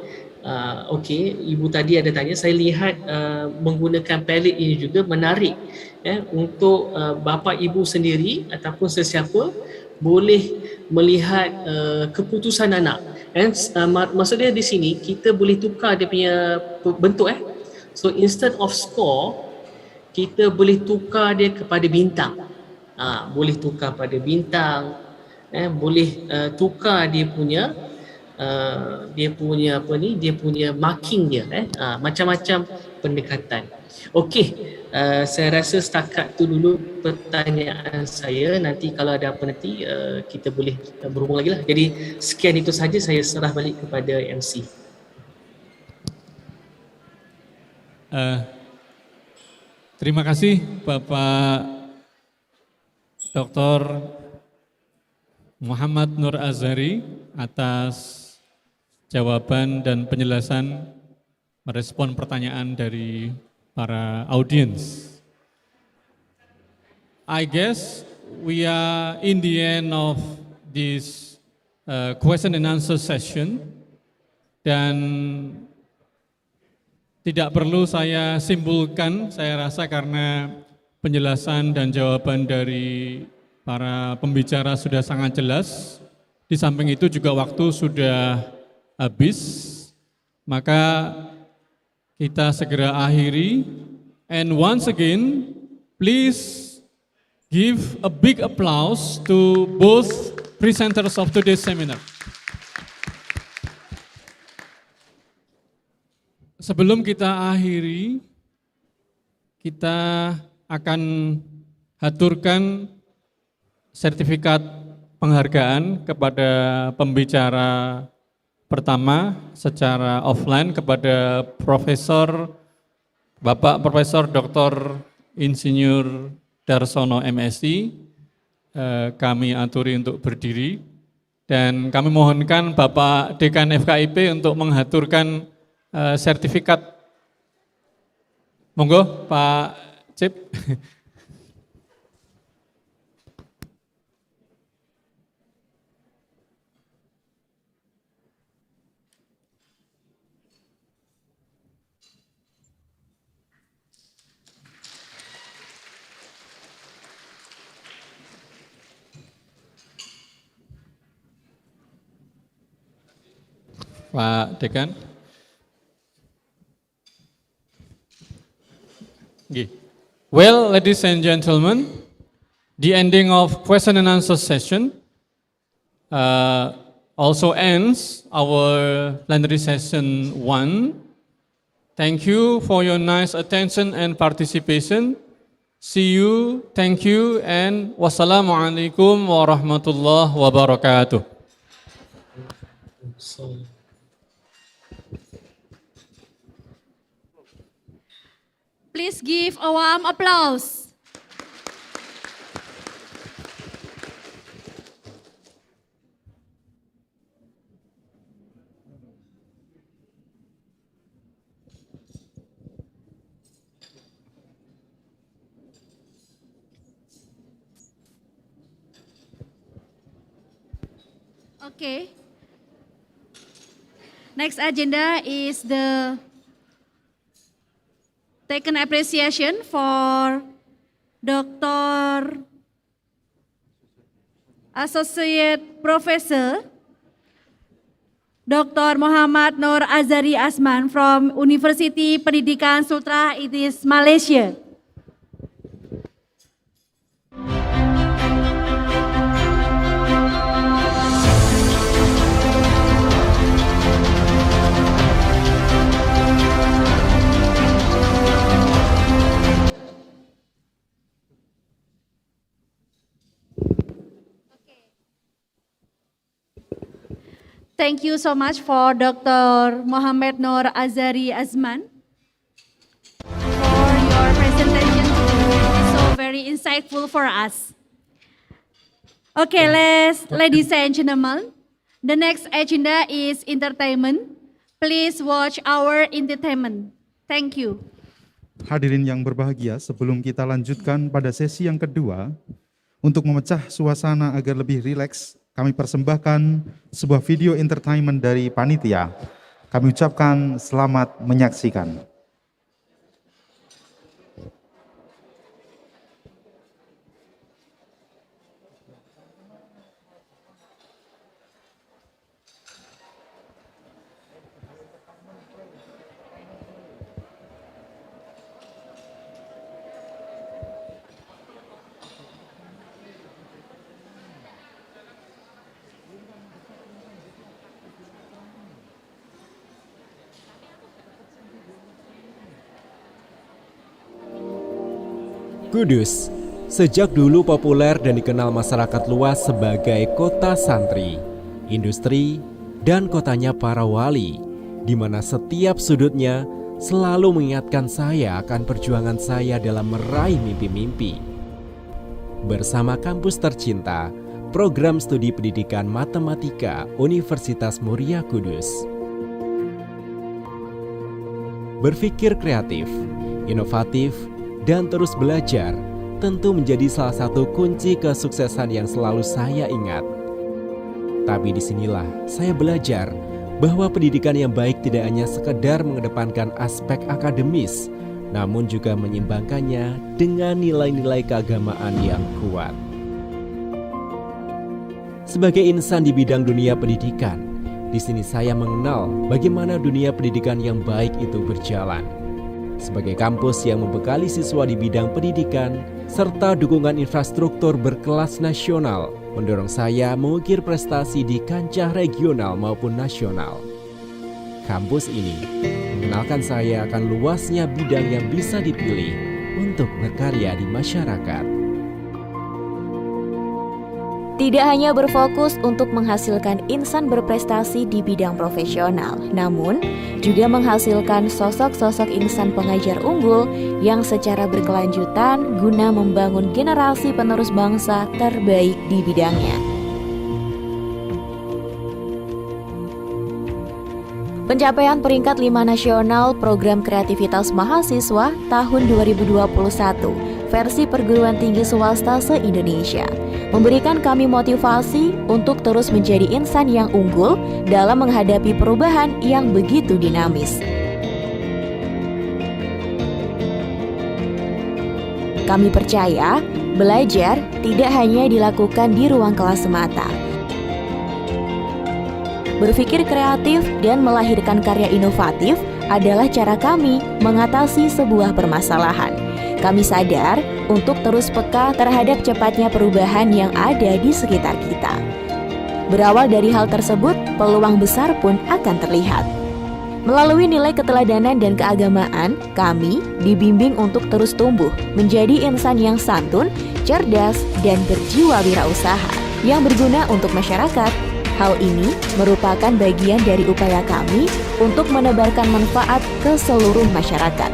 S13: okey, ibu tadi ada tanya, saya lihat menggunakan palette ini juga menarik untuk bapa ibu sendiri ataupun sesiapa boleh melihat keputusan anak. Maksudnya di sini kita boleh tukar dia punya bentuk. So instead of score, kita boleh tukar dia kepada bintang. Boleh tukar pada bintang, boleh tukar dia punya marking dia, macam-macam pendekatan. Okey, saya rasa setakat tu dulu pertanyaan saya. Nanti kalau ada apa nanti kita boleh berhubung lagi lah. Jadi sekian itu saja, saya serah balik kepada MC.
S12: Terima kasih Bapak Dr. Muhammad Nur Azhari atas jawaban dan penjelasan merespon pertanyaan dari para audiens. I guess we are in the end of this question and answer session, dan tidak perlu saya simpulkan, saya rasa karena penjelasan dan jawaban dari para pembicara sudah sangat jelas. Di samping itu juga waktu sudah habis, maka kita segera akhiri. And once again, please give a big applause to both presenters of today's seminar. Sebelum kita akhiri, kita akan haturkan sertifikat penghargaan kepada pembicara pertama secara offline kepada Bapak Profesor Dr. Insinyur Darsono MSI. Kami aturi untuk berdiri dan kami mohonkan Bapak Dekan FKIP untuk menghaturkan sertifikat. Monggo Pak Cip. Pak Dekan. Okay. Well, ladies and gentlemen, the ending of question and answer session also ends our plenary session 1. Thank you for your nice attention and participation. See you, thank you, and wassalamualaikum warahmatullahi wabarakatuh.
S2: Please give a warm applause. Okay. Next agenda is the taken appreciation for Dr. Associate Professor Dr. Muhammad Nur Azari Asman from University Pendidikan Sultra, it is Malaysia. Thank you so much for Dr. Muhammad Nur Azari Azman for your presentation. It's so very insightful for us. Okay, ladies and gentlemen, the next agenda is entertainment. Please watch our entertainment. Thank you.
S3: Hadirin yang berbahagia, sebelum kita lanjutkan pada sesi yang kedua, untuk memecah suasana agar lebih rileks, kami persembahkan sebuah video entertainment dari panitia. Kami ucapkan selamat menyaksikan.
S19: Kudus, sejak dulu populer dan dikenal masyarakat luas sebagai kota santri, industri, dan kotanya para wali, di mana setiap sudutnya selalu mengingatkan saya akan perjuangan saya dalam meraih mimpi-mimpi. Bersama kampus tercinta, program studi pendidikan matematika Universitas Muria Kudus. Berpikir kreatif, inovatif, dan terus belajar tentu menjadi salah satu kunci kesuksesan yang selalu saya ingat. Tapi disinilah saya belajar bahwa pendidikan yang baik tidak hanya sekedar mengedepankan aspek akademis, namun juga menyeimbangkannya dengan nilai-nilai keagamaan yang kuat. Sebagai insan di bidang dunia pendidikan, di sini saya mengenal bagaimana dunia pendidikan yang baik itu berjalan. Sebagai kampus yang membekali siswa di bidang pendidikan, serta dukungan infrastruktur berkelas nasional, mendorong saya mengukir prestasi di kancah regional maupun nasional. Kampus ini mengenalkan saya akan luasnya bidang yang bisa dipilih, untuk berkarya di masyarakat.
S20: Tidak hanya berfokus untuk menghasilkan insan berprestasi di bidang profesional, namun juga menghasilkan sosok-sosok insan pengajar unggul yang secara berkelanjutan guna membangun generasi penerus bangsa terbaik di bidangnya. Pencapaian peringkat 5 nasional Program Kreativitas Mahasiswa tahun 2021 versi perguruan tinggi swasta se-Indonesia memberikan kami motivasi untuk terus menjadi insan yang unggul dalam menghadapi perubahan yang begitu dinamis. Kami percaya, belajar tidak hanya dilakukan di ruang kelas semata. Berpikir kreatif dan melahirkan karya inovatif adalah cara kami mengatasi sebuah permasalahan. Kami sadar untuk terus peka terhadap cepatnya perubahan yang ada di sekitar kita. Berawal dari hal tersebut, peluang besar pun akan terlihat. Melalui nilai keteladanan dan keagamaan, kami dibimbing untuk terus tumbuh menjadi insan yang santun, cerdas, dan berjiwa wirausaha yang berguna untuk masyarakat. Hal ini merupakan bagian dari upaya kami untuk menebarkan manfaat ke seluruh masyarakat.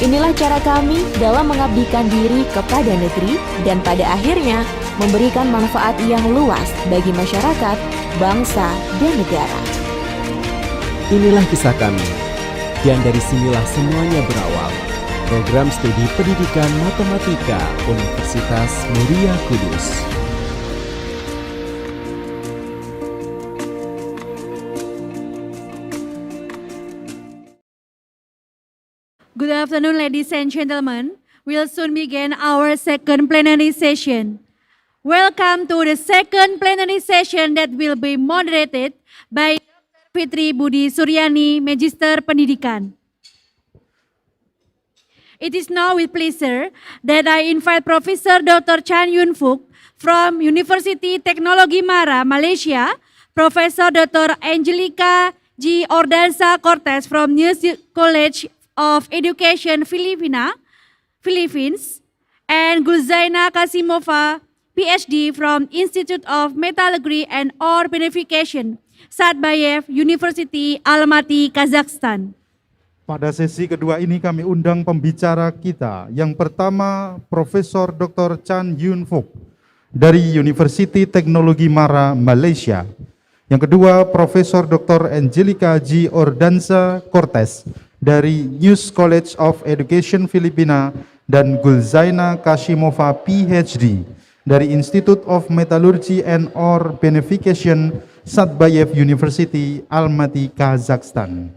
S20: Inilah cara kami dalam mengabdikan diri kepada negeri dan pada akhirnya memberikan manfaat yang luas bagi masyarakat, bangsa, dan negara.
S19: Inilah kisah kami, dan dari sinilah semuanya berawal. Program Studi Pendidikan Matematika Universitas Muria Kudus.
S2: Good afternoon, ladies and gentlemen. We'll soon begin our second plenary session. Welcome to the second plenary session that will be moderated by Dr. Fitri Budi Suryani, Magister Pendidikan. It is now with pleasure that I invite Professor Dr. Chan Yun Fook from University Teknologi Mara, Malaysia, Professor Dr. Angelica G. Ordanza Cortez from New College of Education Philippines, and Gulzaina Kasimova, PhD from Institute of Metallurgy and Ore Benefication, Satbayev University, Almaty, Kazakhstan.
S3: Pada sesi kedua ini kami undang pembicara kita. Yang pertama, Profesor Dr. Chan Yun Fook dari University Teknologi Mara, Malaysia. Yang kedua, Profesor Dr. Angelica G. Ordanza Cortez dari New College of Education Filipina dan Gulzaina Kasimova, PhD dari Institute of Metallurgy and Ore Benefication, Satbayev University, Almaty, Kazakhstan.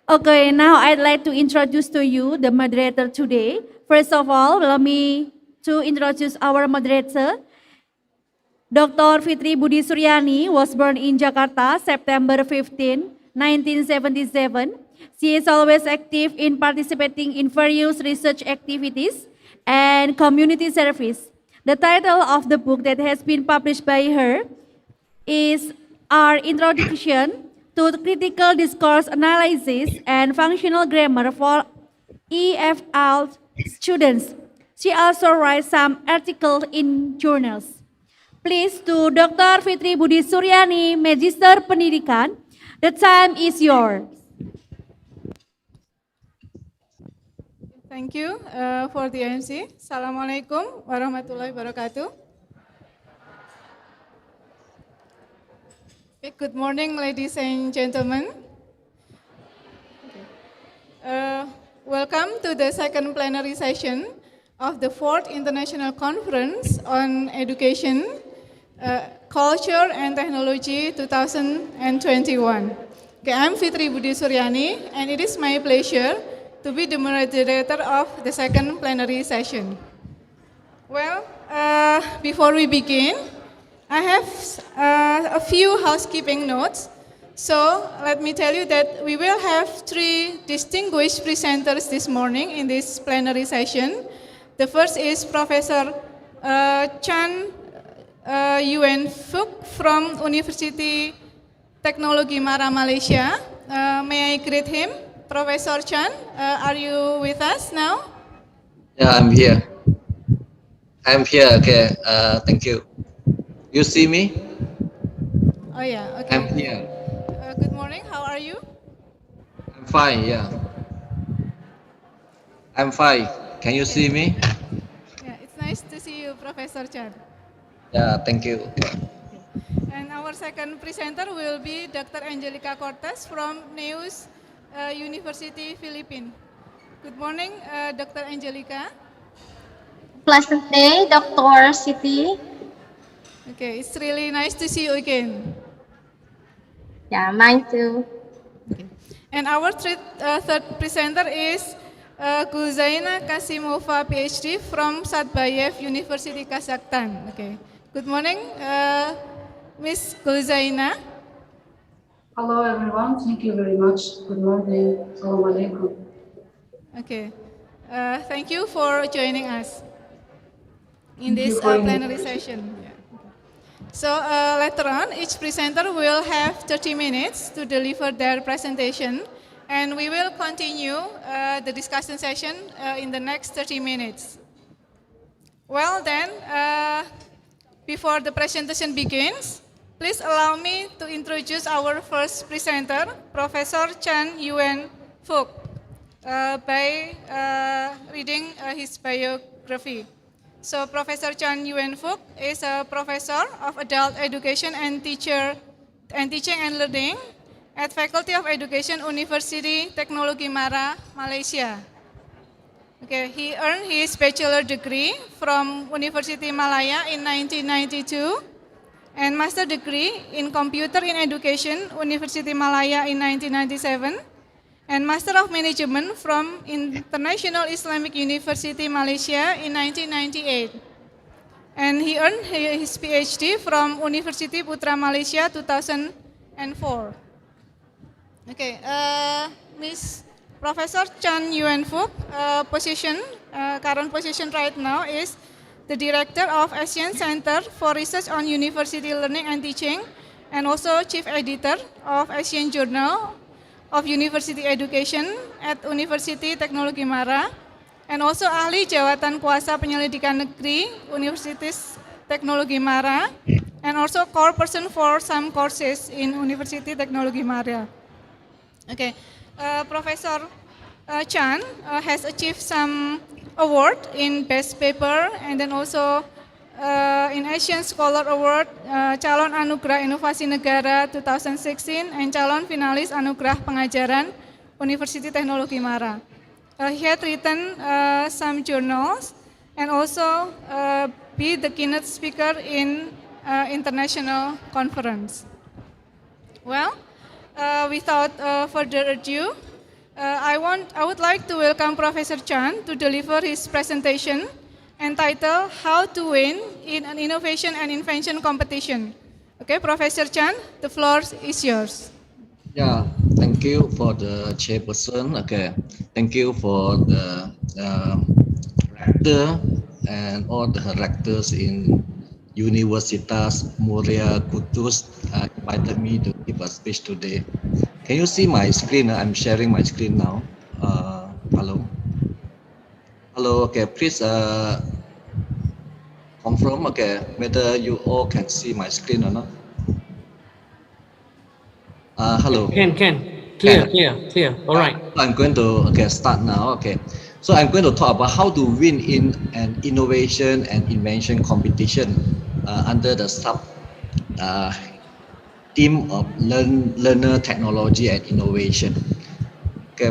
S2: Okay, now I'd like to introduce to you the moderator today. First of all, allow me to introduce our moderator. Dr. Fitri Budi Suryani was born in Jakarta, September 15, 1977. She is always active in participating in various research activities and community service. The title of the book that has been published by her is Our Introduction to Critical Discourse Analysis and Functional Grammar for EFL Students. She also writes some articles in journals. Please to Dr. Fitri Budi Suryani, Magister Pendidikan. The time is yours.
S21: Thank you for the MC. Assalamualaikum warahmatullahi wabarakatuh. Good morning, ladies and gentlemen. Welcome to the second plenary session of the 4th International Conference on Education, Culture and Technology 2021. Okay, I'm Fitri Budi Suryani, and it is my pleasure to be the moderator of the second plenary session. Well, before we begin, I have a few housekeeping notes. So let me tell you that we will have 3 distinguished presenters this morning in this plenary session. The first is Professor Chan Yun Fook from University Teknologi Mara, Malaysia. May I greet him? Professor Chan, are you with us now?
S1: Yeah, I'm here. I'm here. Okay. Thank you. You see me?
S21: Oh yeah,
S1: I'm
S21: okay.
S1: here.
S21: Good morning, how are you?
S1: I'm fine. Yeah. I'm fine. Can you see me?
S21: Yeah, it's nice to see you, Professor Chan.
S1: Yeah. Thank you. Okay.
S21: And our second presenter will be Dr. Angelica Cortez from Neus University, Philippines. Good morning, Dr. Angelica.
S22: Pleasant day, Dr. Siti.
S21: Okay, it's really nice to see you again.
S22: Yeah, mine too.
S21: And our third presenter is Guzaina Kasimova, PhD from Satbayev University, Kazakhstan. Okay. Good morning, Miss Guzaina.
S23: Hello everyone, thank you very much. Good morning. Assalamu alaikum.
S21: Okay. Thank you for joining us in
S23: Thank you
S21: this
S23: for
S21: plenary
S23: invitation.
S21: session. Yeah. So later on, each presenter will have 30 minutes to deliver their presentation, and we will continue the discussion session in the next 30 minutes. Well then, before the presentation begins, please allow me to introduce our first presenter, Professor Chan Yuen Phuc, by reading his biography. So Professor Chan Yuen Phuc is a professor of adult education and teaching and learning at Faculty of Education, University Teknologi Mara, Malaysia. Okay, he earned his bachelor degree from University Malaya in 1992 and master degree in computer in education, University Malaya in 1997 and Master of Management from International Islamic University Malaysia in 1998. And he earned his PhD from University Putra Malaysia 2004. Okay, Miss Professor Chan Yuen Phuc, current position right now is the Director of Asian Center for Research on University Learning and Teaching and also Chief Editor of Asian Journal of University Education at University Teknologi Mara and also ahli jawatan kuasa penyelidikan negeri Universitas Teknologi Mara and also core person for some courses in University Teknologi Mara. Okay, Professor Chan has achieved some award in Best Paper and then also in Asian Scholar Award, Calon Anugerah Inovasi Negara 2016 and Calon Finalis Anugerah Pengajaran University Teknologi Mara. He had written some journals and also be the keynote speaker in international conference. Well, without further ado, I would like to welcome Professor Chan to deliver his presentation entitled How to Win in an Innovation and Invention Competition. Okay, Professor Chan, the floor is yours.
S1: Yeah. Thank you for the chairperson. Okay. Thank you for the rector and all the rectors in Universitas Muria Kudus invited me to give a speech today. Can you see my screen? I'm sharing my screen now. Hello. Hello. Okay. Please confirm. Okay. Whether you all can see my screen or not. Hello.
S13: Can. Clear. All right.
S1: I'm going to start now. Okay. So I'm going to talk about how to win in an innovation and invention competition under the sub team of learner technology and innovation. Okay,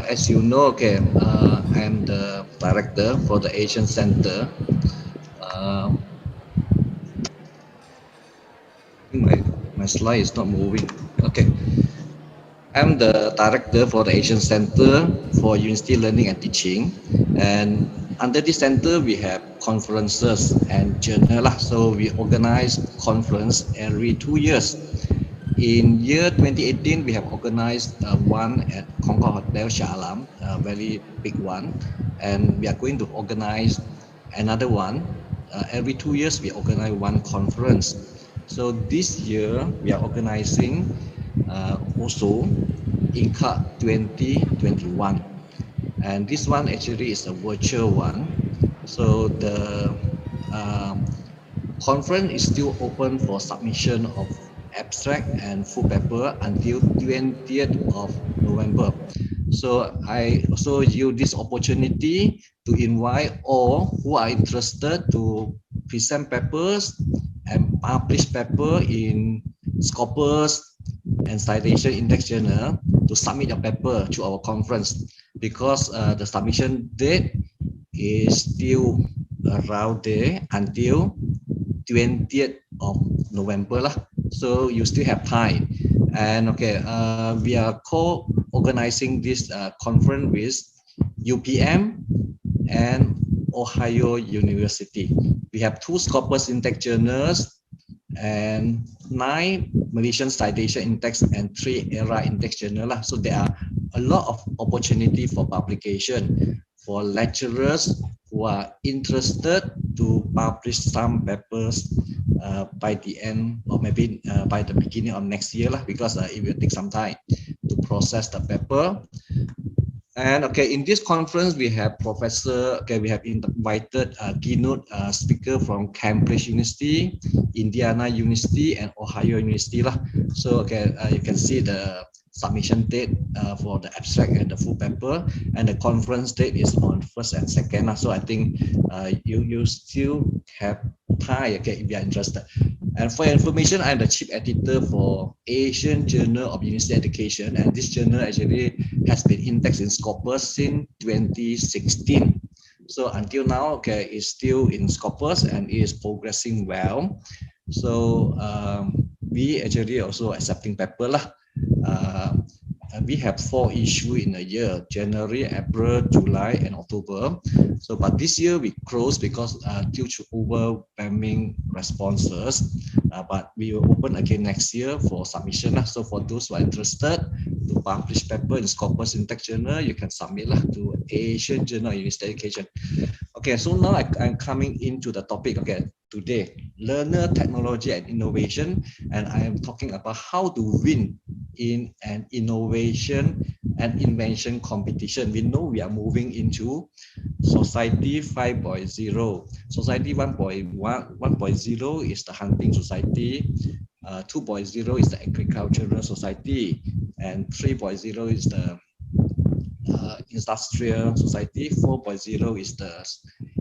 S1: as you know, I'm the director for the Asian Center. My slide is not moving. Okay. I'm the director for the Asian Center for University Learning and Teaching, and under this center we have conferences and journal. So we organize conference every 2 years. In year 2018, we have organized one at Concord Hotel Shah Alam, a very big one, and we are going to organize another one. Every 2 years, we organize one conference. So this year, we are organizing also ICONECT 2021. and this one actually is a virtual one. So the conference is still open for submission of abstract and full paper until 20th of November. So I also use this opportunity to invite all who are interested to present papers and publish paper in Scopus and Citation Index Journal to submit your paper to our conference, because the submission date is still around there until 20th of November lah. So you still have time. And okay, we are co-organizing this conference with UPM and Ohio University. We have 2 Scopus Index journals and 9 Malaysian Citation Index and 3 ERA Index journal lah. So there are a lot of opportunity for publication for lecturers who are interested to publish some papers by the end or maybe by the beginning of next year lah, because it will take some time to process the paper. And okay, in this conference we have we have invited a keynote speaker from Cambridge University, Indiana University, and Ohio University lah. So okay, you can see the submission date for the abstract and the full paper, and the conference date is on 1st and 2nd lah. So I think you still have time, okay, if you are interested. And for your information, I'm the chief editor for Asian Journal of University Education, and this journal actually has been indexed in Scopus since 2016. So until now, okay, it's still in Scopus and it is progressing well. So we actually also accepting paper lah. We have 4 issues in a year: January, April, July, and October. So, but this year we closed because due to overwhelming responses. But we will open again next year for submission. So, for those who are interested to publish paper in Scopus Index Journal, you can submit to Asian Journal of University Education. Okay, so now I'm coming into the topic. Okay, today, learner, technology, and innovation, and I am talking about how to win in an innovation and invention competition. We know we are moving into Society 5.0. Society 1.0 is the hunting society, 2.0 is the agricultural society, and 3.0 is the industrial society, 4.0 is the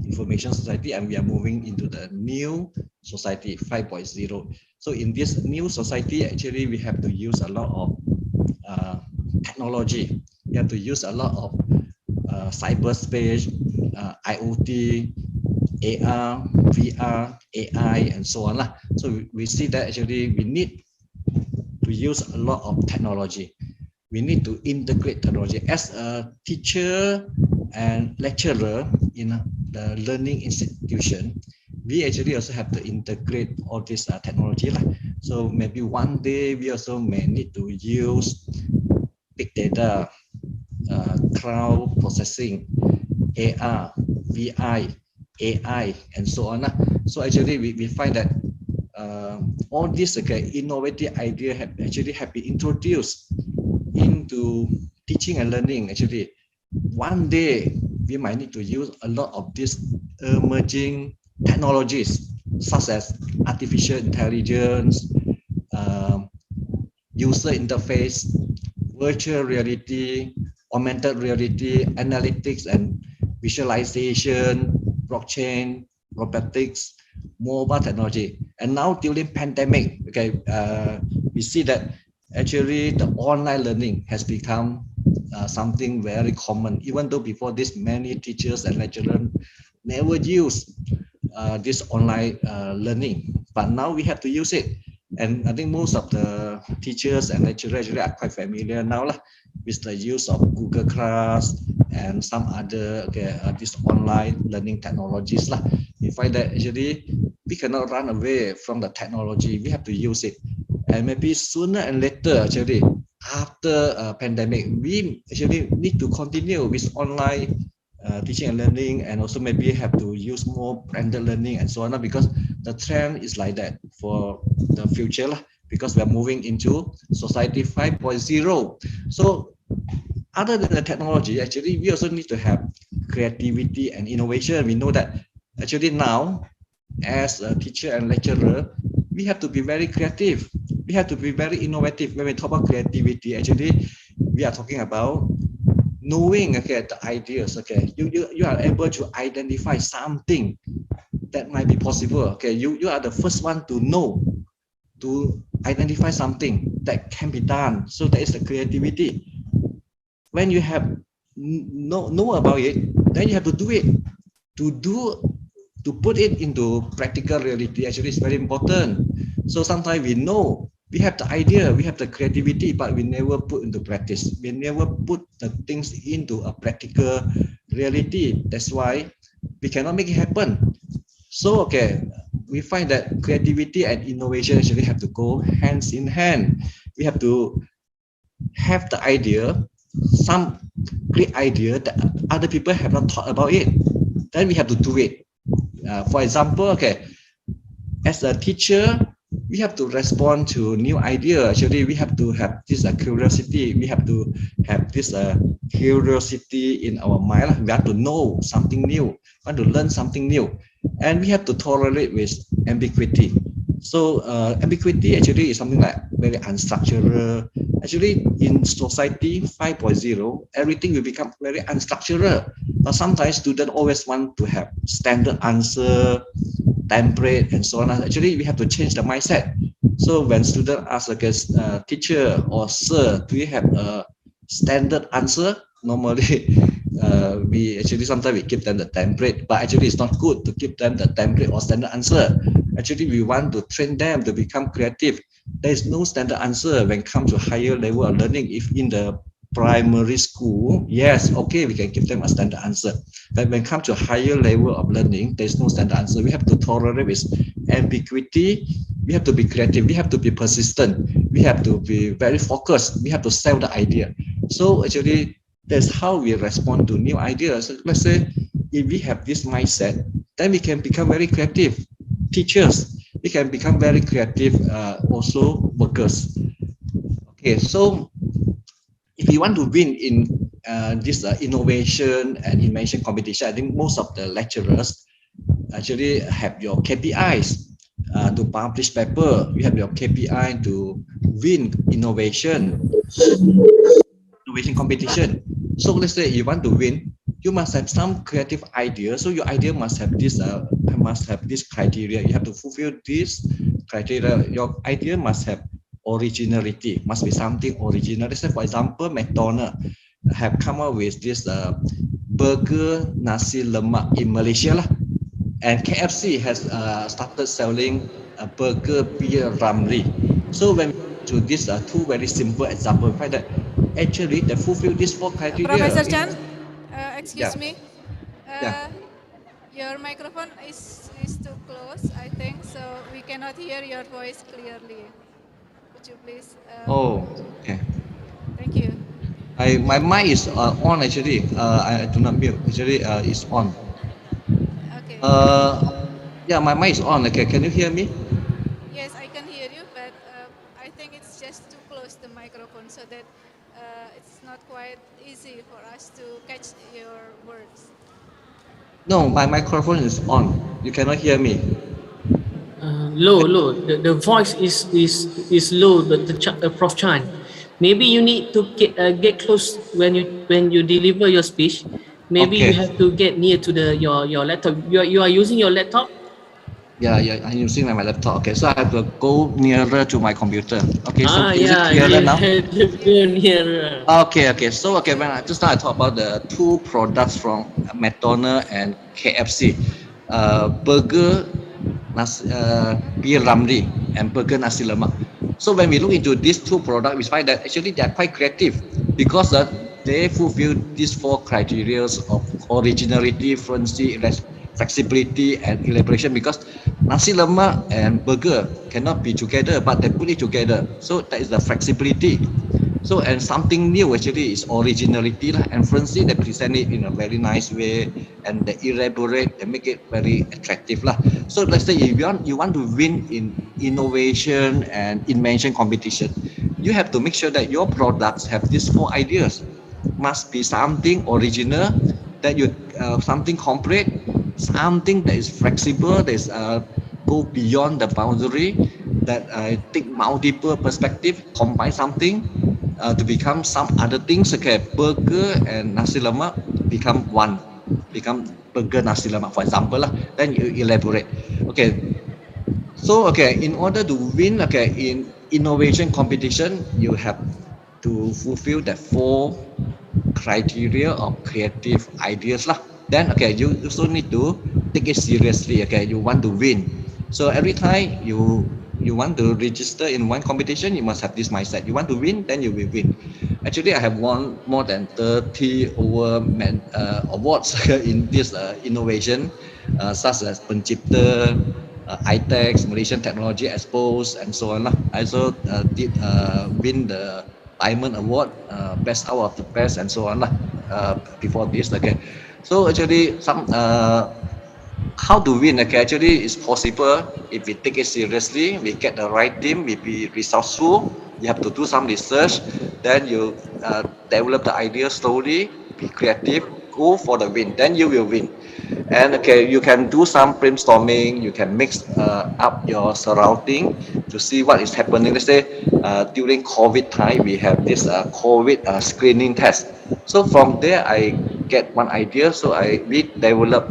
S1: information society, and we are moving into the new society 5.0. So in this new society, actually we have to use a lot of technology. We have to use a lot of cyberspace, IoT, AR, VR, AI, and so on. So we see that actually we need to use a lot of technology. We need to integrate technology. As a teacher and lecturer in the learning institution, we actually also have to integrate all this technology. So maybe one day we also may need to use big data, cloud processing, AR, VI, AI, and so on. So actually we find that all these innovative ideas have been introduced into teaching and learning. Actually, one day we might need to use a lot of these emerging technologies such as artificial intelligence, user interface, virtual reality, augmented reality, analytics and visualization, blockchain, robotics, mobile technology. And now during pandemic, we see that actually the online learning has become something very common. Even though before this, many teachers and lecturers never use this online learning, but now we have to use it. And I think most of the teachers and lecturers actually are quite familiar now with the use of Google Class and some other this online learning technologies. We find that actually we cannot run away from the technology. We have to use it. And maybe sooner and later, actually, after a pandemic, we actually need to continue with online teaching and learning, and also maybe have to use more blended learning and so on, because the trend is like that for the future, because we are moving into society 5.0. So other than the technology, actually, we also need to have creativity and innovation. We know that actually now, as a teacher and lecturer, we have to be very creative. We have to be very innovative. When we talk about creativity, actually, we are talking about knowing, okay, the ideas, okay. You are able to identify something that might be possible. Okay, you are the first one to know, to identify something that can be done. So that is the creativity. When you have know about it, then you have to do it. To put it into practical reality actually is very important. So sometimes we know, we have the idea, we have the creativity, but we never put into practice. We never put the things into a practical reality. That's why we cannot make it happen. So okay, we find that creativity and innovation actually have to go hands in hand. We have to have the idea, some great idea that other people have not thought about it. Then we have to do it. For example, okay, as a teacher, we have to respond to new idea. Actually, we have to have this curiosity. We have to have this curiosity in our mind. We have to know something new, want to learn something new, and we have to tolerate with ambiguity. So ambiguity actually is something like very unstructured. Actually, in society 5.0, everything will become very unstructured. But sometimes students always want to have standard answer, template, and so on. Actually, we have to change the mindset. So when students ask like a teacher or sir, do you have a standard answer? Normally, we actually sometimes we give them the template, but actually it's not good to give them the template or standard answer. Actually, we want to train them to become creative. There is no standard answer when it comes to higher level of learning. If in the primary school, yes, okay, we can give them a standard answer. But when it comes to higher level of learning, there is no standard answer. We have to tolerate with ambiguity. We have to be creative. We have to be persistent. We have to be very focused. We have to sell the idea. So actually, that's how we respond to new ideas. Let's say if we have this mindset, then we can become very creative teachers. We can become very creative also workers. Okay, so if you want to win in this innovation and invention competition, I think most of the lecturers actually have your KPIs to publish paper. You have your KPI to win innovation competition. So let's say you want to win, you must have some creative idea. So your idea must have this criteria. You have to fulfill this criteria. Your idea must have originality, must be something original. Let's say, for example, McDonald's have come up with this burger nasi lemak in Malaysia lah. And KFC has started selling a burger beer ramly. So when we do this two very simple examples, we find that actually they fulfill these four criteria.
S21: Professor Chan, excuse
S1: Yeah.
S21: me. Your microphone is too close, I think, so we cannot hear your voice clearly. Would you please?
S1: Oh, okay.
S21: Thank you.
S1: My mic is on actually. I do not mute. Actually, it's on.
S21: Okay.
S1: Yeah, my mic is on. Okay, can you hear me?
S21: Yes, I can hear you, but I think it's just too close the microphone, so that it's not quite easy for us to catch your words.
S1: No, my microphone is on. You cannot hear me.
S13: Low. The voice is low. Prof Chan, maybe you need to get close when you deliver your speech. Maybe you have to get near to your laptop. You are using your laptop.
S1: Yeah, I'm using my laptop. Okay, so I have to go nearer to my computer. Okay, so is it clearer now?
S13: Go nearer.
S1: Okay. So when I just now I talk about the two products from McDonald's and KFC, burger beer ramly and burger nasi lemak. So when we look into these two products, we find that actually they are quite creative because they fulfill these four criteria of originality, flexibility, and elaboration. Because nasi lemak and burger cannot be together, but they put it together. So that is the flexibility. So and something new actually is originality lah. And frankly, they present it in a very nice way, and they elaborate, they make it very attractive lah. So let's say if you want to win in innovation and invention competition, you have to make sure that your products have these four ideas. must be something original, that you something complete, something that is flexible, that is go beyond the boundary, that take multiple perspective, combine something to become some other things. Okay, burger and nasi lemak become one, become burger nasi lemak, for example lah. Then you elaborate. Okay, so okay, in order to win, okay, in innovation competition, you have to fulfill the 4 criteria of creative ideas lah. Then okay, you also need to take it seriously. Okay, you want to win. So every time you want to register in one competition, you must have this mindset. You want to win, then you will win. Actually, I have won more than 30 awards in this innovation, such as Pencipta, ITEX, Malaysian Technology Expos, and so on lah. I also did win the Diamond Award, best out of the best, and so on lah. Before this, okay. So actually, how to win? Okay, actually, it's possible if we take it seriously. We get the right team. We be resourceful. You have to do some research. Then you develop the idea slowly. Be creative. Go for the win. Then you will win. And okay, you can do some brainstorming. You can mix up your surrounding to see what is happening. Let's say during COVID time, we have this COVID screening test. So from there, I get one idea. So we develop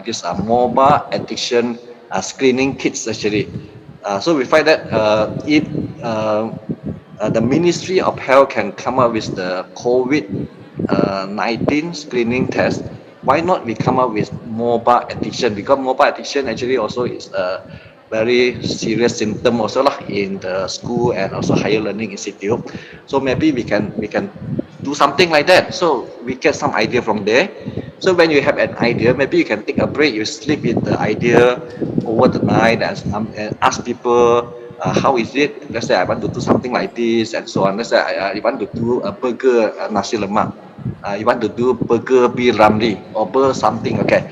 S1: this mobile addiction screening kits actually. So we find that if the Ministry of Health can come up with the COVID-19 screening test, why not we come up with mobile addiction? Because mobile addiction actually also is a very serious symptom also lah in the school and also higher learning institute. So maybe we can do something like that. So we get some idea from there. So when you have an idea, maybe you can take a break. You sleep with the idea over the night and ask people, how is it? Let's say I want to do something like this and so on. Let's say I want to do a burger nasi lemak. You want to do burger beef ramli or burger something. Okay.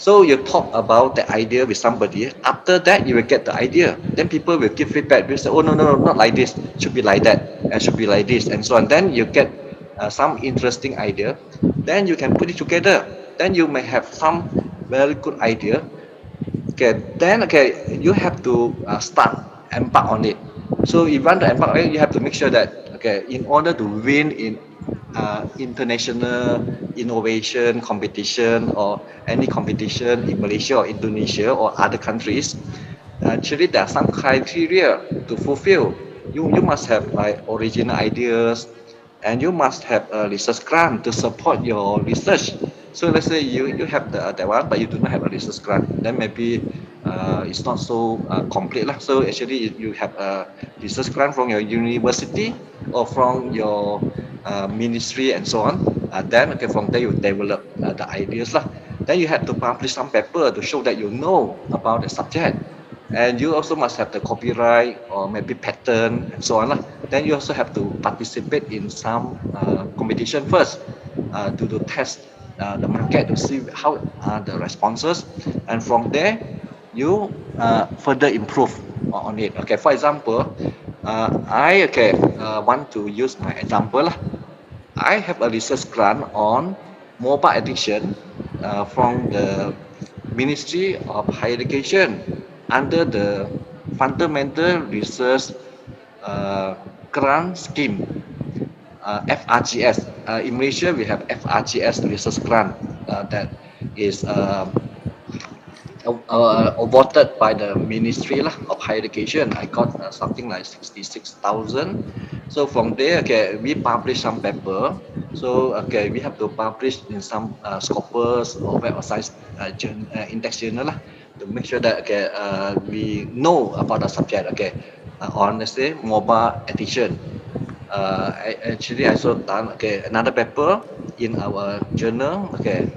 S1: So you talk about the idea with somebody. After that, you will get the idea. Then people will give feedback. They say, oh no, not like this. Should be like that. And should be like this and so on. Then you get some interesting idea. Then you can put it together. Then you may have some very good idea. Okay. Then okay, you have to start embark on it. So if you want to embark on it, you have to make sure that okay, in order to win in international innovation competition or any competition in Malaysia or Indonesia or other countries, actually there are some criteria to fulfill. You must have like original ideas, and you must have a research grant to support your research. So let's say you have that one, but you do not have a research grant, then maybe it's not so complete lah. So actually you have a research grant from your university or from your ministry and so on. Then okay, from there you develop the ideas lah. Then you have to publish some paper to show that you know about the subject. And you also must have the copyright or maybe patent and so on lah. Then you also have to participate in some competition first to test the market to see how are the responses, and from there you further improve on it. Okay, for example, I want to use my example lah. I have a research grant on mobile addiction from the Ministry of Higher Education under the Fundamental Research Grant Scheme, FRGS. In Malaysia, we have FRGS research grant that is awarded by the Ministry of Higher Education. I got something like 66,000. So from there, okay, we publish some paper. So okay, we have to publish in some Scopus or Web of Science index journal lah, to make sure that okay, we know about the subject. Okay, on let's say mobile addiction. Actually, I also done another paper in our journal. Okay,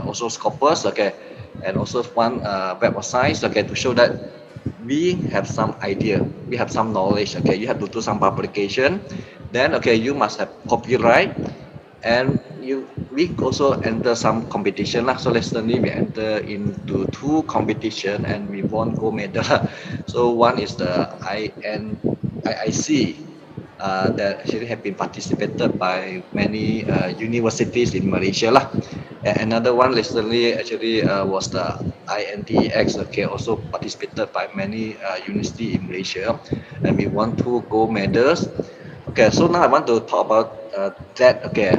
S1: also Scopus. Okay. And also one Web of Science, okay, to show that we have some idea, we have some knowledge. Okay, you have to do some publication. Then okay, you must have copyright, and we also enter some competition lah. So recently we enter into 2 competition and we won gold medal. So one is the IIC that actually have been participated by many universities in Malaysia lah. Another one recently actually was the INTX, okay, also participated by many university in Malaysia, and we won 2 gold medals. Okay, so now I want to talk about that, okay,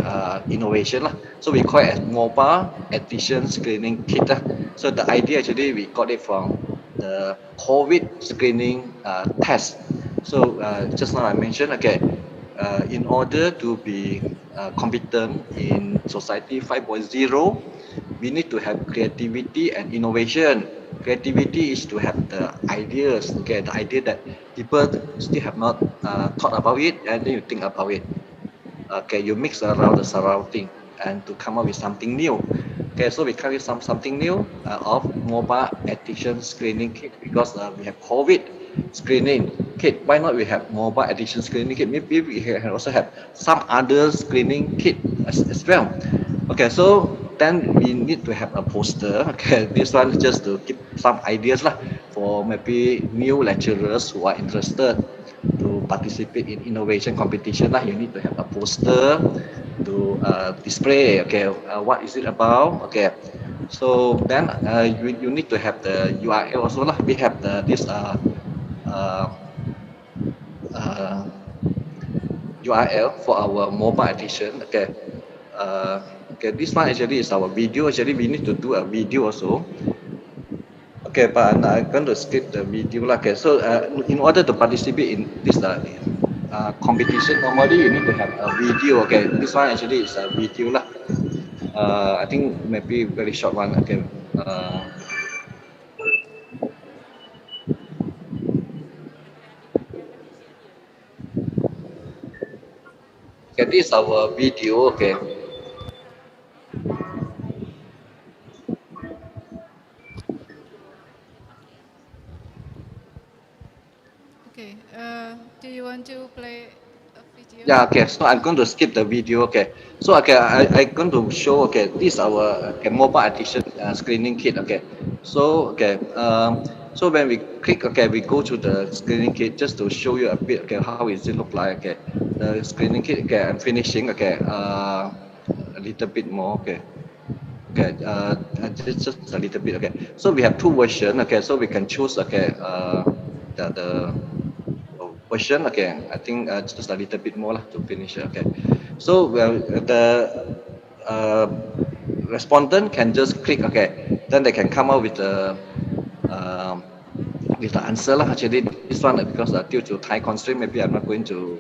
S1: innovation lah. So we call it as mobile addiction screening kit lah. So the idea actually we got it from the COVID screening test. So just now I mentioned, okay, in order to be competent in society 5.0, we need to have creativity and innovation. Creativity is to have the ideas, okay, the idea that people still have not thought about it, and then you think about it. Okay, you mix around the surrounding and to come up with something new. Okay, so we come with something new of mobile addiction screening kit, because we have COVID screening kit. Why not we have mobile addiction screening kit? Maybe we can also have some other screening kit as well. Okay, so then we need to have a poster. Okay, this one is just to give some ideas lah for maybe new lecturers who are interested to participate in innovation competition lah. You need to have a poster to display, okay, what is it about, okay. So then you need to have the URL also lah. We have this URL for our mobile edition, okay. Okay, this one actually is our video. Actually, we need to do a video also. Okay, but I'm going to skip the video lah. Okay, so in order to participate in this competition, normally you need to have a video. Okay, this one actually is a video lah. I think maybe very short one. Okay. Okay, this is our video. Okay.
S21: Okay, do you want to play a video?
S1: Yeah, okay, so I'm going to skip the video, okay. So, okay, I'm going to show, okay, this is our mobile addiction screening kit, okay. So, okay, so when we click, okay, we go to the screening kit just to show you a bit, okay, how does it look like, okay. The screening kit, okay, I'm finishing, okay, a little bit more, okay. Okay, just a little bit, okay. So we have 2 versions, okay, so we can choose, okay, the version, okay. I think just a little bit more lah to finish, okay. So the respondent can just click, okay, then they can come out with the answer lah. Actually, this one because due to time constraint, maybe I'm not going to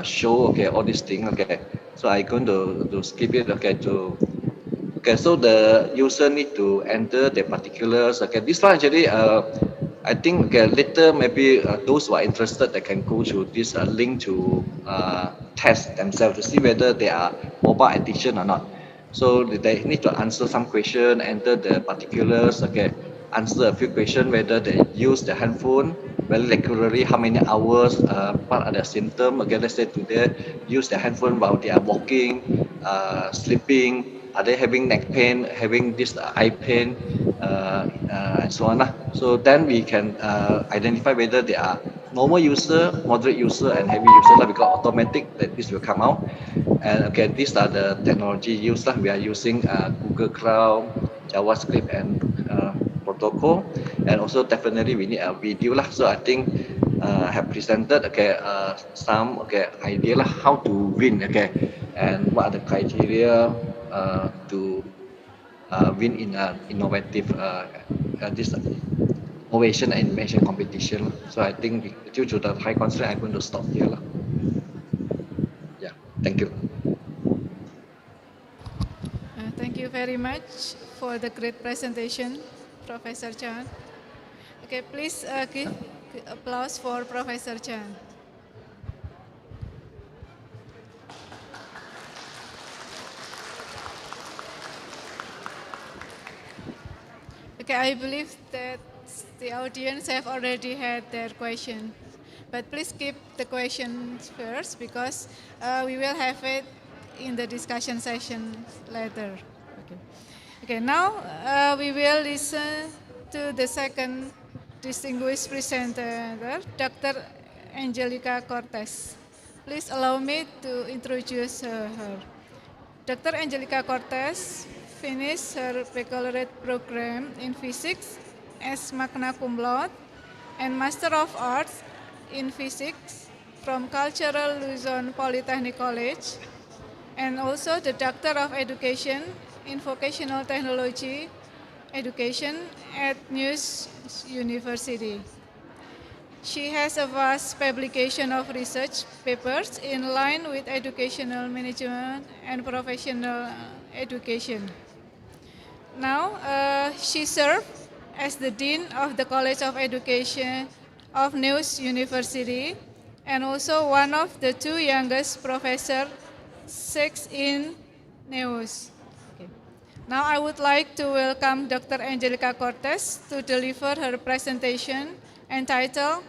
S1: show, okay, all these things, okay. So I'm going to skip it, okay. Okay, so the user need to enter the particulars. Okay, this one actually, I think, okay, later maybe those who are interested, they can go to this link to test themselves to see whether they are mobile addiction or not. So they need to answer some question, enter the particulars, okay, answer a few questions whether they use the handphone very regularly, how many hours, what are the symptoms. Okay, let's say today use the handphone while they are walking, sleeping. Are they having neck pain, having this eye pain, and so on. So then we can identify whether they are normal user, moderate user, and heavy user, because automatic that this will come out. And okay, these are the technology used. We are using Google Cloud, JavaScript, and protocol. And also definitely we need a video lah. So I think I have presented, okay, some, okay, idea lah how to win, okay, and what are the criteria to win in an innovative this innovation and invention competition. So I think due to the high constraint, I'm going to stop here lah. Yeah, thank you.
S21: Thank you very much for the great presentation, Professor Chan. Okay, please give applause for Professor Chan. Okay, I believe that the audience have already had their question, but please keep the questions first because we will have it in the discussion session later. Okay, now we will listen to the second distinguished presenter, Dr. Angelica Cortez. Please allow me to introduce her. Dr. Angelica Cortez finished her baccalaureate program in physics as magna cum laude and Master of Arts in Physics from Cultural Luzon Polytechnic College, and also the Doctor of Education in Vocational Technology Education at News University. She has a vast publication of research papers in line with educational management and professional education. Now, she served as the Dean of the College of Education of News University and also one of the two youngest professors, six in News. Okay. Now I would like to welcome Dr. Angelica Cortez to deliver her presentation entitled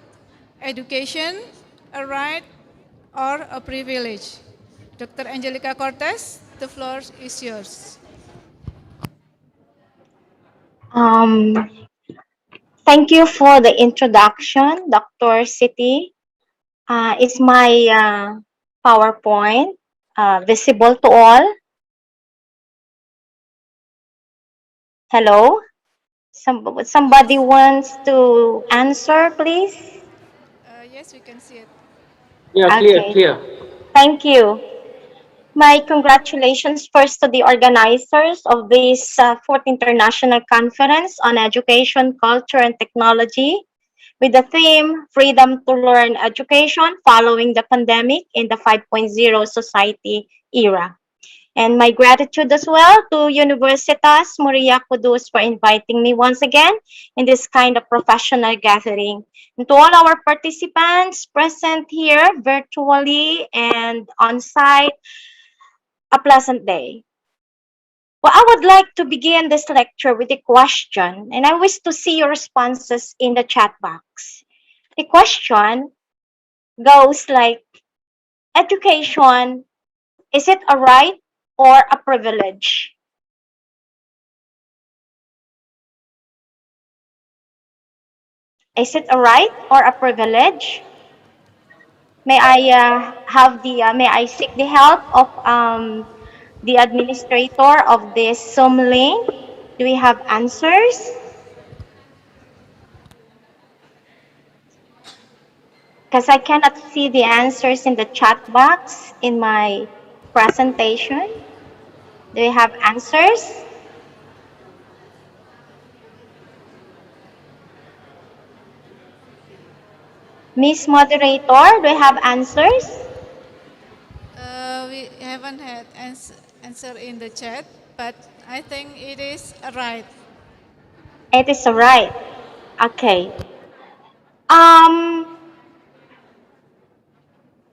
S21: Education, a Right or a Privilege. Dr. Angelica Cortez, the floor is yours.
S22: Um, Thank you for the introduction, Dr. City. Is my PowerPoint visible to all? Hello? Somebody wants to answer, please?
S21: Yes, we can see it.
S13: Yeah, clear,
S22: Okay.
S13: clear.
S22: Thank you. My congratulations first to the organizers of this fourth international conference on education, culture, and technology with the theme Freedom to Learn Education Following the Pandemic in the 5.0 Society Era. And my gratitude as well to Universitas Muria Kudus for inviting me once again in this kind of professional gathering. And to all our participants present here virtually and on site, a pleasant day. Well, I would like to begin this lecture with a question, and I wish to see your responses in the chat box. The question goes like, education, is it a right or a privilege? Is it a right or a privilege? May I seek the help of the administrator of this Zoom link? Do we have answers? Because I cannot see the answers in the chat box in my presentation. Do we have answers? Miss Moderator, do we have answers?
S21: We haven't had answer in the chat, but I think it is right.
S22: It is right. Okay. Um,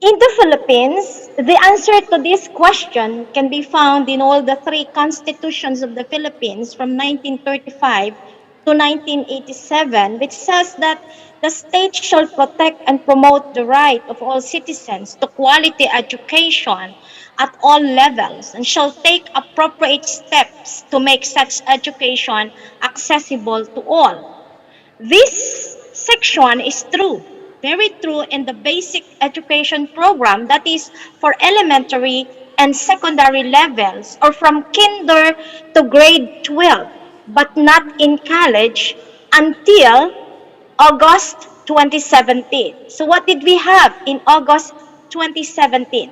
S22: In the Philippines, the answer to this question can be found in all the three constitutions of the Philippines from 1935 to 1987, which says that the state shall protect and promote the right of all citizens to quality education at all levels and shall take appropriate steps to make such education accessible to all. This section is true, very true in the basic education program, that is for elementary and secondary levels or from kinder to grade 12, but not in college until August 2017. So what did we have in August 2017?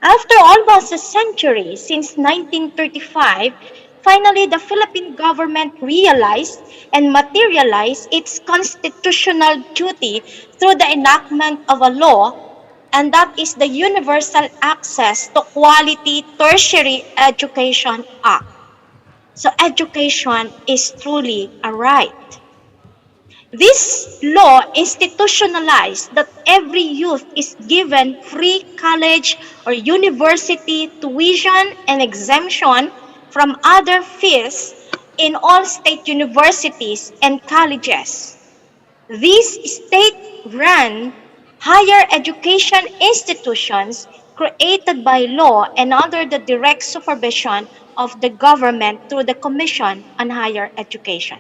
S22: After almost a century, since 1935, finally the Philippine government realized and materialized its constitutional duty through the enactment of a law, and that is the Universal Access to Quality Tertiary Education Act. So education is truly a right. This law institutionalized that every youth is given free college or university tuition and exemption from other fees in all state universities and colleges. These state-run higher education institutions created by law and under the direct supervision of the government through the Commission on Higher Education.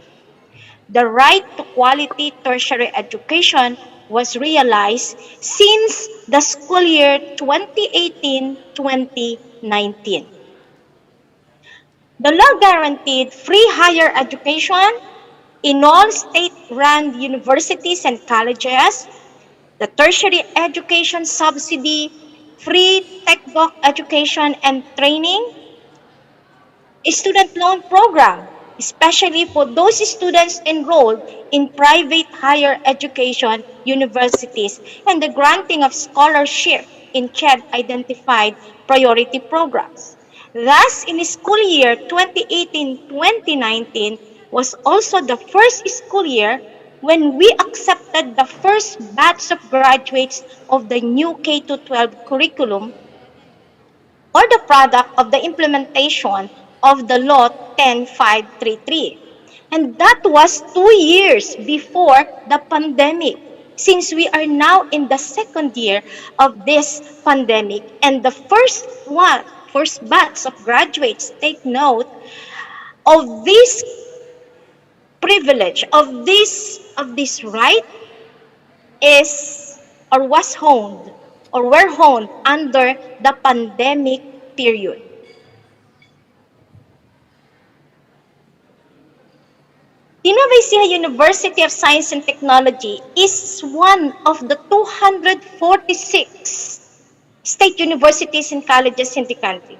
S22: The right to quality tertiary education was realized since the school year 2018-2019. The law guaranteed free higher education in all state-run universities and colleges, the tertiary education subsidy, free textbook education and training, a student loan program, especially for those students enrolled in private higher education universities, and the granting of scholarship in CHED-identified priority programs. Thus, in school year 2018-2019 was also the first school year when we accepted the first batch of graduates of the new K-12 curriculum, or the product of the implementation of the Law 10533. And that was 2 years before the pandemic, since we are now in the second year of this pandemic. And the first batch of graduates, take note of this privilege, of this right, is or was honed or were honed under the pandemic period. The Nueva Ecija University of Science and Technology is one of the 246 state universities and colleges in the country.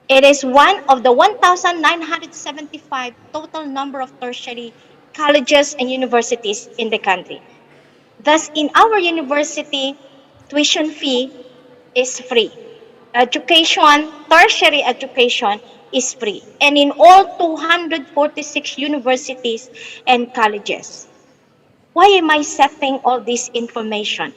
S22: It is one of the 1,975 total number of tertiary colleges and universities in the country. Thus, in our university, tuition fee is free. Education, tertiary education is free. And in all 246 universities and colleges. Why am I setting all this information?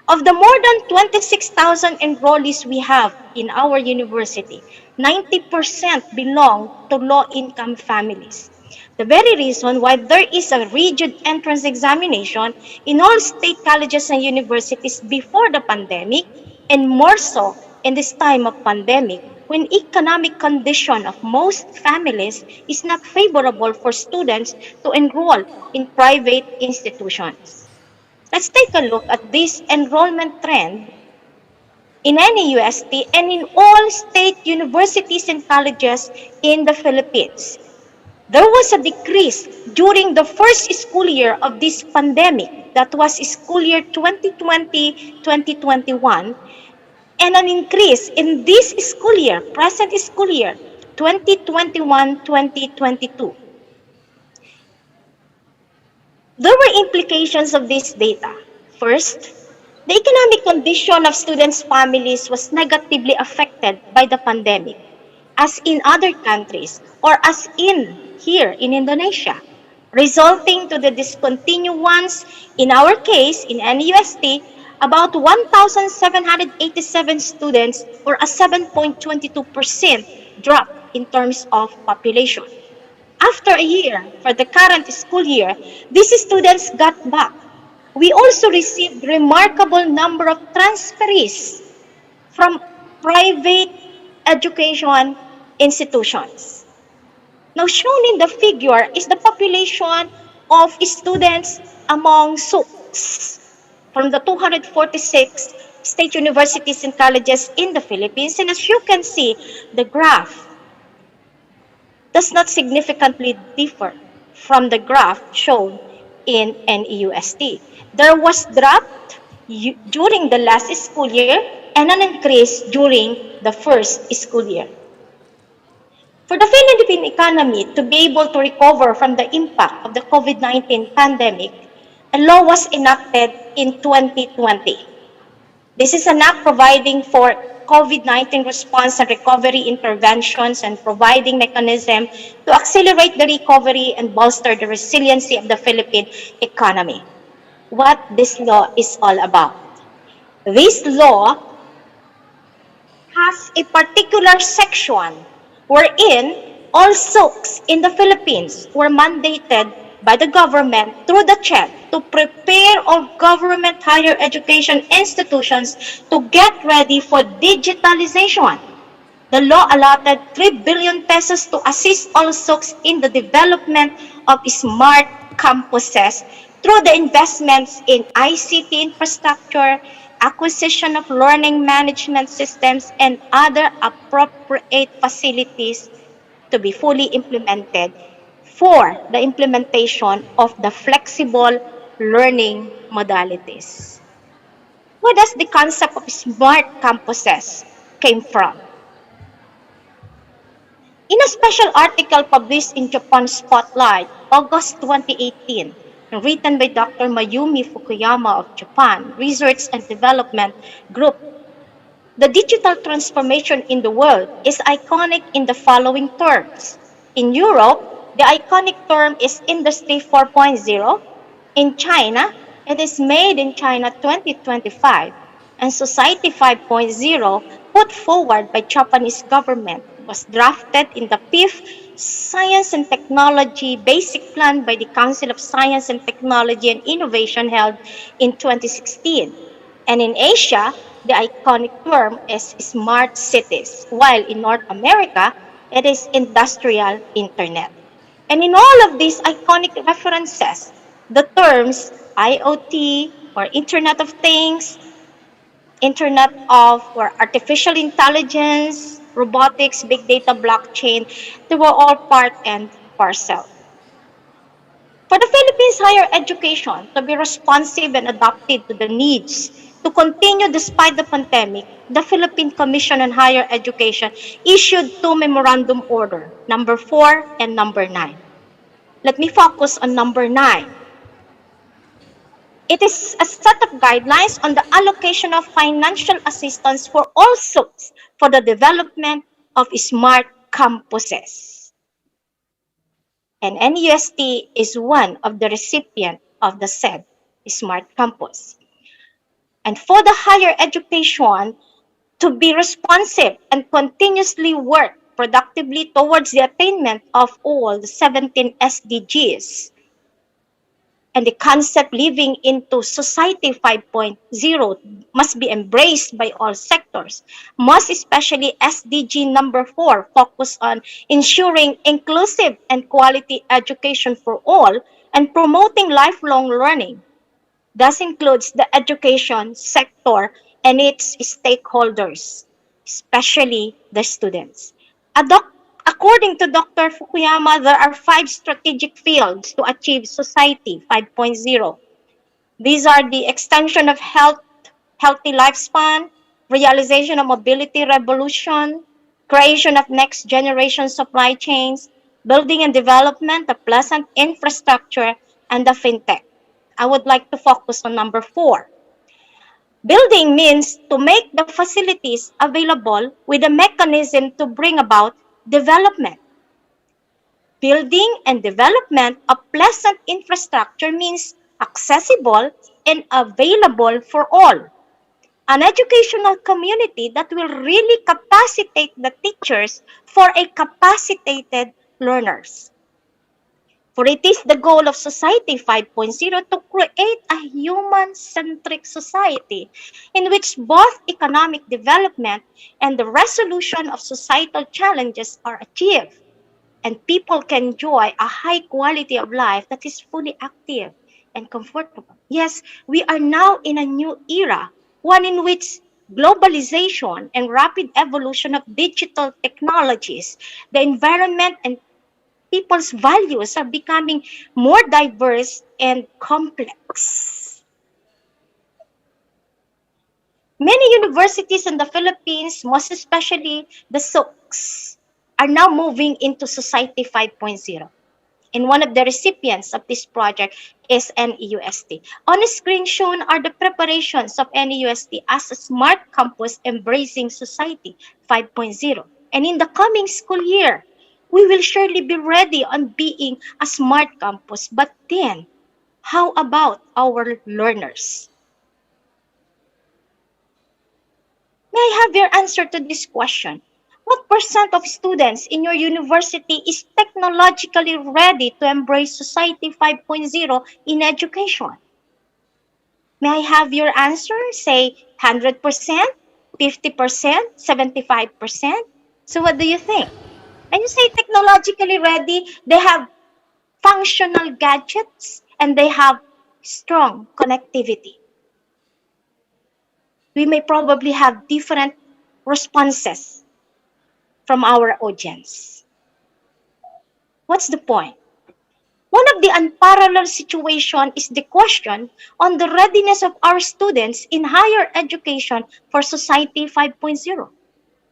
S22: Of the more than 26,000 enrollees we have in our university, 90% belong to low-income families. The very reason why there is a rigid entrance examination in all state colleges and universities before the pandemic, and more so in this time of pandemic, when economic condition of most families is not favorable for students to enroll in private institutions. Let's take a look at this enrollment trend in NAUST and in all state universities and colleges in the Philippines. There was a decrease during the first school year of this pandemic, that was school year 2020-2021, and an increase in this school year, present school year, 2021-2022. There were implications of this data. First, the economic condition of students' families was negatively affected by the pandemic, as in other countries, or as in here in Indonesia, resulting to the discontinuance, in our case, in NUST, about 1,787 students, or a 7.22% drop in terms of population. After a year, for the current school year, these students got back. We also received remarkable number of transferees from private education institutions. Now shown in the figure is the population of students among SUCs from the 246 state universities and colleges in the Philippines. And as you can see, the graph does not significantly differ from the graph shown in NEUST. There was dropped during the last school year and an increase during the first school year. For the Philippine economy to be able to recover from the impact of the COVID-19 pandemic, a law was enacted in 2020. This is an act providing for COVID-19 response and recovery interventions and providing mechanism to accelerate the recovery and bolster the resiliency of the Philippine economy. What this law is all about. This law has a particular section wherein all SUCs in the Philippines were mandated by the government through the CHED to prepare all government higher education institutions to get ready for digitalization. The law allotted 3 billion pesos to assist all SUCs in the development of smart campuses through the investments in ICT infrastructure, acquisition of learning management systems, and other appropriate facilities to be fully implemented for the implementation of the flexible learning modalities. Where does the concept of smart campuses came from? In a special article published in Japan Spotlight, August 2018, and written by Dr. Mayumi Fukuyama of Japan Research and Development Group, the digital transformation in the world is iconic in the following terms. In Europe, the iconic term is Industry 4.0. In China, it is Made in China 2025. And Society 5.0, put forward by Japanese government, was drafted in the fifth Science and Technology Basic Plan by the Council of Science and Technology and Innovation held in 2016. And in Asia, the iconic term is smart cities, while in North America, it is industrial internet. And in all of these iconic references, the terms IoT or Internet of Things, Internet of or artificial intelligence, robotics, big data, blockchain, they were all part and parcel. For the Philippines higher education to be responsive and adapted to the needs to continue despite the pandemic, the Philippine Commission on Higher Education issued two memorandum order, number 4 and number 9. Let me focus on number 9. It is a set of guidelines on the allocation of financial assistance for all schools for the development of smart campuses. And NUST is one of the recipients of the said Smart Campus. And for the higher education to be responsive and continuously work productively towards the attainment of all the 17 SDGs, and the concept living into Society 5.0 must be embraced by all sectors, most especially SDG number 4, focus on ensuring inclusive and quality education for all and promoting lifelong learning. This includes the education sector and its stakeholders, especially the students. According to Dr. Fukuyama, there are 5 strategic fields to achieve Society 5.0. These are the extension of healthy lifespan, realization of mobility revolution, creation of next generation supply chains, building and development of pleasant infrastructure, and the fintech. I would like to focus on number 4. Building means to make the facilities available with a mechanism to bring about development. Building and development of pleasant infrastructure means accessible and available for all. An educational community that will really capacitate the teachers for a capacitated learners. For it is the goal of Society 5.0 to create a human-centric society in which both economic development and the resolution of societal challenges are achieved, and people can enjoy a high quality of life that is fully active and comfortable. Yes, we are now in a new era, one in which globalization and rapid evolution of digital technologies, the environment and people's values are becoming more diverse and complex. Many universities in the Philippines, most especially the SOCs, are now moving into Society 5.0. And one of the recipients of this project is NEUST. On the screen shown are the preparations of NEUST as a smart campus embracing Society 5.0. And in the coming school year, we will surely be ready on being a smart campus. But then, how about our learners? May I have your answer to this question? What percent of students in your university is technologically ready to embrace Society 5.0 in education? May I have your answer? Say 100%, 50%, 75%? So what do you think? When you say technologically ready, they have functional gadgets, and they have strong connectivity. We may probably have different responses from our audience. What's the point? One of the unparalleled situations is the question on the readiness of our students in higher education for Society 5.0.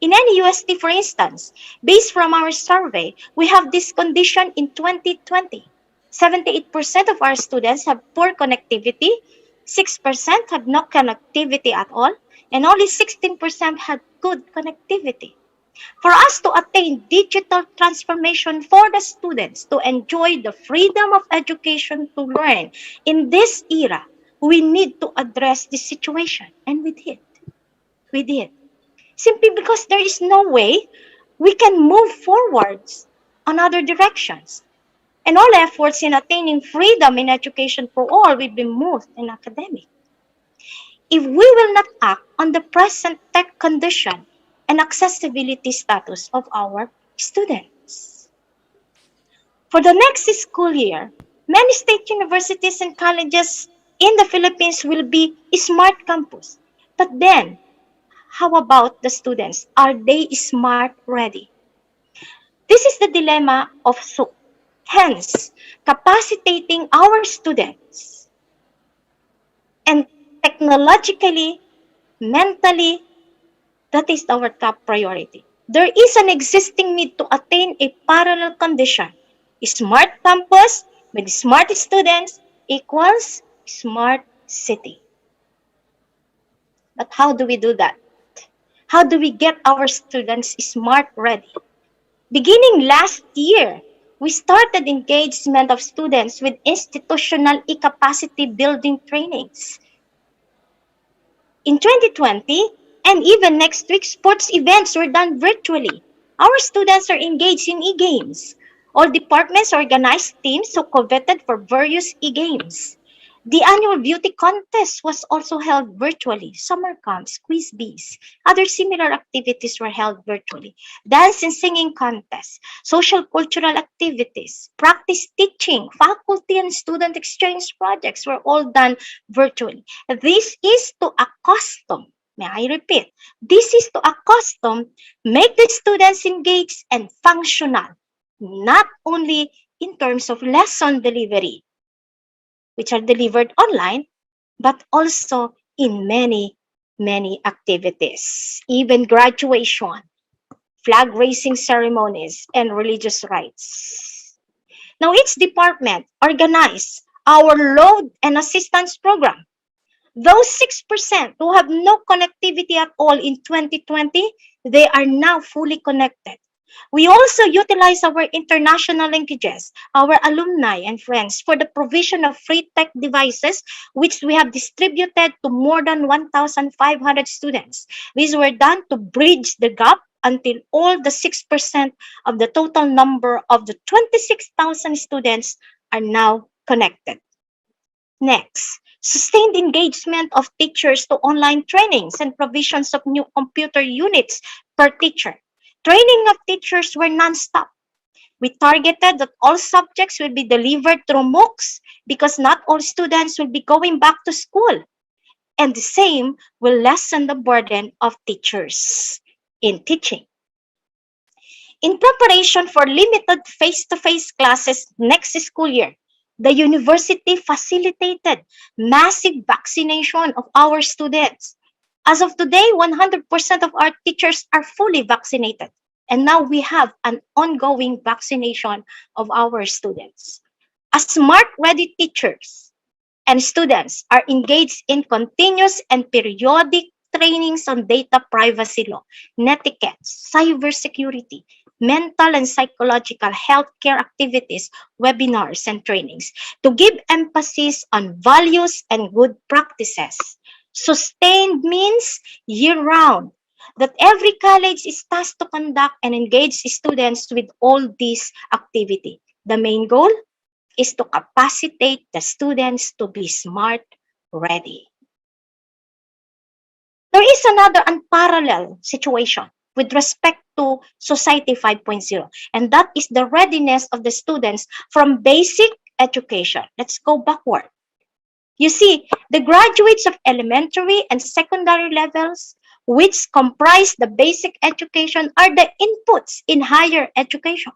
S22: In NUST, for instance, based from our survey, we have this condition in 2020. 78% of our students have poor connectivity, 6% have no connectivity at all, and only 16% had good connectivity. For us to attain digital transformation for the students to enjoy the freedom of education to learn in this era, we need to address this situation. And we did. We did. Simply because there is no way we can move forwards on other directions. And all efforts in attaining freedom in education for all will be moved in academic. If we will not act on the present tech condition and accessibility status of our students. For the next school year, many state universities and colleges in the Philippines will be smart campus. But then, how about the students? Are they smart ready? This is the dilemma of SUP. Hence, capacitating our students and technologically, mentally, that is our top priority. There is an existing need to attain a parallel condition. Smart campus with smart students equals smart city. But how do we do that? How do we get our students smart ready? Beginning last year, we started engagement of students with institutional e-capacity building trainings. In 2020, and even next week, sports events were done virtually. Our students are engaged in e-games. All departments organized teams who coveted for various e-games. The annual beauty contest was also held virtually. Summer camps, quiz bees, other similar activities were held virtually. Dance and singing contests, social cultural activities, practice teaching, faculty and student exchange projects were all done virtually. This is to accustom, may I repeat, this is to accustom, make the students engaged and functional, not only in terms of lesson delivery, which are delivered online, but also in many, many activities, even graduation, flag raising ceremonies, and religious rites. Now, each department organized our load and assistance program. Those 6% who have no connectivity at all in 2020, they are now fully connected. We also utilize our international linkages, our alumni and friends for the provision of free tech devices, which we have distributed to more than 1,500 students. These were done to bridge the gap until all the 6% of the total number of the 26,000 students are now connected. Next, sustained engagement of teachers to online trainings and provisions of new computer units per teacher. Training of teachers were non-stop. We targeted that all subjects will be delivered through MOOCs because not all students will be going back to school. And the same will lessen the burden of teachers in teaching. In preparation for limited face-to-face classes next school year, the university facilitated massive vaccination of our students. As of today, 100% of our teachers are fully vaccinated. And now we have an ongoing vaccination of our students. As smart-ready teachers and students are engaged in continuous and periodic trainings on data privacy law, netiquette, cybersecurity, mental and psychological healthcare activities, webinars, and trainings to give emphasis on values and good practices. Sustained means year-round, that every college is tasked to conduct and engage students with all these activity. The main goal is to capacitate the students to be smart ready. There is another unparalleled situation with respect to Society 5.0. And that is the readiness of the students from basic education. Let's go backward. You see, the graduates of elementary and secondary levels, which comprise the basic education, are the inputs in higher education.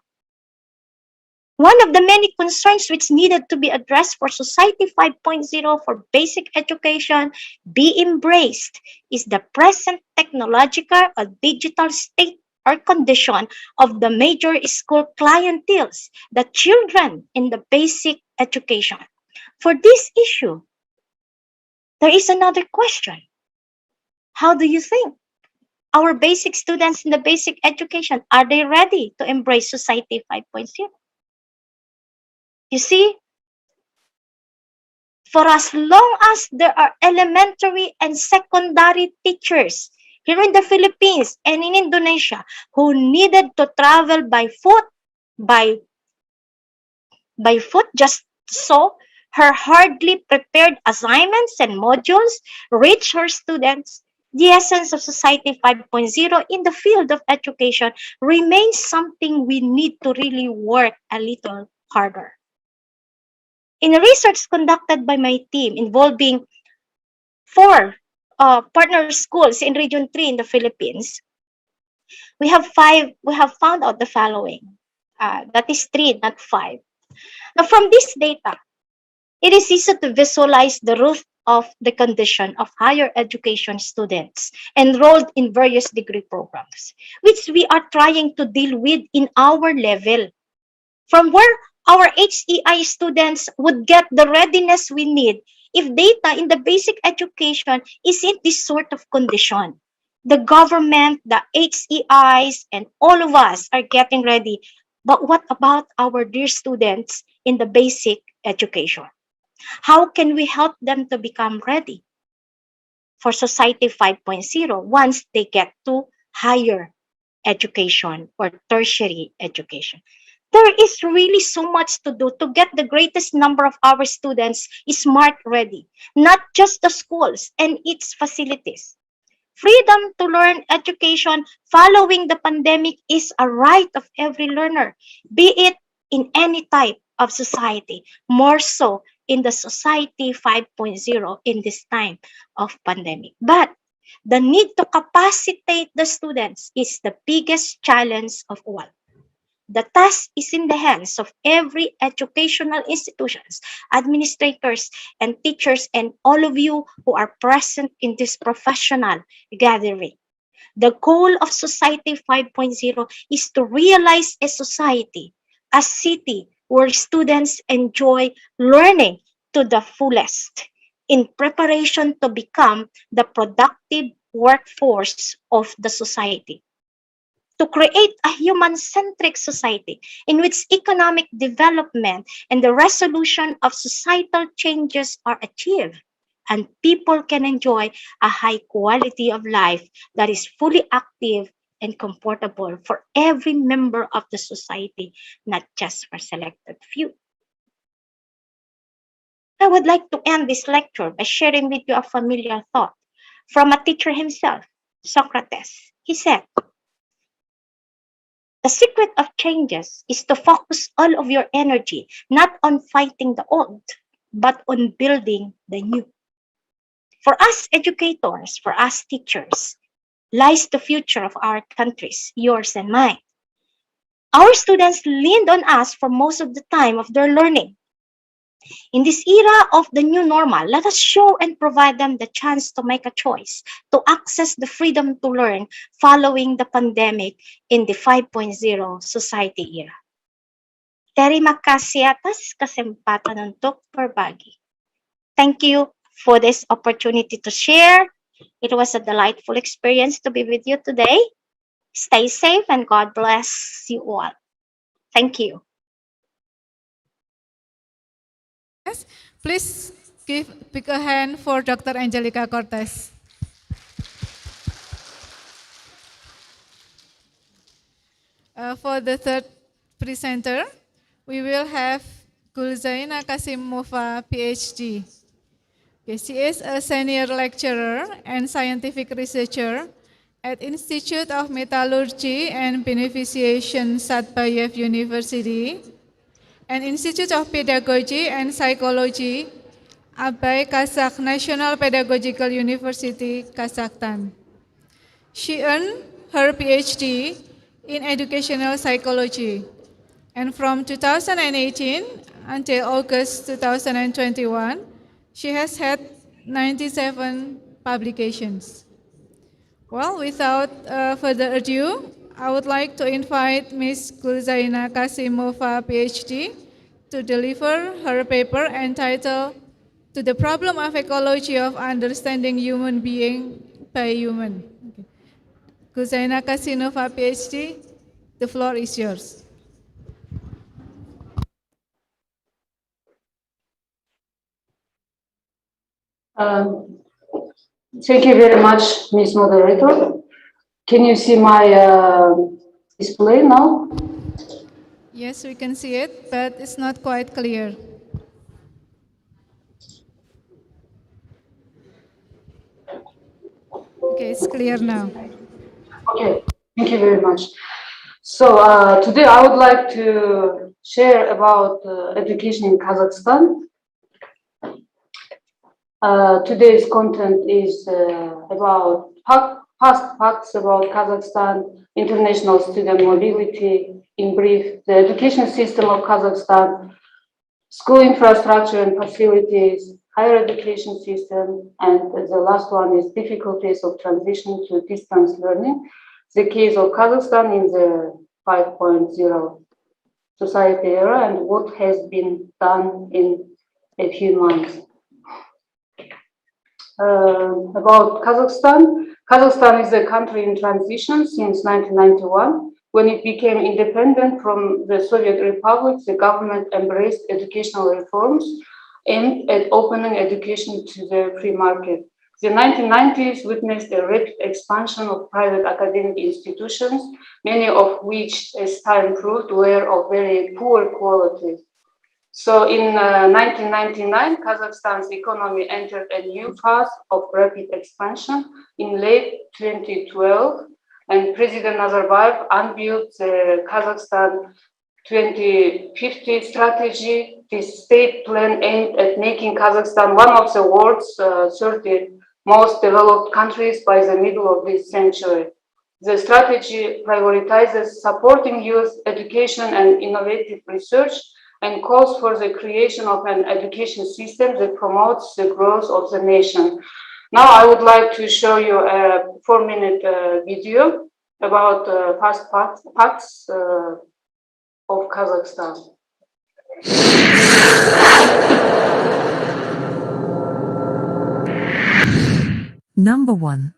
S22: One of the many concerns which needed to be addressed for Society 5.0 for basic education be embraced is the present technological or digital state or condition of the major school clienteles, the children in the basic education. For this issue, there is another question. How do you think our basic students in the basic education, are they ready to embrace Society 5.0? You see, for as long as there are elementary and secondary teachers here in the Philippines and in Indonesia who needed to travel by foot just so her hardly prepared assignments and modules reach her students, the essence of Society 5.0 in the field of education remains something we need to really work a little harder. In a research conducted by my team involving 4 partner schools in Region 3 in the Philippines, we have found out the following. That is 3, not 5. Now, from this data, it is easy to visualize the root of the condition of higher education students enrolled in various degree programs, which we are trying to deal with in our level. From where our HEI students would get the readiness we need if data in the basic education is in this sort of condition. The government, the HEIs, and all of us are getting ready. But what about our dear students in the basic education? How can we help them to become ready for Society 5.0 once they get to higher education or tertiary education? There is really so much to do to get the greatest number of our students smart ready, not just the schools and its facilities. Freedom to learn education following the pandemic is a right of every learner, be it in any type of society, more so in the Society 5.0 in this time of pandemic. But the need to capacitate the students is the biggest challenge of all. The task is in the hands of every educational institutions, administrators, and teachers, and all of you who are present in this professional gathering. The goal of Society 5.0 is to realize a society, a city where students enjoy learning to the fullest in preparation to become the productive workforce of the society. To create a human-centric society in which economic development and the resolution of societal changes are achieved, and people can enjoy a high quality of life that is fully active and comfortable for every member of the society, not just for selected few. I would like to end this lecture by sharing with you a familiar thought from a teacher himself, Socrates. He said, "The secret of changes is to focus all of your energy not on fighting the old, but on building the new." For us educators, for us teachers, lies the future of our countries, yours and mine. Our students leaned on us for most of the time of their learning. In this era of the new normal, let us show and provide them the chance to make a choice, to access the freedom to learn following the pandemic in the 5.0 society era. Terima kasih atas kesempatan untuk berbagi. Thank you for this opportunity to share. It was a delightful experience to be with you today. Stay safe and God bless you all. Thank you.
S21: Please give big a hand for Dr. Angelica Cortez. For the third presenter, we will have Gulzaina Kasimova, PhD. She is a senior lecturer and scientific researcher at Institute of Metallurgy and Beneficiation Satpayev University, and Institute of Pedagogy and Psychology, Abay Kazakh National Pedagogical University, Kazakhstan. She earned her PhD in educational psychology, and from 2018 until August 2021, she has had 97 publications. Well, without further ado, I would like to invite Ms. Gulzaina Kasimova, PhD, to deliver her paper entitled "To the Problem of Ecology of Understanding Human Being by Human." Okay. Gulzaina Kasimova, PhD, the floor is yours.
S23: Thank you very much, Ms. Moderator. Can you see my display now?
S21: Yes, we can see it, but it's not quite clear. Okay, it's clear now.
S23: Okay, thank you very much. So today I would like to share about education in Kazakhstan. Today's content is about past facts about Kazakhstan, international student mobility, in brief, the education system of Kazakhstan, school infrastructure and facilities, higher education system, and the last one is difficulties of transition to distance learning, the case of Kazakhstan in the 5.0 society era, and what has been done in a few months. About Kazakhstan. Kazakhstan is a country in transition since 1991. When it became independent from the Soviet Republic, the government embraced educational reforms aimed at opening education to the free market. The 1990s witnessed a rapid expansion of private academic institutions, many of which, as time proved, were of very poor quality. So in 1999, Kazakhstan's economy entered a new phase of rapid expansion. In late 2012, and President Nazarbayev unveiled the Kazakhstan 2050 strategy. This state plan aimed at making Kazakhstan one of the world's 30 most developed countries by the middle of this century. The strategy prioritizes supporting youth education and innovative research and calls for the creation of an education system that promotes the growth of the nation. Now I would like to show you a 4-minute video about past facts of Kazakhstan.
S4: Number 1.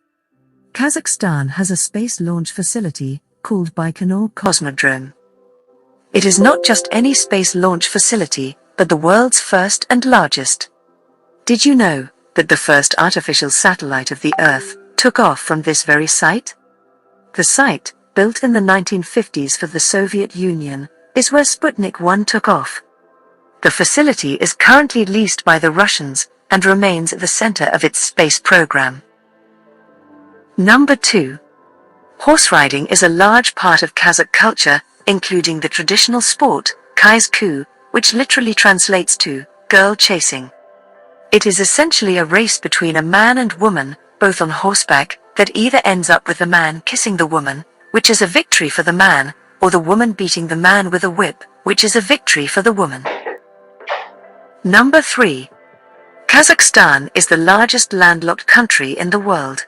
S4: Kazakhstan has a space launch facility called Baikonur Cosmodrome. It is not just any space launch facility, but the world's first and largest. Did you know that the first artificial satellite of the Earth took off from this very site? The site, built in the 1950s for the Soviet Union, is where Sputnik 1 took off. The facility is currently leased by the Russians and remains at the center of its space program. Number 2. Horse riding is a large part of Kazakh culture, including the traditional sport, kayz-ku, which literally translates to girl chasing. It is essentially a race between a man and woman, both on horseback, that either ends up with the man kissing the woman, which is a victory for the man, or the woman beating the man with a whip, which is a victory for the woman. Number 3. Kazakhstan is the largest landlocked country in the world.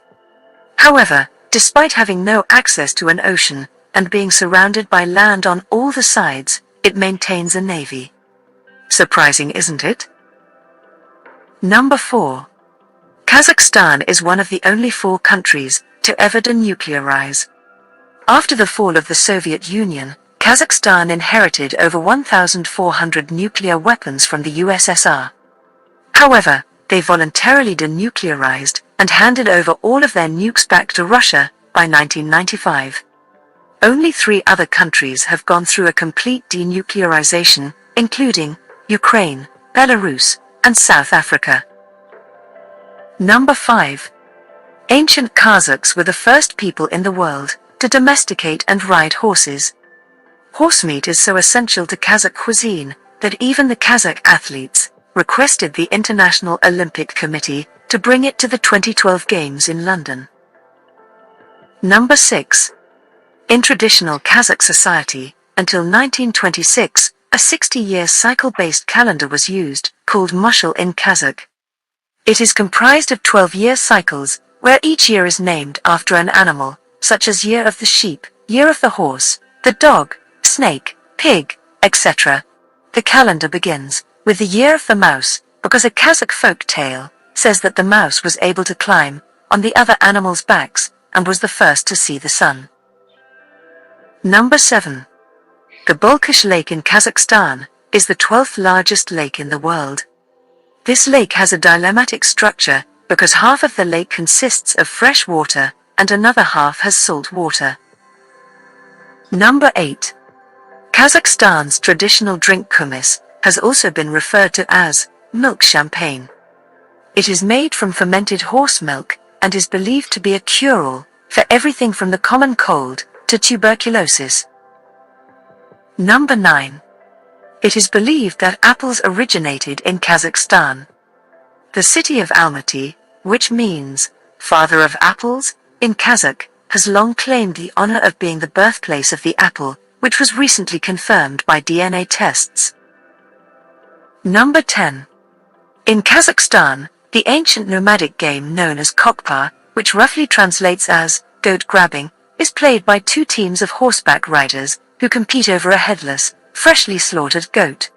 S4: However, despite having no access to an ocean, and being surrounded by land on all the sides, it maintains a navy. Surprising, isn't it? Number 4. Kazakhstan is one of the only 4 countries to ever denuclearize. After the fall of the Soviet Union, Kazakhstan inherited over 1,400 nuclear weapons from the USSR. However, they voluntarily denuclearized and handed over all of their nukes back to Russia by 1995. Only 3 other countries have gone through a complete denuclearization, including Ukraine, Belarus, and South Africa. Number 5. Ancient Kazakhs were the first people in the world to domesticate and ride horses. Horse meat is so essential to Kazakh cuisine that even the Kazakh athletes requested the International Olympic Committee to bring it to the 2012 Games in London. Number 6. In traditional Kazakh society, until 1926, a 60-year cycle-based calendar was used, called mushel in Kazakh. It is comprised of 12-year cycles, where each year is named after an animal, such as Year of the Sheep, Year of the Horse, the Dog, Snake, Pig, etc. The calendar begins with the Year of the Mouse, because a Kazakh folk tale says that the mouse was able to climb on the other animals' backs and was the first to see the sun. Number 7. The Balkhash Lake in Kazakhstan is the 12th largest lake in the world. This lake has a dilemmatic structure because half of the lake consists of fresh water and another half has salt water. Number 8. Kazakhstan's traditional drink kumis has also been referred to as milk champagne. It is made from fermented horse milk and is believed to be a cure-all for everything from the common cold to tuberculosis. Number 9. It is believed that apples originated in Kazakhstan. The city of Almaty, which means father of apples in Kazakh, has long claimed the honor of being the birthplace of the apple, which was recently confirmed by DNA tests. Number 10. In Kazakhstan, the ancient nomadic game known as kokpa, which roughly translates as goat grabbing, is played by two teams of horseback riders who compete over a headless, freshly slaughtered goat.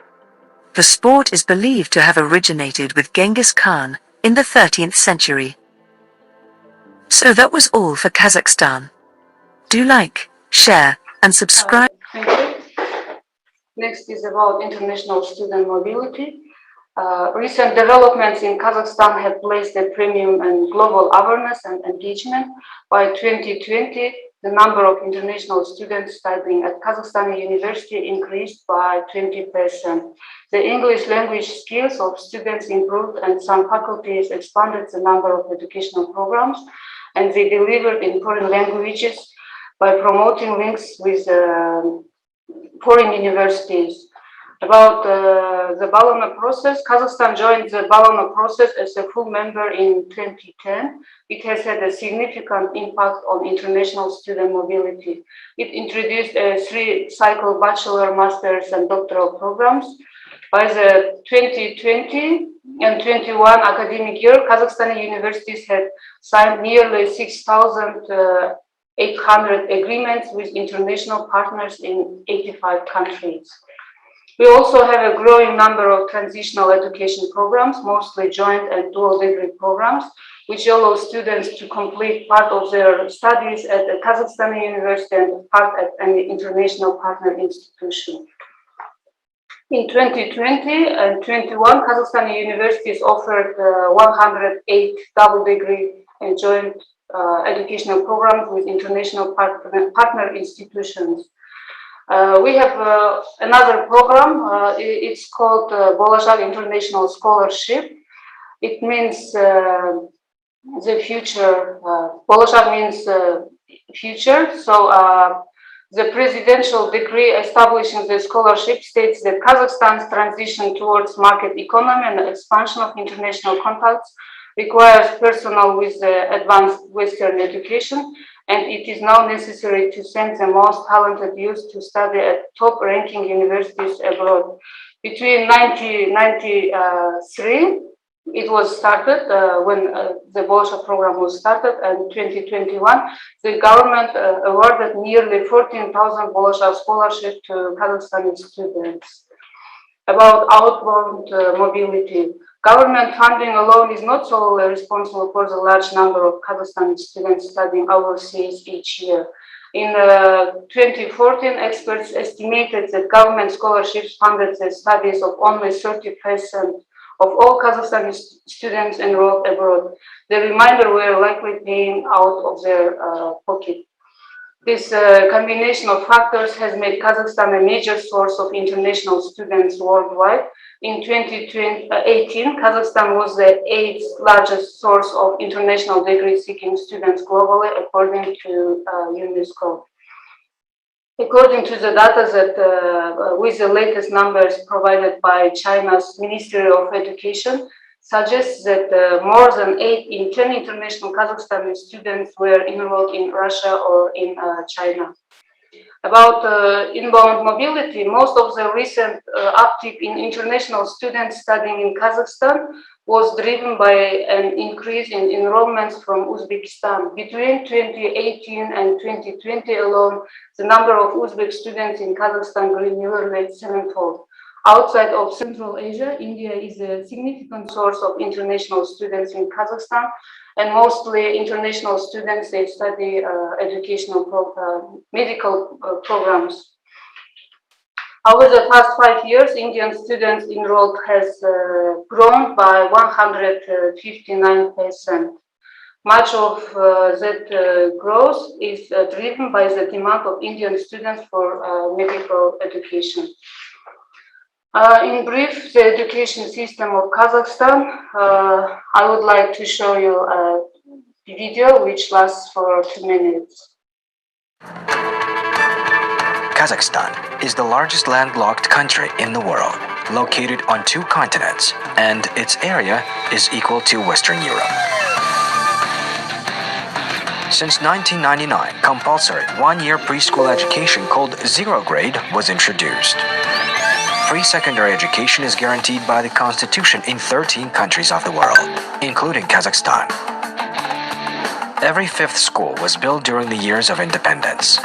S4: The sport is believed to have originated with Genghis Khan in the 13th century. So that was all for Kazakhstan. Do like, share, and subscribe.
S23: Thank you. Next is about international student mobility. Recent developments in Kazakhstan have placed a premium on global awareness and engagement. By 2020, the number of international students studying at Kazakhstan University increased by 20%. The English language skills of students improved and some faculties expanded the number of educational programs, and they delivered in foreign languages by promoting links with foreign universities. About the Bologna process, Kazakhstan joined the Bologna process as a full member in 2010. It has had a significant impact on international student mobility. It introduced 3-cycle bachelor, master's, and doctoral programs. By the 2020 and 21 academic year, Kazakhstani universities had signed nearly 6,800 agreements with international partners in 85 countries. We also have a growing number of transitional education programs, mostly joint and dual degree programs, which allow students to complete part of their studies at a Kazakhstani university and part at an international partner institution. In 2020 and 21, Kazakhstani universities offered 108 double degree and joint educational programs with international partner institutions. We have another program. It's called Bolashak International Scholarship. It means the future. Bolashak means future. So the presidential decree establishing the scholarship states that Kazakhstan's transition towards market economy and expansion of international contacts requires personnel with advanced Western education, and it is now necessary to send the most talented youth to study at top-ranking universities abroad. Between 1993, it was started when the Bolshak program was started, and 2021, the government awarded nearly 14,000 Bolshak scholarships to Kazakhstani students. About outbound mobility. Government funding alone is not solely responsible for the large number of Kazakhstani students studying overseas each year. In 2014, experts estimated that government scholarships funded the studies of only 30% of all Kazakhstani students enrolled abroad. The remainder were likely paying out of their pocket. This combination of factors has made Kazakhstan a major source of international students worldwide. In 2018, Kazakhstan was the 8th largest source of international degree-seeking students globally, according to UNESCO. According to the data that, with the latest numbers provided by China's Ministry of Education, suggests that more than 8 in 10 international Kazakhstani students were enrolled in Russia or in China. About inbound mobility, most of the recent uptick in international students studying in Kazakhstan was driven by an increase in enrollments from Uzbekistan. Between 2018 and 2020 alone, the number of Uzbek students in Kazakhstan grew nearly sevenfold. Outside of Central Asia, India is a significant source of international students in Kazakhstan, and mostly international students, they study medical programs. Over the past 5 years, Indian students enrolled has grown by 159%. Much of that growth is driven by the demand of Indian students for medical education. In brief, the education system of Kazakhstan, I would like to show you a video which lasts for 2 minutes.
S6: Kazakhstan is the largest landlocked country in the world, located on 2 continents, and its area is equal to Western Europe. Since 1999, compulsory 1-year preschool education called Zero Grade was introduced. Free secondary education is guaranteed by the Constitution in 13 countries of the world, including Kazakhstan. Every 5th school was built during the years of independence.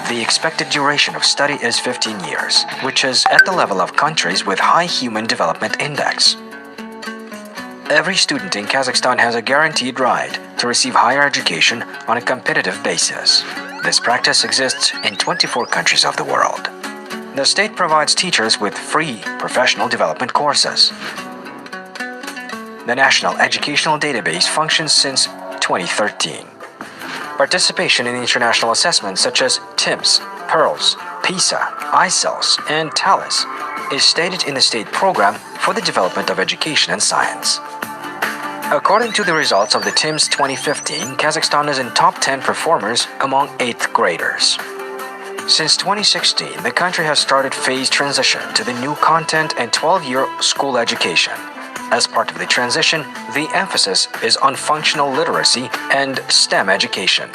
S6: The expected duration of study is 15 years, which is at the level of countries with high Human Development Index. Every student in Kazakhstan has a guaranteed right to receive higher education on a competitive basis. This practice exists in 24 countries of the world. The state provides teachers with free professional development courses. The National Educational Database functions since 2013. Participation in international assessments such as TIMSS, PEARLS, PISA, ICELS, and TALIS is stated in the state program for the development of education and science. According to the results of the TIMSS 2015, Kazakhstan is in top 10 performers among 8th graders. Since 2016, the country has started phased transition to the new content and 12-year school education. As part of the transition, the emphasis is on functional literacy and STEM education.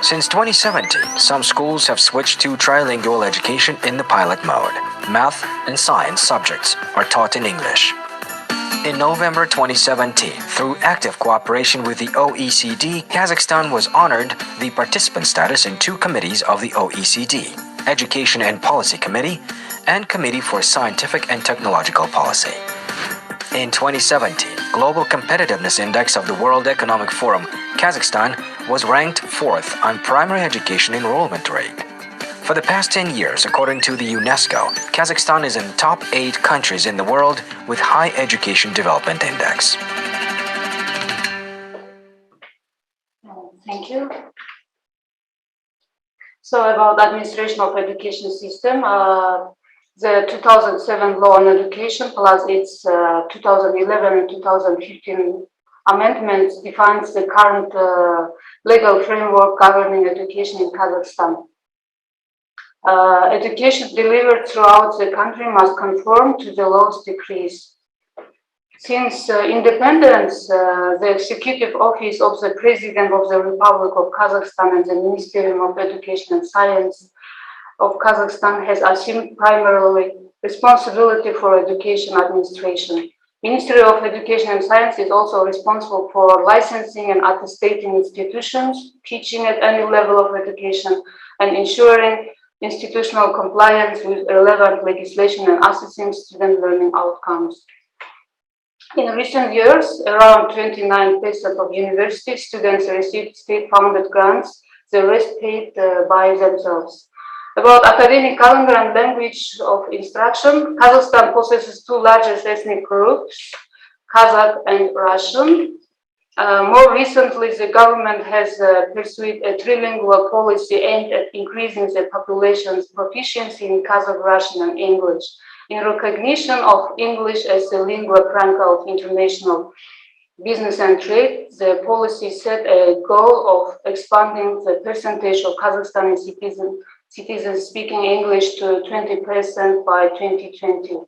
S6: Since 2017, some schools have switched to trilingual education in the pilot mode. Math and science subjects are taught in English. In November 2017, through active cooperation with the OECD, Kazakhstan was honored the participant status in 2 committees of the OECD, Education and Policy Committee and Committee for Scientific and Technological Policy. In 2017, Global Competitiveness Index of the World Economic Forum, Kazakhstan was ranked 4th on primary education enrollment rate. For the past 10 years, according to the UNESCO, Kazakhstan is in top 8 countries in the world with high education development index.
S23: Thank you. So about administration of education system, the 2007 law on education plus its 2011 and 2015 amendments defines the current legal framework governing education in Kazakhstan. Education delivered throughout the country must conform to the law's decrees. Since independence, the Executive Office of the President of the Republic of Kazakhstan and the Ministerium of Education and Science of Kazakhstan has assumed primarily responsibility for education administration. Ministry of Education and Science is also responsible for licensing and attestating institutions, teaching at any level of education, and ensuring institutional compliance with relevant legislation and assessing student learning outcomes. In recent years, around 29% of university students received state-funded grants, the rest paid by themselves. About academic calendar and language of instruction, Kazakhstan possesses 2 largest ethnic groups, Kazakh and Russian. More recently, the government has pursued a trilingual policy aimed at increasing the population's proficiency in Kazakh, Russian, and English. in recognition of English as the lingua franca of international business and trade. The policy set a goal of expanding the percentage of Kazakhstani citizens speaking English to 20% by 2020.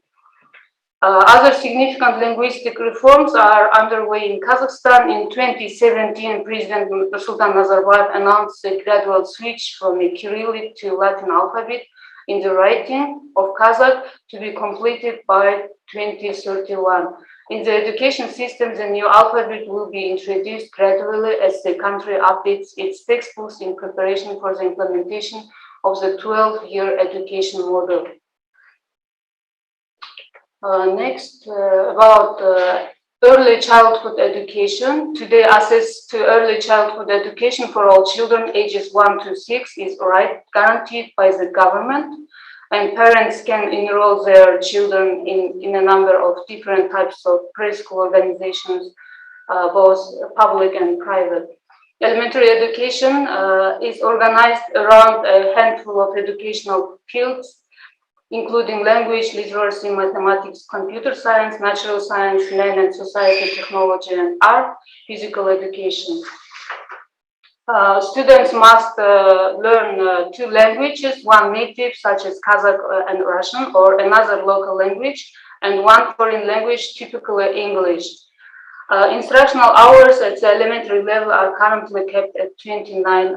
S23: Other significant linguistic reforms are underway in Kazakhstan. In 2017, President Nursultan Nazarbayev announced a gradual switch from a Cyrillic to Latin alphabet in the writing of Kazakh to be completed by 2031. In the education system, the new alphabet will be introduced gradually as the country updates its textbooks in preparation for the implementation of the 12-year education model. Next, about early childhood education. Today, access to early childhood education for all children ages 1 to 6 is guaranteed by the government, and parents can enroll their children in a number of different types of preschool organizations, both public and private. Elementary education is organized around a handful of educational fields, including language, literacy, mathematics, computer science, natural science, men and society, technology and art, physical education. Students must learn 2 languages, one native such as Kazakh and Russian, or another local language, and one foreign language, typically English. Instructional hours at the elementary level are currently kept at 29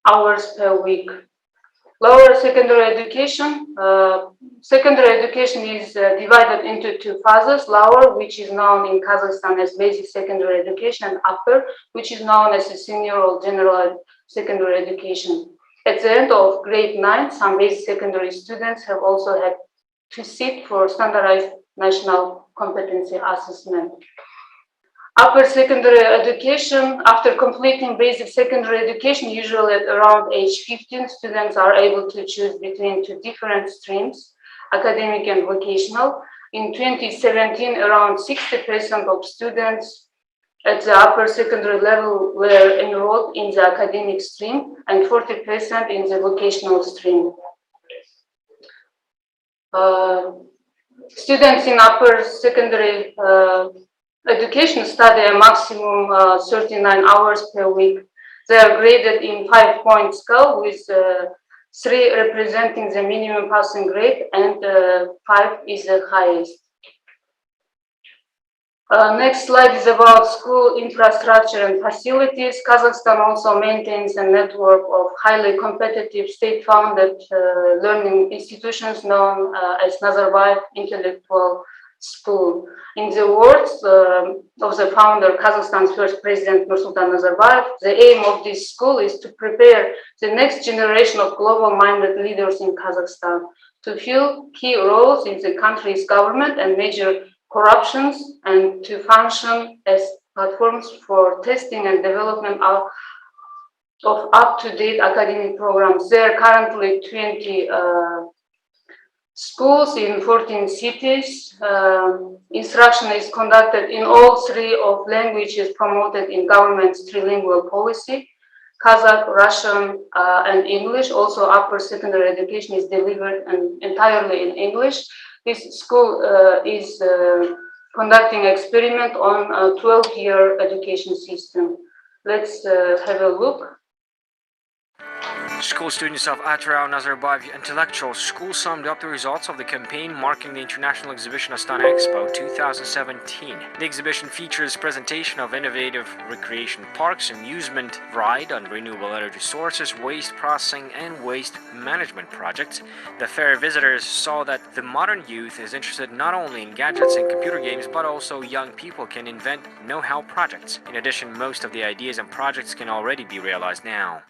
S23: hours per week. Lower secondary education. Secondary education is divided into 2 phases: lower, which is known in Kazakhstan as basic secondary education, and upper, which is known as a senior or general secondary education. At the end of grade 9, some basic secondary students have also had to sit for standardized national competency assessment. Upper secondary education. After completing basic secondary education, usually at around age 15, students are able to choose between 2 different streams, academic and vocational. In 2017, around 60% of students at the upper secondary level were enrolled in the academic stream and 40% in the vocational stream. Students in upper secondary education study a maximum 39 hours per week. They are graded in 5-point scale, with 3 representing the minimum passing grade and 5 is the highest. Next slide is about school infrastructure and facilities. Kazakhstan also maintains a network of highly competitive state-funded learning institutions known as Nazarbayev Intellectual School. In the words of the founder, Kazakhstan's first president, Nursultan Nazarbayev, the aim of this school is to prepare the next generation of global-minded leaders in Kazakhstan to fill key roles in the country's government and major corruptions, and to function as platforms for testing and development of up-to-date academic programs. There are currently 20 schools in 14 cities. Instruction is conducted in all 3 of languages promoted in government's trilingual policy: Kazakh, Russian, and English. Also, upper secondary education is delivered entirely in English. This school is conducting experiment on a 12-year education system. Let's have a look.
S6: School students of Atrao Nazarbayev Intellectual School summed up the results of the campaign marking the International Exhibition Astana Expo 2017. The exhibition features presentation of innovative recreation parks, amusement ride on renewable energy sources, waste processing, and waste management projects. The fair visitors saw that the modern youth is interested not only in gadgets and computer games, but also young people can invent know-how projects. In addition, most of the ideas and projects can already be realized now.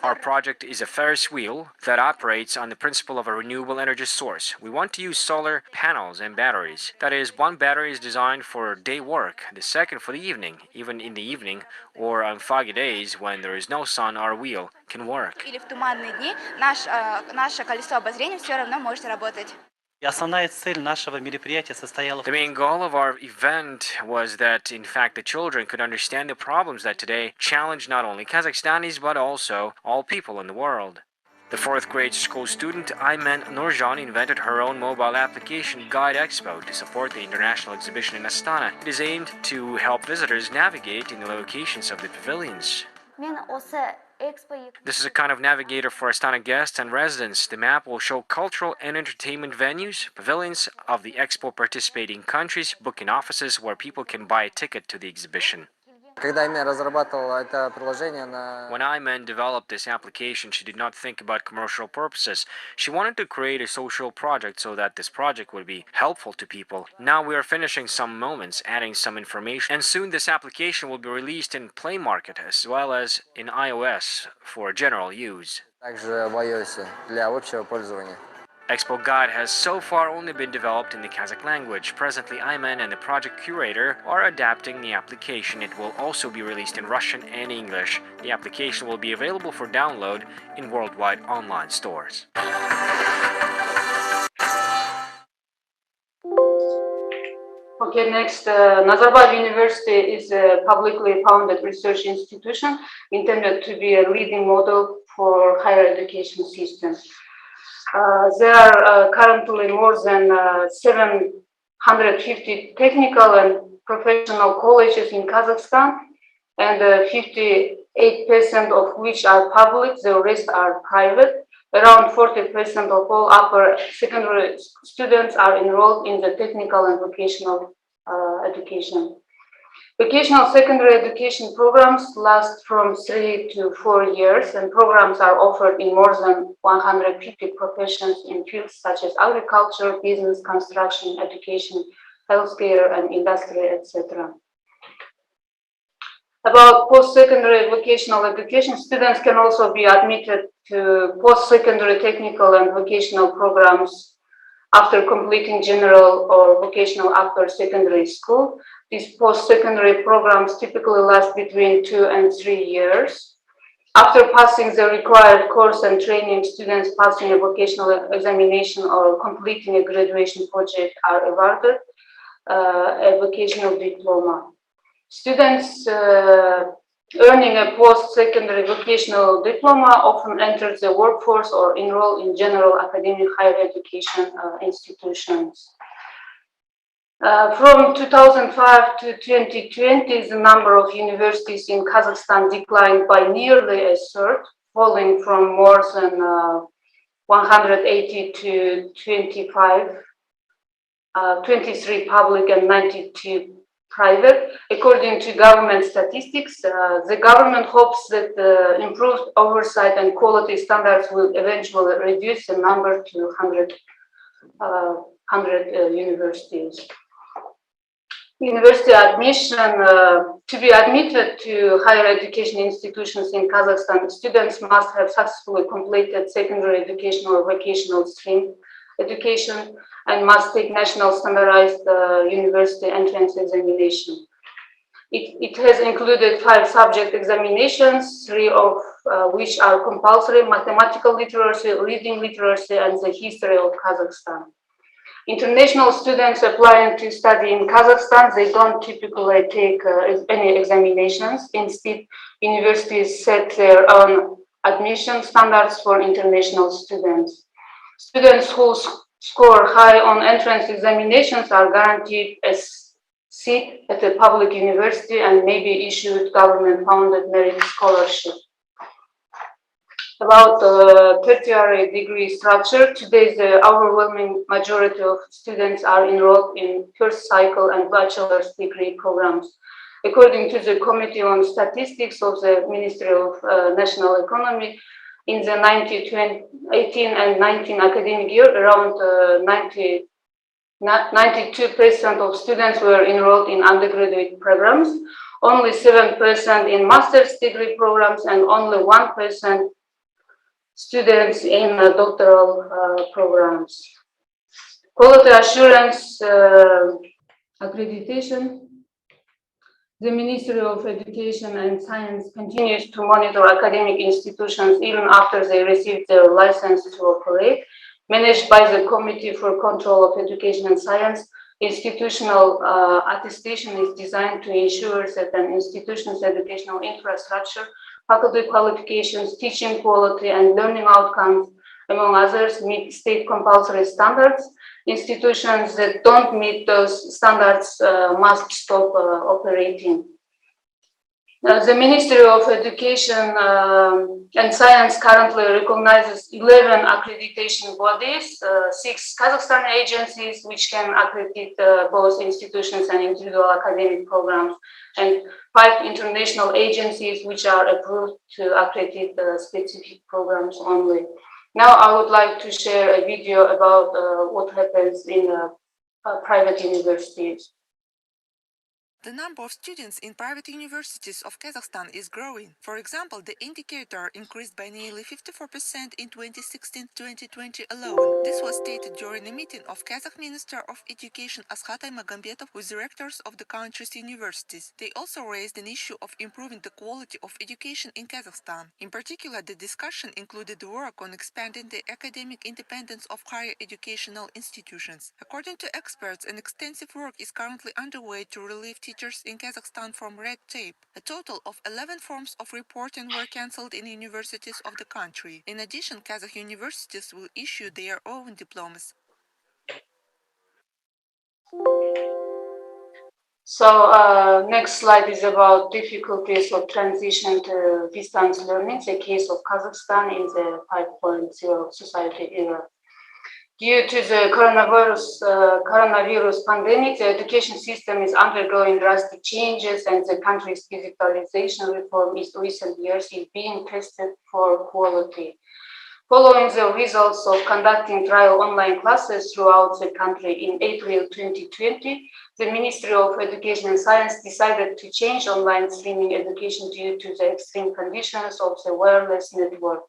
S6: Our project is a Ferris wheel that operates on the principle of a renewable energy source. We want to use solar panels and batteries. That is, one battery is designed for day work, the second for the evening. Even in the evening or on foggy days when there is no sun, our wheel can work. The main goal of our event was that, in fact, the children could understand the problems that today challenge not only Kazakhstanis but also all people in the world. The 4th grade school student Ayman Nurjan invented her own mobile application Guide Expo to support the international exhibition in Astana. It is aimed to help visitors navigate in the locations of the pavilions. This is a kind of navigator for Astana guests and residents. The map will show cultural and entertainment venues, pavilions of the expo participating countries, booking offices where people can buy a ticket to the exhibition. When Ayman developed this application, she did not think about commercial purposes. She wanted to create a social project so that this project would be helpful to people. Now we are finishing some moments, adding some information, and soon this application will be released in Play Market as well as in iOS for general use. Expo Guide has so far only been developed in the Kazakh language. Presently, Ayman and the project curator are adapting the application. It will also be released in Russian and English. The application will be available for download in worldwide online stores.
S23: Okay, next, Nazarbayev University is a publicly founded research institution intended to be a leading model for higher education systems. There are currently more than 750 technical and professional colleges in Kazakhstan, and 58% of which are public, the rest are private. Around 40% of all upper secondary students are enrolled in the technical and vocational education. Vocational secondary education programs last from 3 to 4 years, and programs are offered in more than 150 professions in fields such as agriculture, business, construction, education, healthcare, and industry, etc. About post-secondary vocational education, students can also be admitted to post-secondary technical and vocational programs after completing general or vocational upper secondary school. These post-secondary programs typically last between 2 and 3 years. After passing the required course and training, students passing a vocational examination or completing a graduation project are awarded a vocational diploma. Students earning a post-secondary vocational diploma often enter the workforce or enroll in general academic higher education institutions. From 2005 to 2020, the number of universities in Kazakhstan declined by nearly a third, falling from more than 180 to 23 public and 92 private. According to government statistics, the government hopes that improved oversight and quality standards will eventually reduce the number to 100 universities. University admission, to be admitted to higher education institutions in Kazakhstan, students must have successfully completed secondary educational or vocational stream education and must take national standardized university entrance examination. It has included 5 subject examinations, 3 of which are compulsory: mathematical literacy, reading literacy, and the history of Kazakhstan. International students applying to study in Kazakhstan, they don't typically take any examinations. Instead, universities set their own admission standards for international students. Students who score high on entrance examinations are guaranteed a seat at a public university and may be issued government-funded merit scholarship. About tertiary degree structure, today the overwhelming majority of students are enrolled in first cycle and bachelor's degree programs. According to the Committee on Statistics of the Ministry of National Economy, in the 2018 and 19 academic year, around 92% of students were enrolled in undergraduate programs, only 7% in master's degree programs, and only 1% students in doctoral programs. Quality assurance accreditation. The Ministry of Education and Science continues to monitor academic institutions even after they receive their license to operate. Managed by the Committee for Control of Education and Science, institutional attestation is designed to ensure that an institution's educational infrastructure faculty qualifications, teaching quality, and learning outcomes, among others, meet state compulsory standards. Institutions that don't meet those standards must stop operating. The Ministry of Education and Science currently recognizes 11 accreditation bodies, 6 Kazakhstan agencies which can accredit both institutions and individual academic programs, and 5 international agencies which are approved to accredit specific programs only. Now I would like to share a video about what happens in private universities.
S7: The number of students in private universities of Kazakhstan is growing. For example, the indicator increased by nearly 54% in 2016-2020 alone. This was stated during a meeting of Kazakh Minister of Education Askhad Aymagambetov with directors of the country's universities. They also raised an issue of improving the quality of education in Kazakhstan. In particular, the discussion included work on expanding the academic independence of higher educational institutions. According to experts, an extensive work is currently underway to relieve teachers in Kazakhstan from red tape. A total of 11 forms of reporting were cancelled in universities of the country. In addition, Kazakh universities will issue their own diplomas.
S23: So next slide is about difficulties of transition to distance learning, the case of Kazakhstan in the 5.0 society era. Due to the coronavirus pandemic, the education system is undergoing drastic changes, and the country's digitalization reform in recent years is being tested for quality. Following the results of conducting trial online classes throughout the country in April 2020, the Ministry of Education and Science decided to change online streaming education due to the extreme conditions of the wireless network.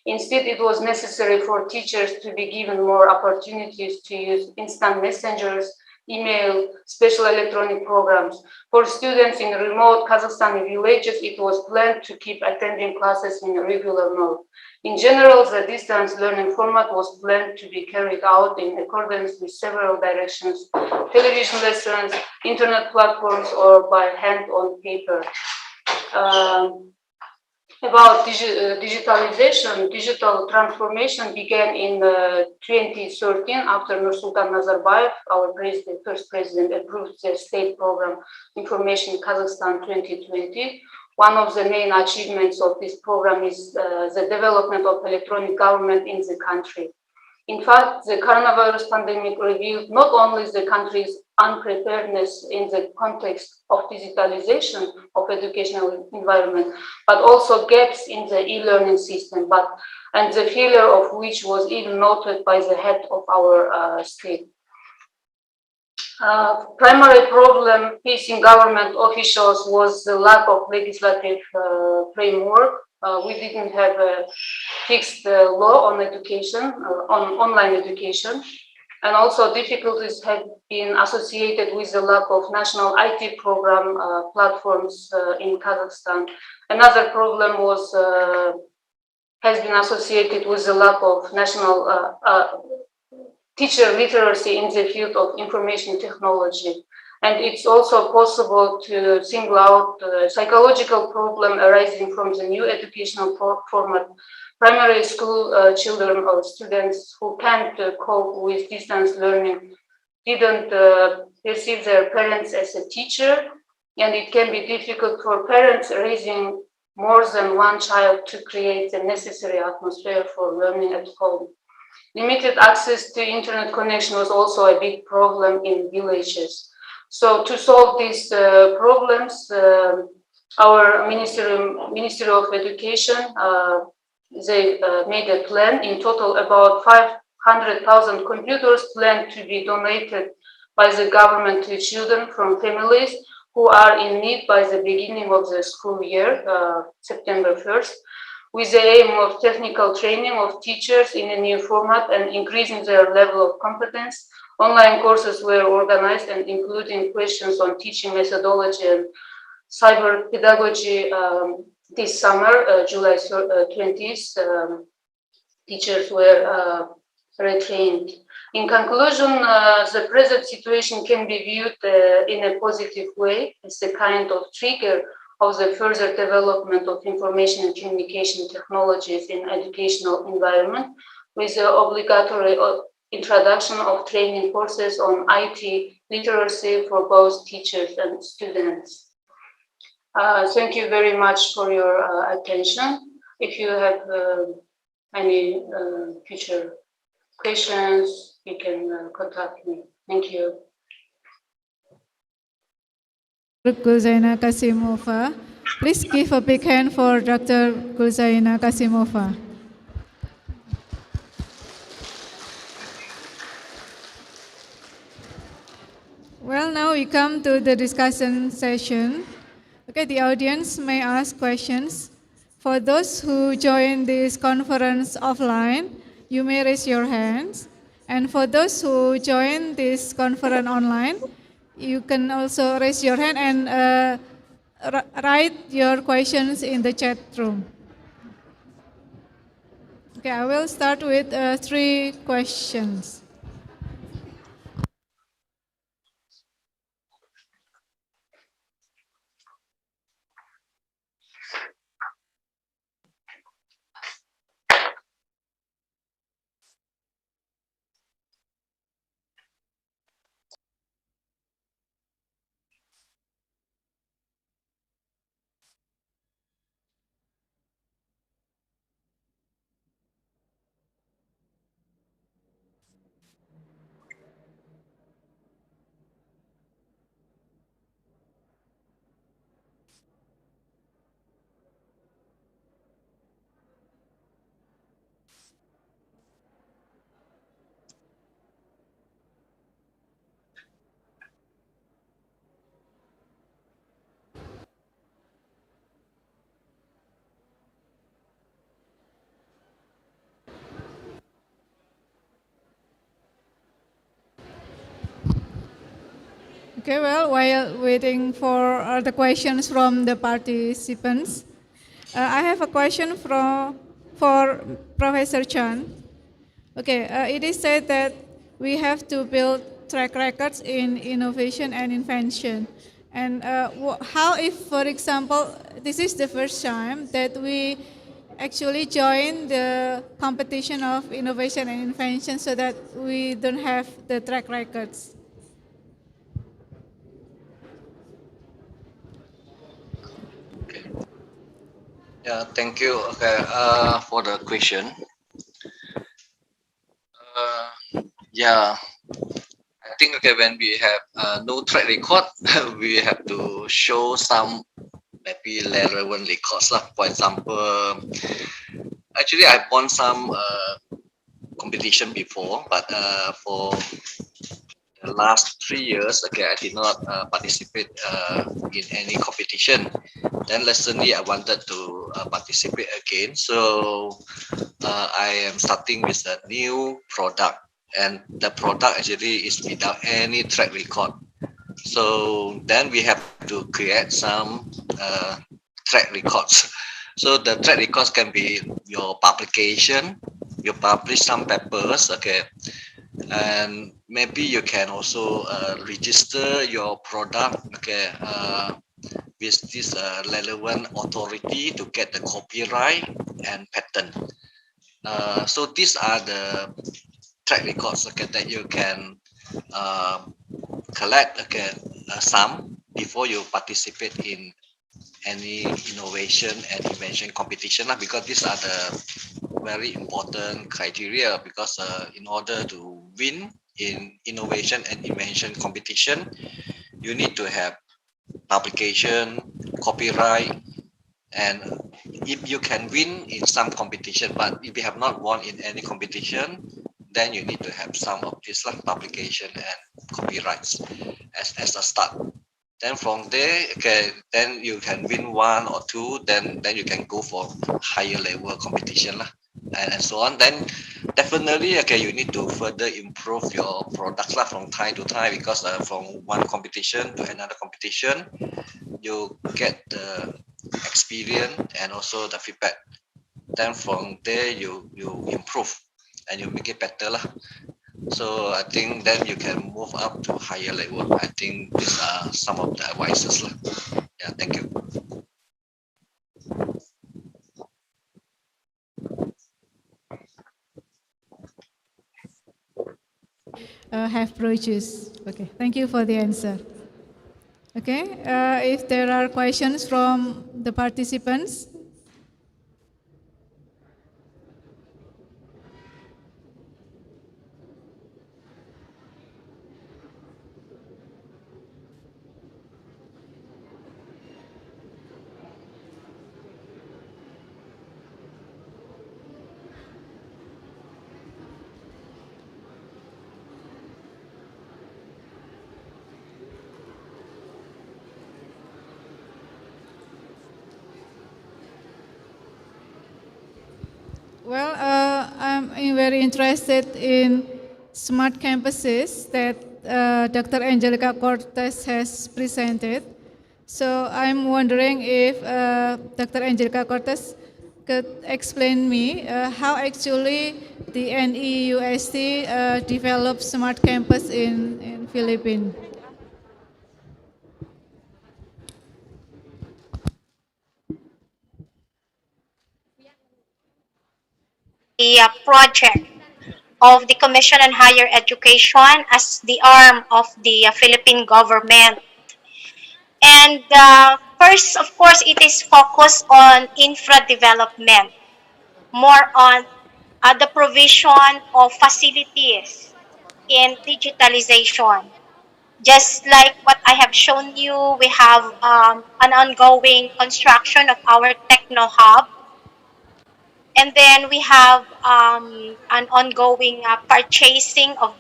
S23: Instead, it was necessary for teachers to be given more opportunities to use instant messengers, email, special electronic programs. For students in remote Kazakhstani villages, it was planned to keep attending classes in regular mode. In general, the distance learning format was planned to be carried out in accordance with several directions: television lessons, internet platforms, or by hand on paper. About digitalization, digital transformation began in 2013 after Nursultan Nazarbayev, our first president, approved the state program Information Kazakhstan 2020. One of the main achievements of this program is the development of electronic government in the country. In fact, the coronavirus pandemic revealed not only the country's unpreparedness in the context of digitalization of educational environment, but also gaps in the e-learning system, and the failure of which was even noted by the head of our state. Primary problem facing government officials was the lack of legislative framework. We didn't have a fixed law on education, on online education, and also difficulties have been associated with the lack of national IT program platforms in Kazakhstan. Another problem has been associated with the lack of national teacher literacy in the field of information technology. And it's also possible to single out the psychological problem arising from the new educational format. Primary school children or students who can't cope with distance learning didn't perceive their parents as a teacher, and it can be difficult for parents raising more than one child to create the necessary atmosphere for learning at home. Limited access to internet connection was also a big problem in villages. So to solve these problems, our Ministry of Education, they made a plan. In total, about 500,000 computers planned to be donated by the government to children from families who are in need by the beginning of the school year, September 1st. With the aim of technical training of teachers in a new format and increasing their level of competence, online courses were organized, and including questions on teaching methodology and cyber pedagogy. This summer, July 20th, teachers were retrained. In conclusion, the present situation can be viewed in a positive way as a kind of trigger of the further development of information and communication technologies in educational environment with the obligatory introduction of training courses on IT literacy for both teachers and students. Thank you very much for your attention. If you have any future questions, you can contact me. Thank you.
S21: Gulzaina Kasimova. Please give a big hand for Dr. Gulzaina Kasimova. Well, now we come to the discussion session. Okay, the audience may ask questions. For those who join this conference offline, you may raise your hands. And for those who join this conference online, you can also raise your hand and write your questions in the chat room. Okay, I will start with 3 questions. Okay, well, while waiting for the questions from the participants, I have a question for Professor Chan. Okay, it is said that we have to build track records in innovation and invention. And how if, for example, this is the first time that we actually join the competition of innovation and invention so that we don't have the track records?
S1: Yeah, thank you. Okay, for the question. Yeah, I think okay when we have no track record, we have to show some maybe relevant records lah. For example, actually I won some competition before, but for the last 3 years, okay, I did not participate in any competition. Then recently I wanted to participate again. So I am starting with a new product, and the product actually is without any track record. So then we have to create some track records. So the track records can be your publication, you publish some papers, okay, and maybe you can also register your product, okay, with this relevant authority to get the copyright and patent. So these are the track records, okay, that you can collect, okay, some before you participate in any innovation and invention competition, because these are the very important criteria, because in order to win in innovation and invention competition, you need to have publication, copyright, and if you can win in some competition, but if you have not won in any competition, then you need to have some of this like publication and copyrights as a start. Then from there, okay, then you can win 1 or 2, then you can go for higher level competition lah, and so on. Then definitely, okay, you need to further improve your products lah from time to time, because from one competition to another competition, you get the experience and also the feedback. Then from there, you improve and you make it better lah. So I think then you can move up to higher level. I think these are some of the advices lah. Yeah, thank you.
S21: have produced. Okay, thank you for the answer. Okay, if there are questions from the participants. Well, I'm very interested in smart campuses that Dr. Angelica Cortez has presented. So I'm wondering if Dr. Angelica Cortez could explain me how actually the NEUST develops smart campus in Philippines.
S22: The project of the Commission on Higher Education as the arm of the Philippine government. And first, of course, it is focused on infra development, more on the provision of facilities in digitalization. Just like what I have shown you, we have an ongoing construction of our Techno Hub. And then we have an ongoing purchasing of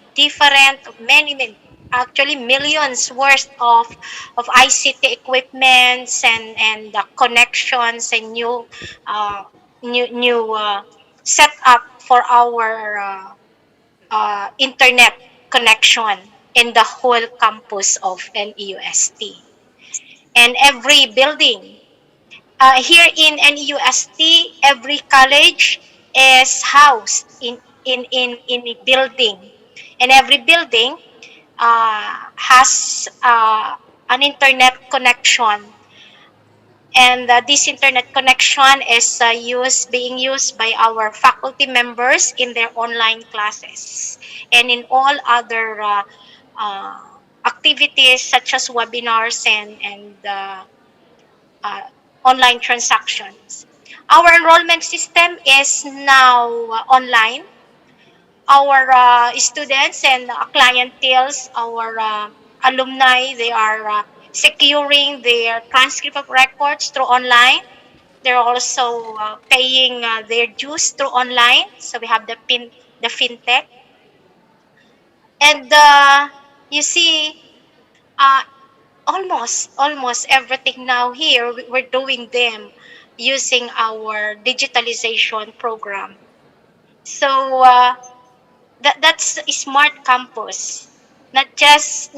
S22: many, actually millions worth of ICT equipments and connections and new setup for our internet connection in the whole campus of NEUST. And every building here in NEUST, every college is housed in a building. And every building has an internet connection. And this internet connection is being used by our faculty members in their online classes and in all other activities such as webinars and online transactions. Our enrollment system is now online. Our students and clienteles, our alumni, they are securing their transcript of records through online. They're also paying their dues through online. So we have the fintech. And you see, uh, almost everything now here we're doing them using our digitalization program. So that's a smart campus, not just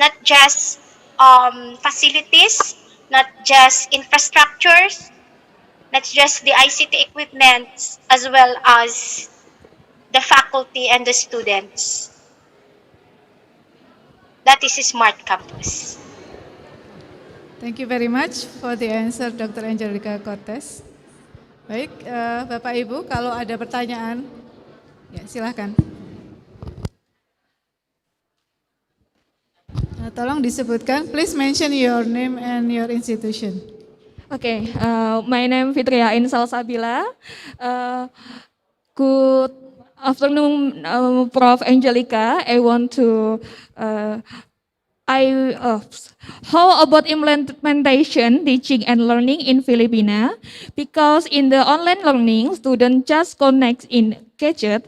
S22: facilities, not just infrastructures, not just the ICT equipment, as well as the faculty and the students. That is a smart campus.
S21: Thank you very much for the answer, Dr. Angelica Cortez. Baik, Bapak Ibu, kalau ada pertanyaan, ya silahkan. Tolong disebutkan, please mention your name and your institution.
S8: Okay, my name Fitria Insal Sabila. Good afternoon, Prof. Angelica. I want to how about implementation, teaching and learning in Filipina? Because in the online learning, students just connect in gadget,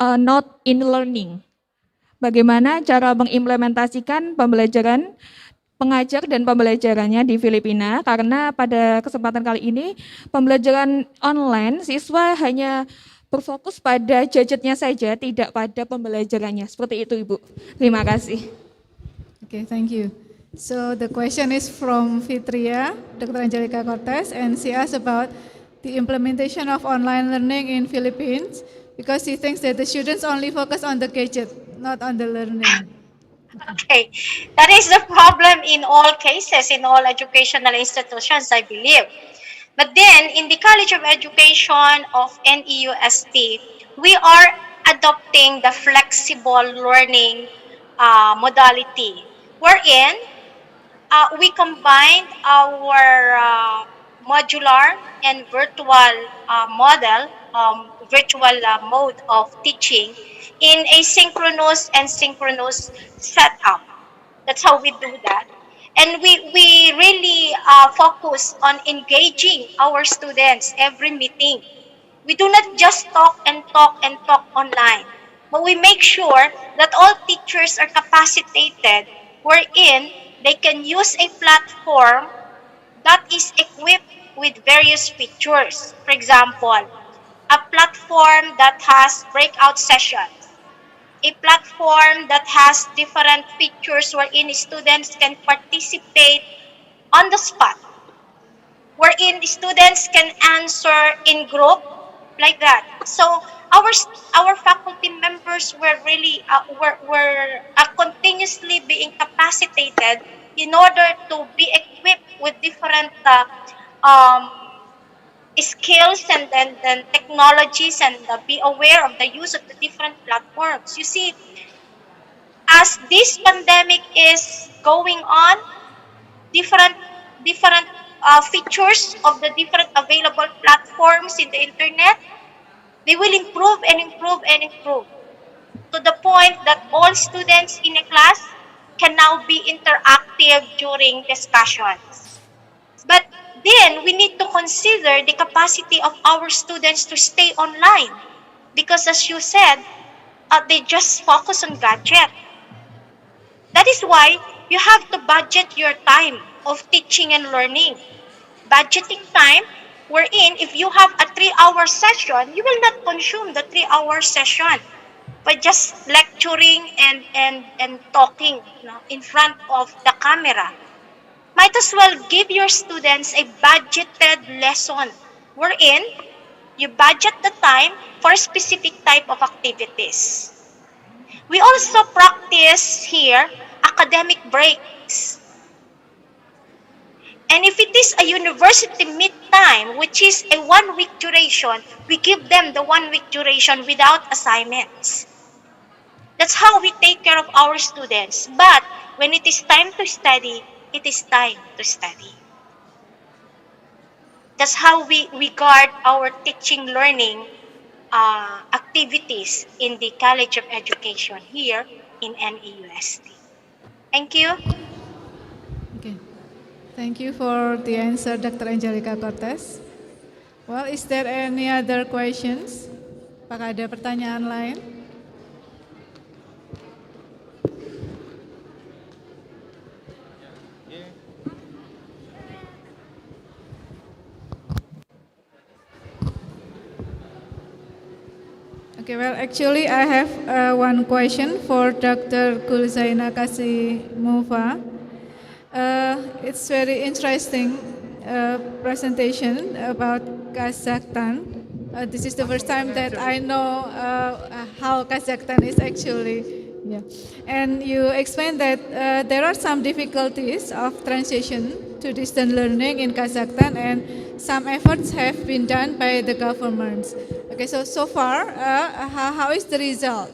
S8: not in learning. Bagaimana cara mengimplementasikan pembelajaran pengajar dan pembelajarannya di Filipina? Karena pada kesempatan kali ini pembelajaran online siswa hanya berfokus pada gadgetnya saja, tidak pada pembelajarannya. Seperti itu, Ibu. Terima kasih.
S21: Okay, thank you. So the question is from Fitria, Dr. Angelica Cortez, and she asked about the implementation of online learning in Philippines because she thinks that the students only focus on the gadget, not on the learning.
S22: Okay, that is the problem in all cases, in all educational institutions, I believe. But then, in the College of Education of NEUST, we are adopting the flexible learning modality, wherein we combined our modular and virtual virtual mode of teaching in a synchronous and synchronous setup. That's how we do that. And we really focus on engaging our students every meeting. We do not just talk and talk and talk online, but we make sure that all teachers are capacitated wherein they can use a platform that is equipped with various features. For example, a platform that has breakout sessions, a platform that has different features wherein students can participate on the spot, wherein students can answer in group like that. So our faculty members were really continuously being capacitated in order to be equipped with different um, skills and technologies, and be aware of the use of the different platforms. You see, as this pandemic is going on, different different features of the different available platforms in the internet, they will improve and improve and improve to the point that all students in a class can now be interactive during discussions. But then we need to consider the capacity of our students to stay online, because as you said, they just focus on gadget. That is why you have to budget your time of teaching and learning. Budgeting time wherein if you have a 3-hour session, you will not consume the 3-hour session by just lecturing and talking, in front of the camera. Might as well give your students a budgeted lesson wherein you budget the time for a specific type of activities. We also practice here academic breaks. And if it is a university mid-time, which is a 1-week duration, we give them the 1-week duration without assignments. That's how we take care of our students. But when it is time to study, it is time to study. That's how we guard our teaching learning activities in the College of Education here in NEUST. Thank you.
S21: Okay. Thank you for the answer, Dr. Angelica Cortez. Well, is there any other questions? Apakah ada pertanyaan lain? Okay, well, actually, I have one question for Dr. Kulzaina Kasimova. It's very interesting presentation about Kazakhstan. This is the first time that I know how Kazakhstan is actually. Yeah. And you explained that there are some difficulties of transition to distance learning in Kazakhstan, and some efforts have been done by the governments. Okay, so far, how is the result?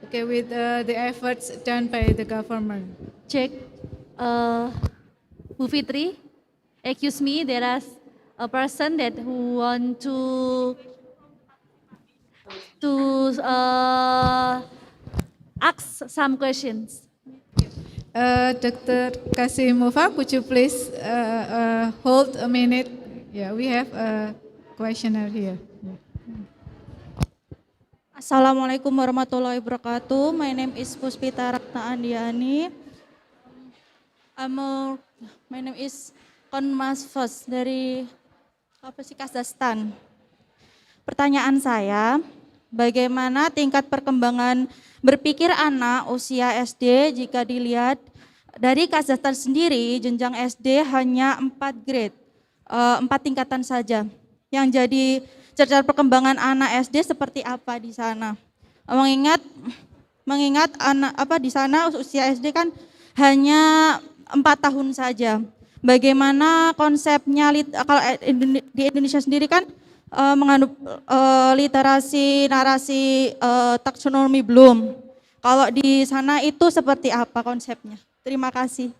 S21: Okay, with the efforts done by the government.
S2: Check. Bu Fitri, excuse me, there is a person that who want to ask some questions.
S21: Dr. Kasimova, could you please hold a minute? Yeah, we have a questioner here.
S5: Assalamualaikum warahmatullahi wabarakatuh. My name is Puspita Ratna Andiani. My name is Konmas Fos dari Kazakhstan. Pertanyaan saya, bagaimana tingkat perkembangan berpikir anak usia SD jika dilihat dari Kazakhstan sendiri, jenjang SD hanya 4 grade, 4 tingkatan saja. Yang jadi cerita perkembangan anak SD seperti apa di sana? Mengingat anak di sana usia SD kan hanya 4 tahun saja. Bagaimana konsepnya kalau di Indonesia sendiri kan mengandung literasi narasi taksonomi belum. Kalau di sana itu seperti apa konsepnya? Terima kasih.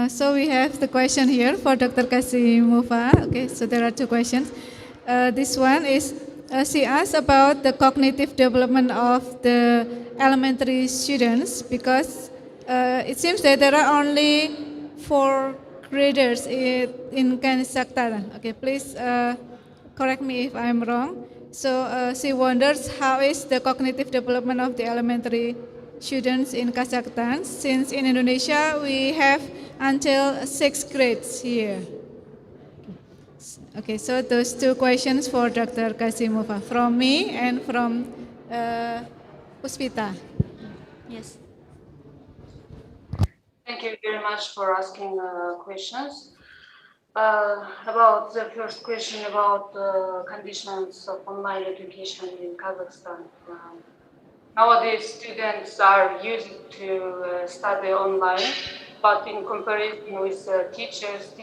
S21: So we have the question here for Dr. Kasimova. Okay, so there are two questions. This one is, she asked about the cognitive development of the elementary students because it seems that there are only 4 graders in Kazakhstan. Okay, please correct me if I'm wrong. So she wonders how is the cognitive development of the elementary students in Kazakhstan, since in Indonesia we have until 6th grades here. Okay, so those two questions for Dr. Kasimova, from me and from Puspita.
S5: Yes.
S23: Thank you very much for asking questions. About the first question about conditions of online education in Kazakhstan. Nowadays, students are used to study online, but in comparison with teachers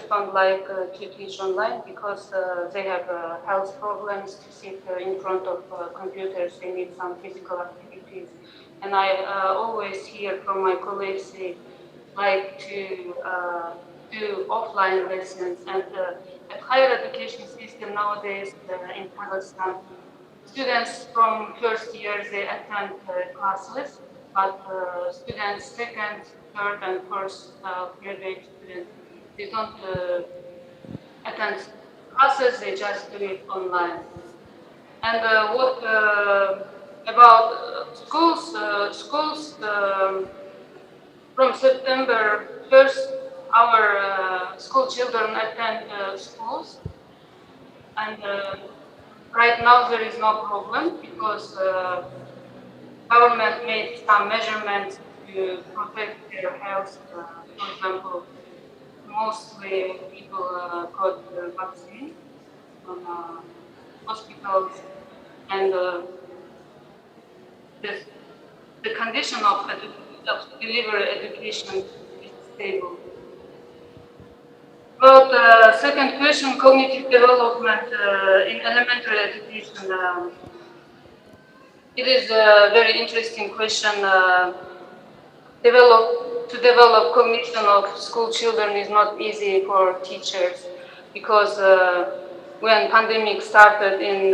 S23: don't like to teach online because they have health problems to sit in front of computers. They need some physical activities. And I always hear from my colleagues they like to do offline lessons. And at higher education system nowadays in Kazakhstan, students from first year, they attend classes, but students second, third, and first graduate students, they don't attend classes, they just do it online. And what about schools? Schools from September 1st, our school children attend schools, and right now there is no problem because government made some measurements to protect their health. For example, mostly people got the vaccine from hospitals, and the condition of delivery education is stable. About the second question, cognitive development in elementary education. It is a very interesting question. To develop cognition of school children is not easy for teachers because when pandemic started in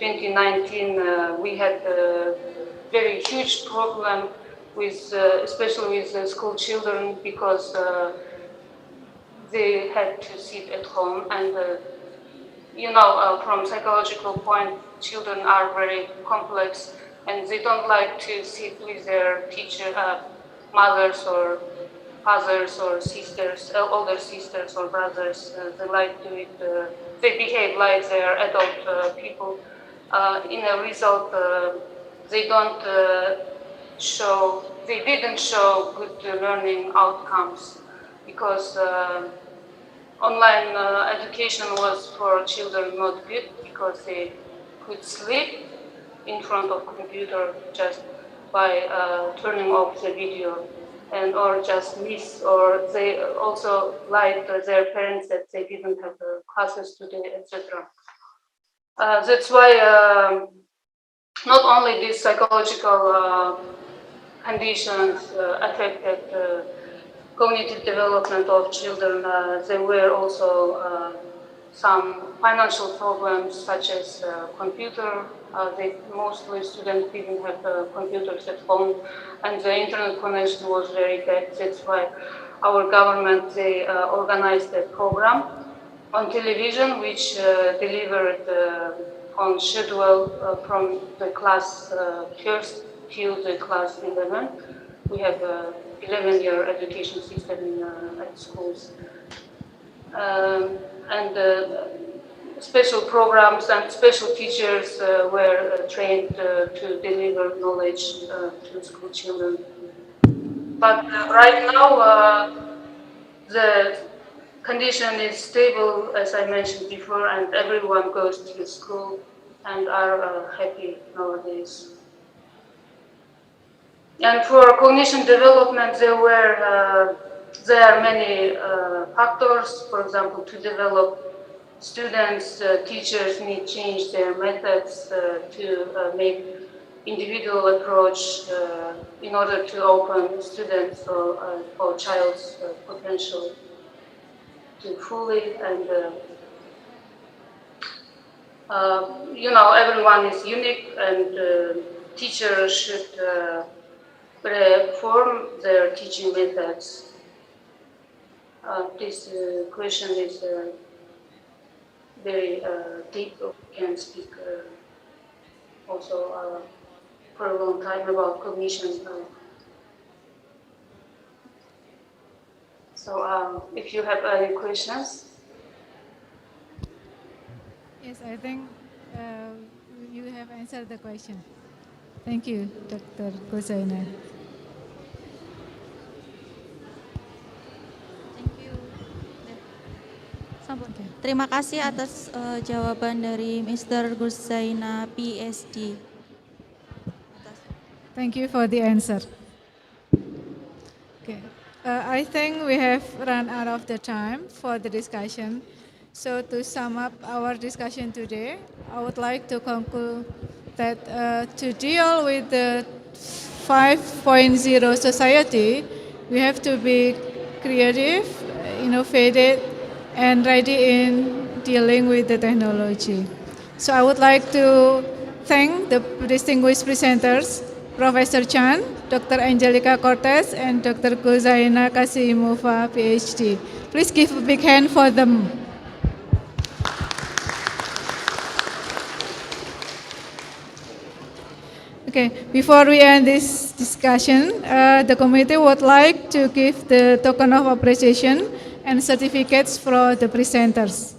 S23: 2019, we had a very huge problem with, especially with school children because they had to sit at home, and you know, from psychological point, children are very complex and they don't like to sit with their teacher, mothers or fathers or sisters, older sisters or brothers. They like to they behave like they're adult people. In a result, they didn't show good learning outcomes because online education was for children not good because they could sleep in front of computer just by turning off the video, and or just miss, or they also lied to their parents that they didn't have classes today, etc. That's why not only these psychological conditions affected cognitive development of children, there were also some financial problems such as computer. Mostly students didn't have computers at home, and the internet connection was very bad. That's why our government, they organized a program on television which delivered on schedule from the class first till the class 11. We have 11-year education system at schools. And special programs and special teachers were trained to deliver knowledge to school children. But right now, the condition is stable, as I mentioned before, and everyone goes to school and are happy nowadays. And for cognition development, there are many factors. For example, to develop students, teachers need to change their methods to make individual approach in order to open students or child's potential to fully and everyone is unique and teachers should reform their teaching methods. This question is very deep. We can speak also for a long time about cognition. So if you have any questions.
S21: Yes, I think you have answered the question. Thank you, Dr. Gozaina.
S5: Terima kasih atas jawaban dari Mr. Gozaina, PhD.
S21: Thank you for the answer. Okay, I think we have run out of the time for the discussion. So to sum up our discussion today, I would like to conclude that to deal with the 5.0 society, we have to be creative, innovative, and ready in dealing with the technology. So I would like to thank the distinguished presenters, Professor Chan, Dr. Angelica Cortez, and Dr. Gozaina Kasimova, PhD. Please give a big hand for them. Okay, before we end this discussion, the committee would like to give the token of appreciation and certificates for the presenters.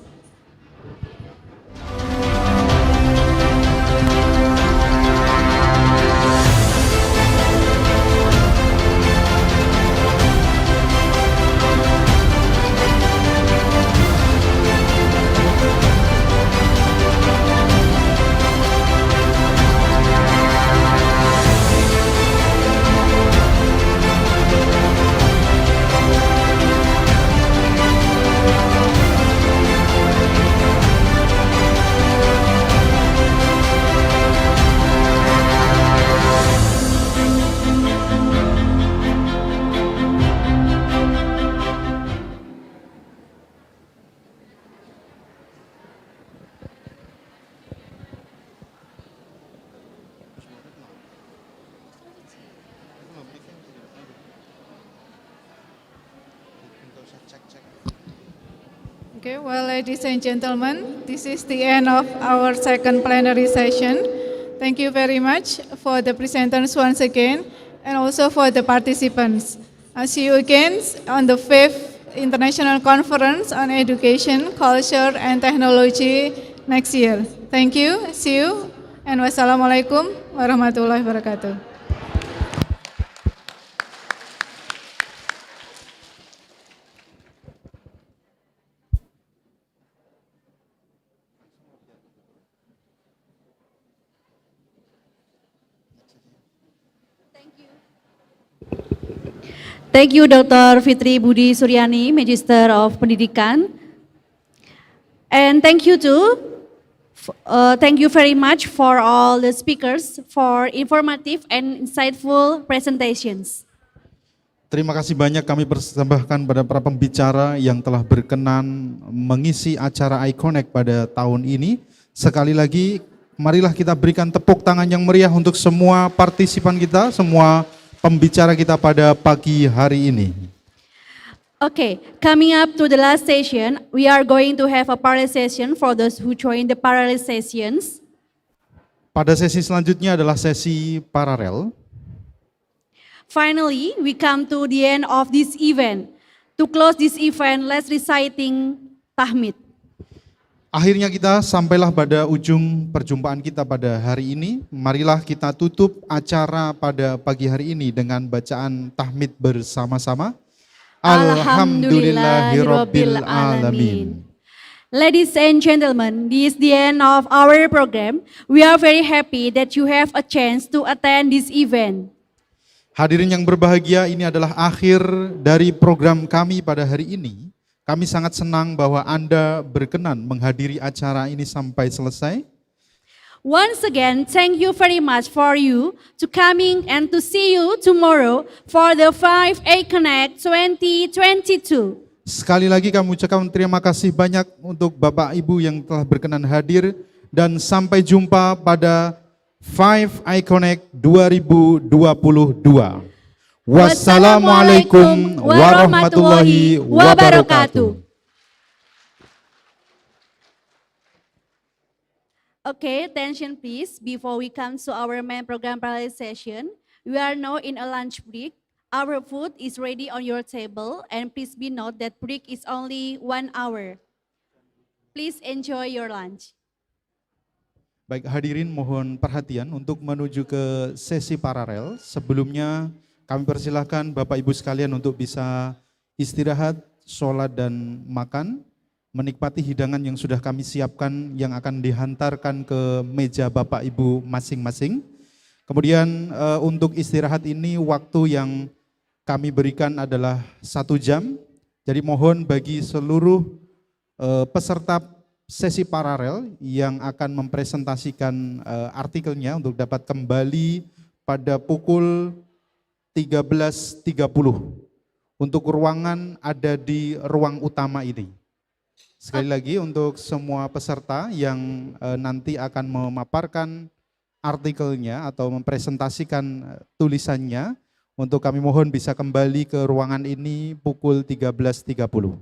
S21: Okay, well, ladies and gentlemen, this is the end of our second plenary session. Thank you very much for the presenters once again, and also for the participants. I'll see you again on the 5th International Conference on Education, Culture, and Technology next year. Thank you, see you, and wassalamualaikum warahmatullahi wabarakatuh.
S2: Thank you, Dr. Fitri Budi Suryani, Magister of Pendidikan. And thank you very much for all the speakers for informative and insightful presentations.
S3: Terima kasih banyak kami persembahkan pada para pembicara yang telah berkenan mengisi acara ICONECT pada tahun ini. Sekali lagi, marilah kita berikan tepuk tangan yang meriah untuk semua partisipan kita, semua pembicara kita pada pagi hari ini.
S2: Okay, coming up to the last session, we are going to have a parallel session for those who join the parallel sessions.
S3: Pada sesi selanjutnya adalah sesi paralel.
S2: Finally, we come to the end of this event. To close this event, let's reciting Tahmid.
S3: Akhirnya kita sampailah pada ujung perjumpaan kita pada hari ini. Marilah kita tutup acara pada pagi hari ini dengan bacaan tahmid bersama-sama. Alhamdulillahirabbil alamin.
S2: Ladies and gentlemen, this is the end of our program. We are very happy that you have a chance to attend this event.
S3: Hadirin yang berbahagia, ini adalah akhir dari program kami pada hari ini. Kami sangat senang bahwa Anda berkenan menghadiri acara ini sampai selesai.
S2: Once again, thank you very much for you to coming and to see you tomorrow for the 5 ICONECT 2022.
S3: Sekali lagi kami ucapkan terima kasih banyak untuk Bapak Ibu yang telah berkenan hadir dan sampai jumpa pada 5 ICONECT 2022. Wassalamualaikum warahmatullahi wabarakatuh.
S2: Okay, attention please. Before we come to our main program parallel session, we are now in a lunch break. Our food is ready on your table, and please be note that break is only 1 hour. Please enjoy your lunch.
S3: Baik, hadirin mohon perhatian untuk menuju ke sesi paralel. Sebelumnya kami persilahkan Bapak Ibu sekalian untuk bisa istirahat, sholat dan makan, menikmati hidangan yang sudah kami siapkan yang akan dihantarkan ke meja Bapak Ibu masing-masing. Kemudian untuk istirahat ini waktu yang kami berikan adalah 1 jam. Jadi mohon bagi seluruh peserta sesi paralel yang akan mempresentasikan artikelnya untuk dapat kembali pada pukul 13.30. Untuk ruangan ada di ruang utama ini. Sekali lagi untuk semua peserta yang nanti akan memaparkan artikelnya atau mempresentasikan tulisannya, untuk kami mohon bisa kembali ke ruangan ini pukul 13.30.